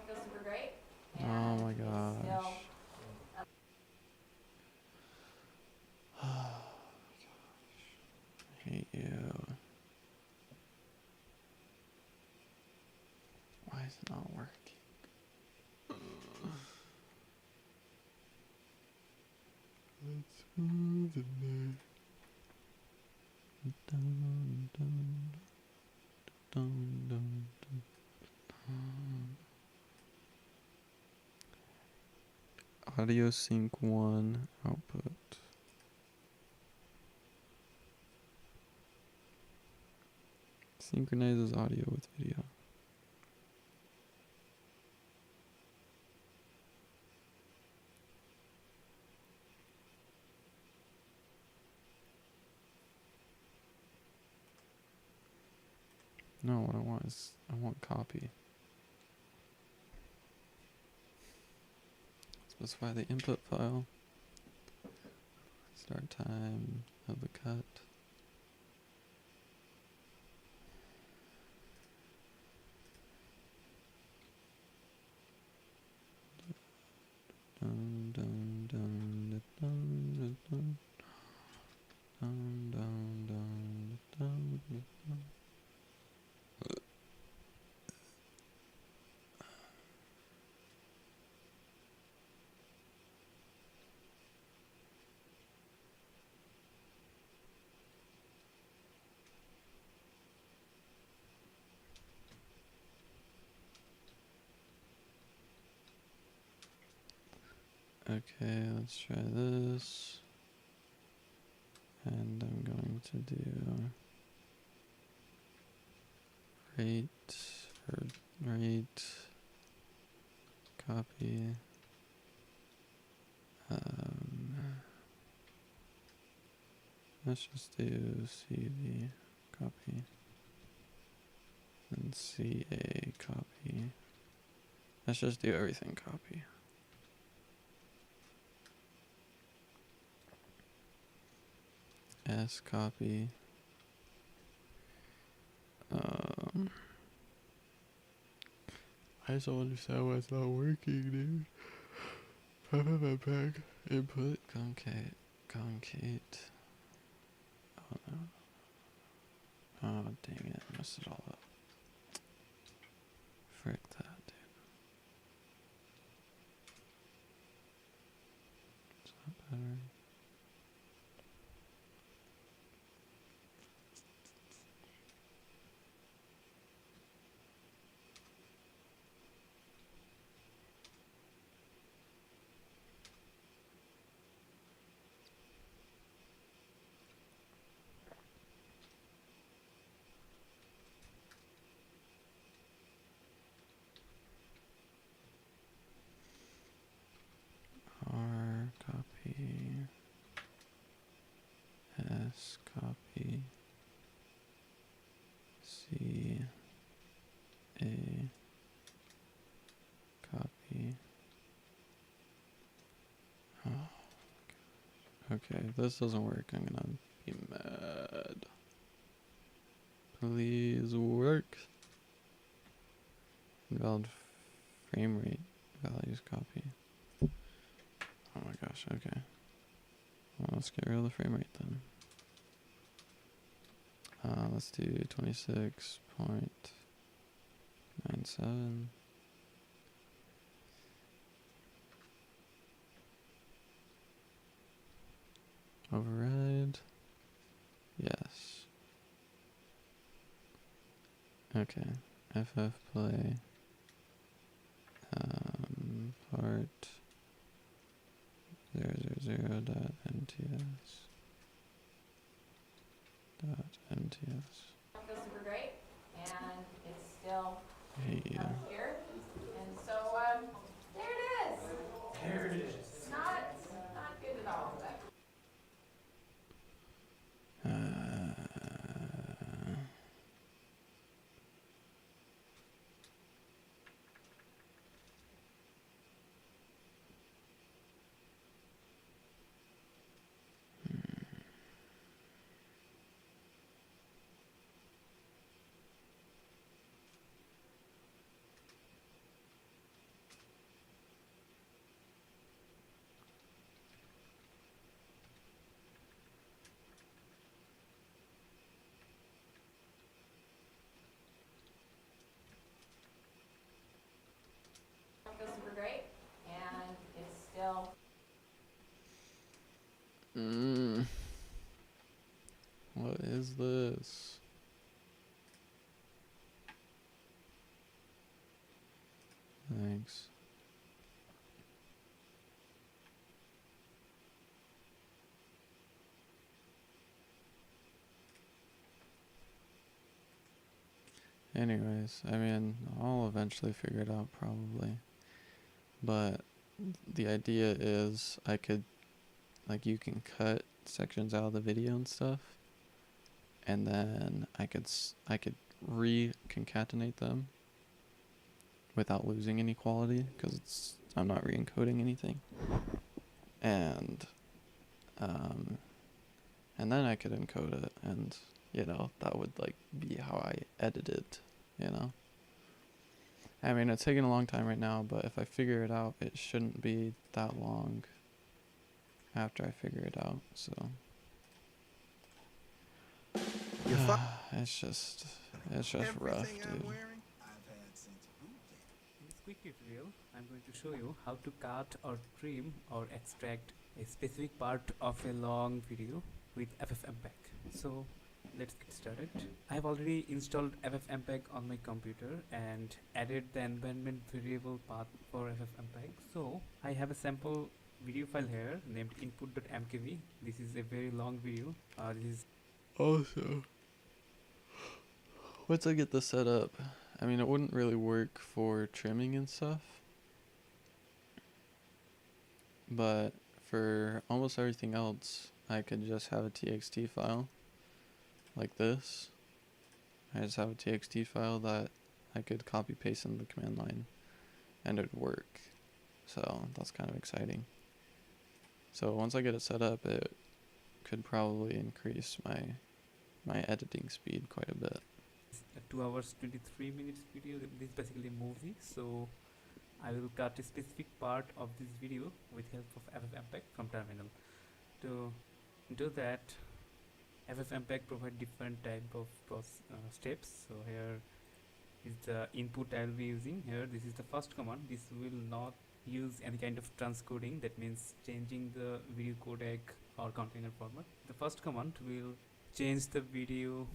Feels super great. Oh my gosh. I hate you. Why is it not working? Let's move the night. Dun, dun, dun, dun, dun. Audio sync 1 output. Synchronizes audio with video. No, what I want is, I want copy. Specify the input file. Start time of the cut. Dun, dun, dun, dun, dun, dun, dun, dun, dun, dun, dun, dun. Okay, let's try this. And I'm going to do rate copy. Let's just do CV copy and CA copy. Let's just do everything copy. S copy. I just don't understand why it's not working, dude. ffmpeg input concate. Oh no. Oh dang it, I messed it all up. Frick that, dude. Is that better? Okay, if this doesn't work, I'm gonna be mad. Please work. Invalid frame rate. Values copy. Oh my gosh, okay. Well, let's get rid of the frame rate then. Let's do 26.97. Override. Yes. Okay. FF play. Part 000.mts. Feels super great, and it's still Hey, here. And so there it is. There it is. Not good at all, but. Feels super great, and it's still. What is this? Thanks. Anyways, I mean, I'll eventually figure it out probably. But the idea is I could, like, you can cut sections out of the video and stuff, and then I could re-concatenate them without losing any quality, because I'm not re-encoding anything. And then I could encode it, and that would like be how I edit it, I mean, it's taking a long time right now, but if I figure it out, it shouldn't be that long after I figure it out, so. It's just rough, dude. In this quick tutorial, I'm going to show you how to cut or trim or extract a specific part of a long video with ffmpeg. So let's get started. I have already installed ffmpeg on my computer and added the environment variable path for ffmpeg. So I have a sample video file here named input.mkv. This is a very long video. This is also, once I get this set up, I mean, it wouldn't really work for trimming and stuff, but for almost everything else, I could just have a txt file like this. I just have a txt file that I could copy paste in the command line and it would work. So that's kind of exciting. So once I get it set up, it could probably increase my editing speed quite a bit. A 2 hours 23 minutes video. This is basically a movie, so I will cut a specific part of this video with help of ffmpeg from terminal. To do that, ffmpeg provide different type of steps. So here is the input I will be using. Here, this is the first command. This will not use any kind of transcoding, that means changing the video codec or container format. The first command will change the video,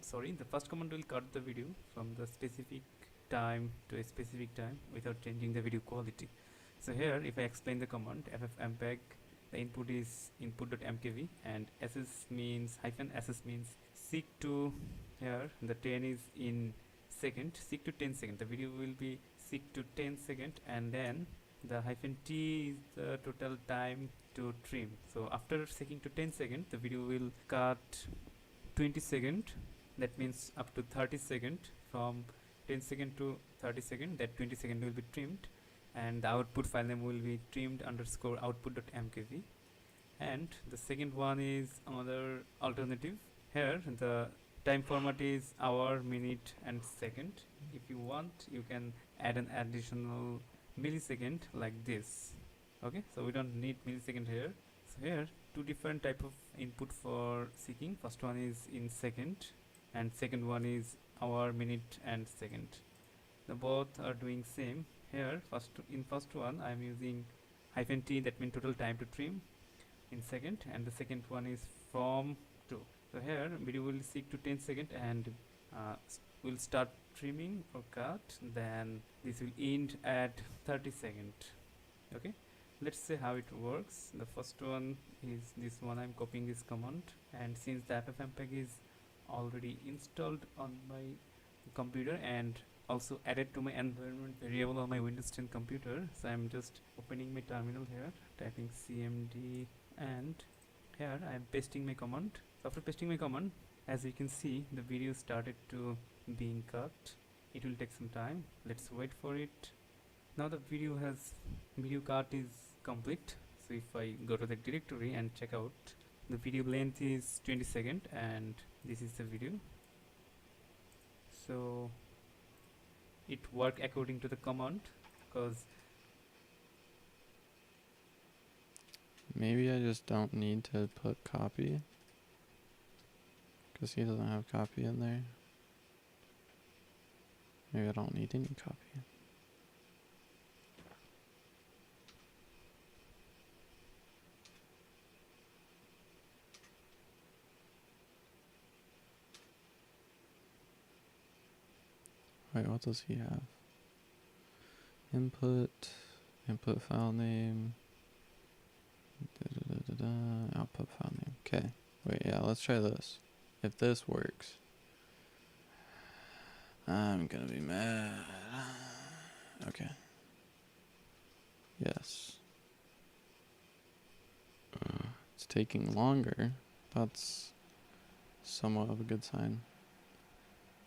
the first command will cut the video from the specific time to a specific time without changing the video quality. So here, if I explain the command ffmpeg, the input is input.mkv and ss means -ss means seek to, here the 10 is in second, seek to 10 second. The video will be seek to 10 second, and then the -t is the total time to trim. So after seeking to 10 second, the video will cut 20 second, that means up to 30 second. From 10 second to 30 second, that 20 second will be trimmed, and the output file name will be trimmed_output.mkv. And the second one is another alternative. Here the time format is hour, minute and second. If you want, you can add an additional millisecond like this. Okay, so we don't need millisecond here. So here two different type of input for seeking. First one is in second and second one is hour, minute and second. The both are doing same. Here in first one I am using -t, that means total time to trim in second, and the second one is from to. So here video will seek to 10 second and will start trimming or cut, then this will end at 30 second. Okay, let's see how it works. The first one is this one. I'm copying this command, and since the ffmpeg is already installed on my computer and also added to my environment variable on my Windows 10 computer, so I'm just opening my terminal here, typing cmd, and here I am pasting my command. So after pasting my command, as you can see, the video started to being cut. It will take some time. Let's wait for it. Now the video cut is complete. So if I go to the directory and check out, the video length is 20 seconds and this is the video. So it worked according to the command, because Maybe I just don't need to put copy, because he doesn't have copy in there. Maybe I don't need any copy. Wait, what does he have? Input file name, output file name. Okay, wait, yeah, let's try this. If this works, I'm gonna be mad. Okay. Yes. It's taking longer. That's somewhat of a good sign.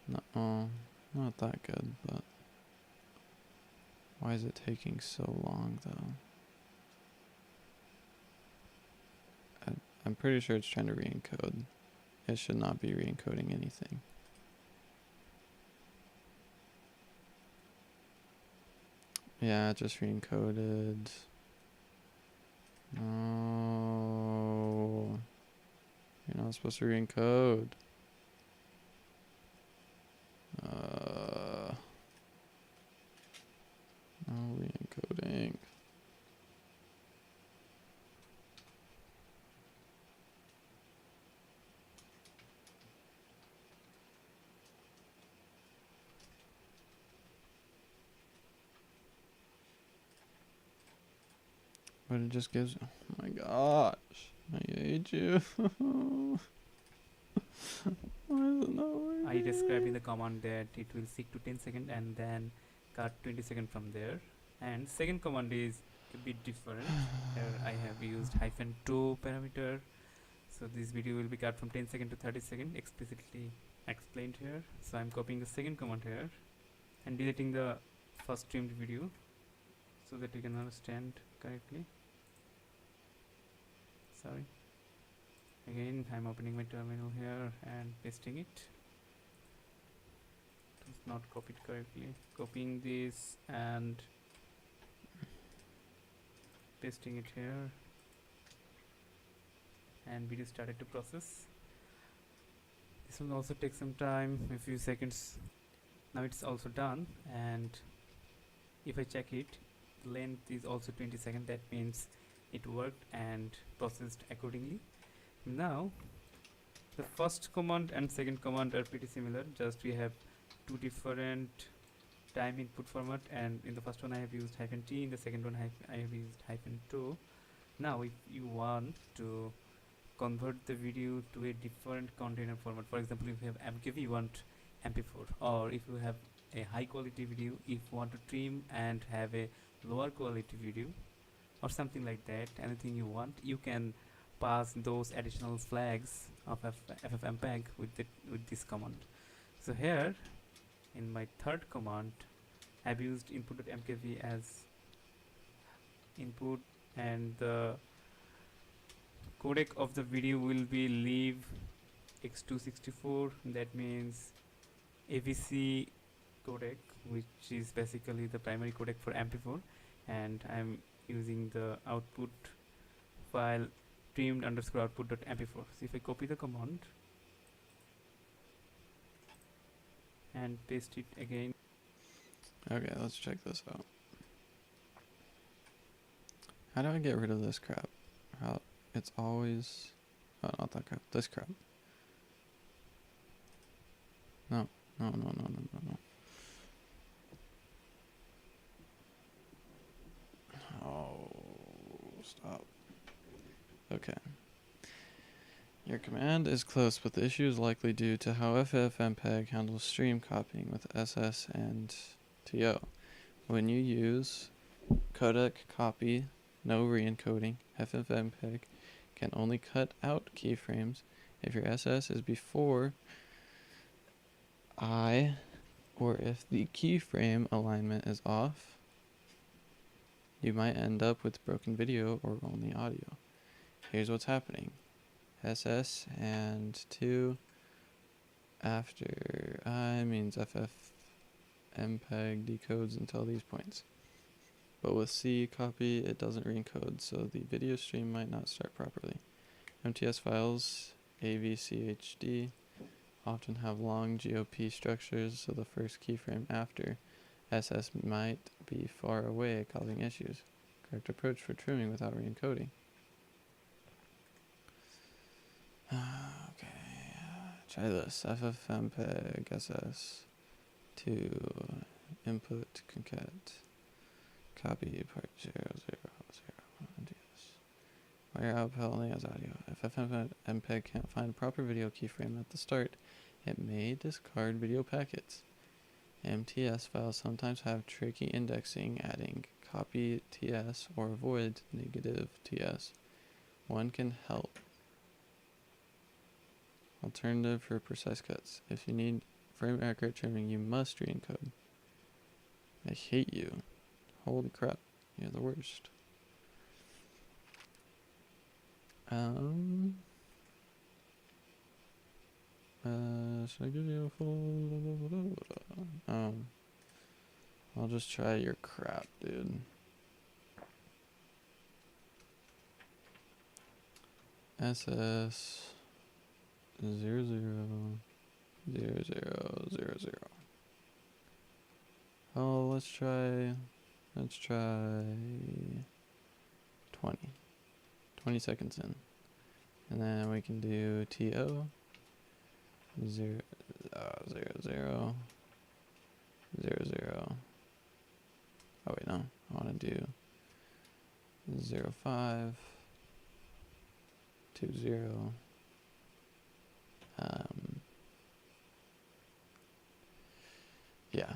No, not that good, but why is it taking so long though? I'm pretty sure it's trying to re-encode. It should not be re-encoding anything. Yeah, it just re-encoded. No. You're not supposed to re-encode. No re-encoding. But it just gives. Oh my gosh. I hate you. Why is it not working? I described in the command that it will seek to 10 seconds and then cut 20 seconds from there. And second command is a bit different. Here I have used -2 parameter. So this video will be cut from 10 seconds to 30 seconds, explicitly explained here. So I'm copying the second command here and deleting the first trimmed video so that you can understand correctly. Sorry. Again, I'm opening my terminal here and pasting it. It was not copied correctly. Copying this and pasting it here, and video started to process. This will also take some time, a few seconds. Now it's also done, and if I check it, the length is also 20 seconds. That means it worked and processed accordingly. Now the first command and second command are pretty similar, just we have two different time input format, and in the first one I have used -t, in the second one I have used -2. Now if you want to convert the video to a different container format, for example if you have MKV, you want MP4, or if you have a high quality video, if you want to trim and have a lower quality video or something like that, anything you want, you can pass those additional flags of ffmpeg with this command. So here in my third command I've used input.mkv as input, and the codec of the video will be leave x264. That means AVC codec, which is basically the primary codec for MP4, and I'm using the output file trimmed underscore output.mp4. So if I copy the command and paste it again. Okay, let's check this out. How do I get rid of this crap? How it's always... Oh, not that crap. This crap. No. No, no, no, no, no, no. Oh, stop. Okay. Your command is close, but the issue is likely due to how ffmpeg handles stream copying with SS and TO. When you use codec copy, no re-encoding, ffmpeg can only cut out keyframes if your SS is before I, or if the keyframe alignment is off. You might end up with broken video or only audio. Here's what's happening. SS and 2 after I means ffmpeg decodes until these points. But with C copy, it doesn't re-encode, so the video stream might not start properly. MTS files, AVCHD, often have long GOP structures, so the first keyframe after SS might be far away, causing issues. Correct approach for trimming without re-encoding. Okay, try this. ffmpeg SS to input concat copy part 000 MTS. Wire output only has audio. If ffmpeg can't find a proper video keyframe at the start, it may discard video packets. MTS files sometimes have tricky indexing, adding copy TS or void negative TS. One can help. Alternative for precise cuts. If you need frame accurate trimming, you must re-encode. I hate you. Holy crap. You're the worst. Should I give you a full... I'll just try your crap, dude. SS 000000. Oh, let's try 20 seconds in, and then we can do TO 00000. Oh wait, no, I want to do 0520. Yeah,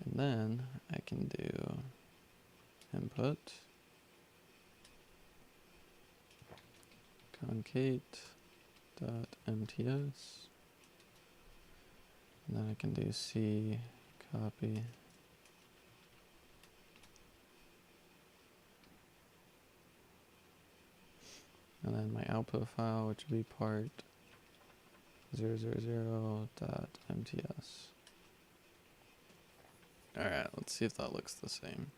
and then I can do input concate.mts, and then I can do C copy and then my output file, which would be part 000.mts. Alright, let's see if that looks the same.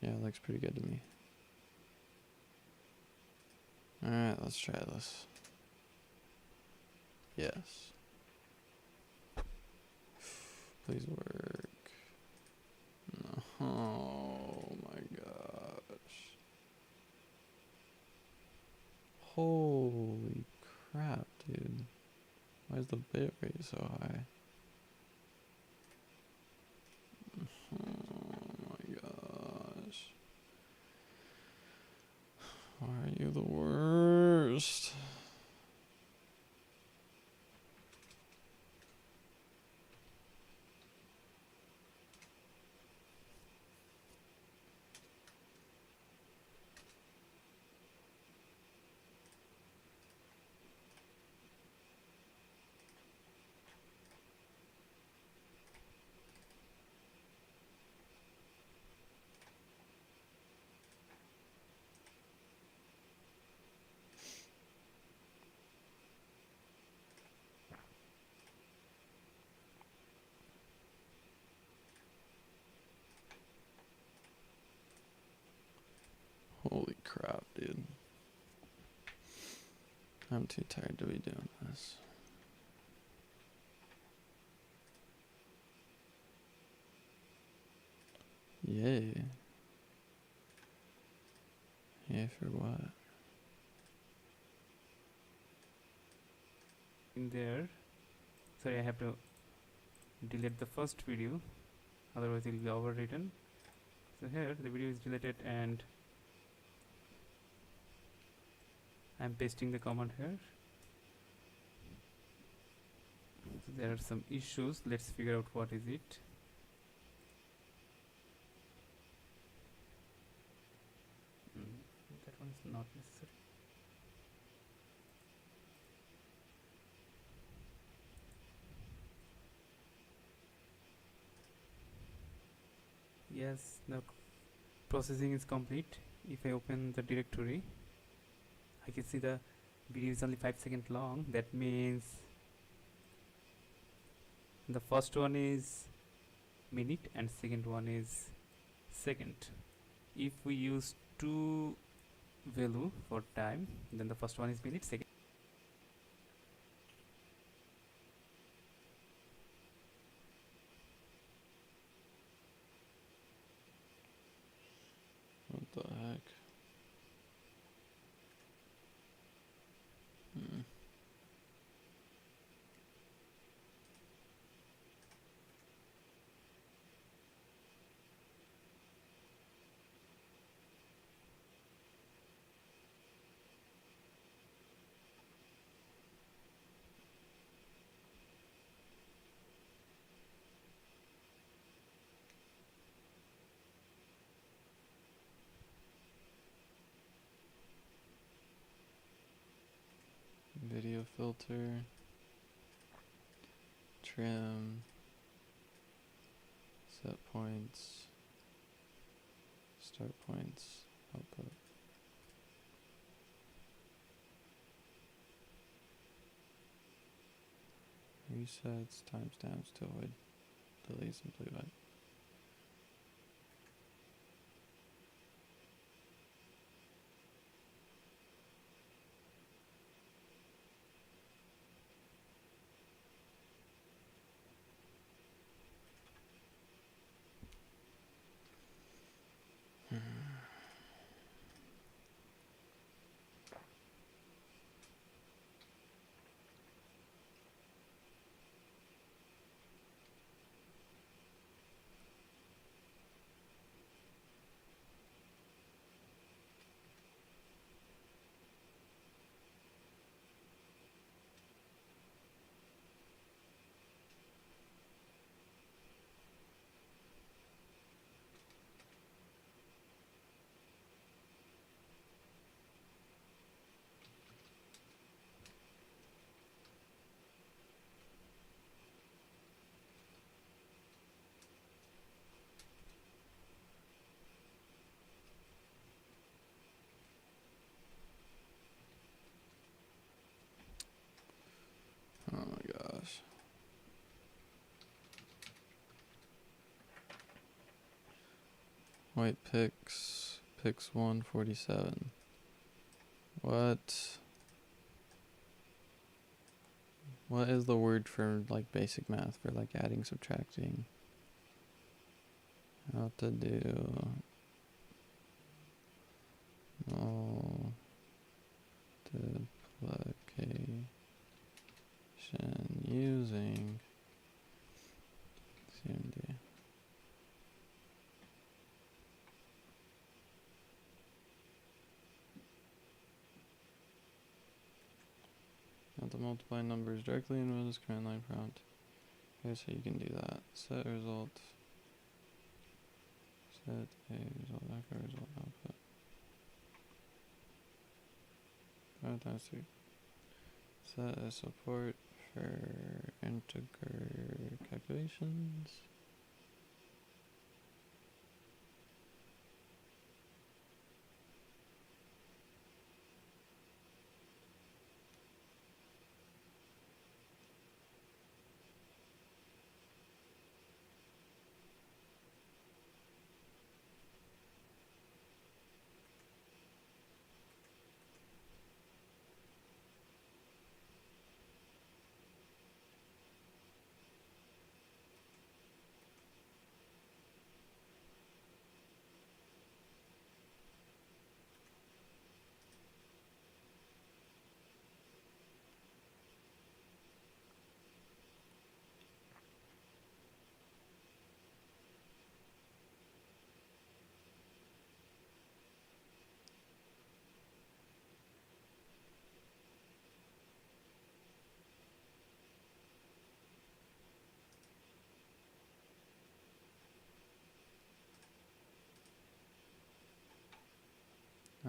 Yeah, it looks pretty good to me. Alright, let's try this. Yes. Please work. No. Oh my gosh. Holy crap, dude. Why is the bit rate so high? Oh my gosh. Why are you the worst? Holy crap, dude. I'm too tired to be doing this. Yay. Yeah, for what? In there, sorry, I have to delete the first video, otherwise it will be overwritten. So here the video is deleted and I'm pasting the command here. So there are some issues, let's figure out what is it. That one is not necessary. Yes, the processing is complete. If I open the directory, I can see the video is only 5 seconds long. That means the first one is minute and second one is second. If we use two value for time, then the first one is minute, second What the heck? Video filter, trim, set points, start points, output. Resets, timestamps to avoid delays and playback. Oh my gosh. White pix 147. What? What is the word for like basic math for like adding, subtracting? How to do multiplication using CMD. How to multiply numbers directly in Windows command line prompt. Okay, so you can do that. Set result. Set a result, echo result, output. 5 times 3. Set a support for integer calculations.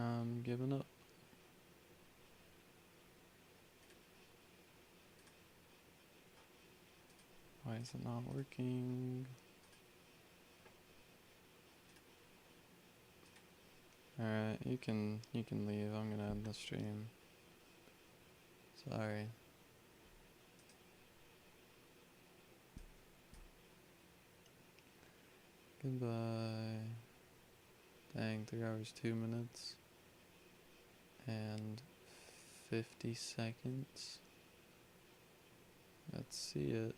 I'm giving up. Why is it not working? Alright, you can leave. I'm gonna end the stream. Sorry. Goodbye. Dang, 3 hours, 2 minutes. And 50 seconds. Let's see it.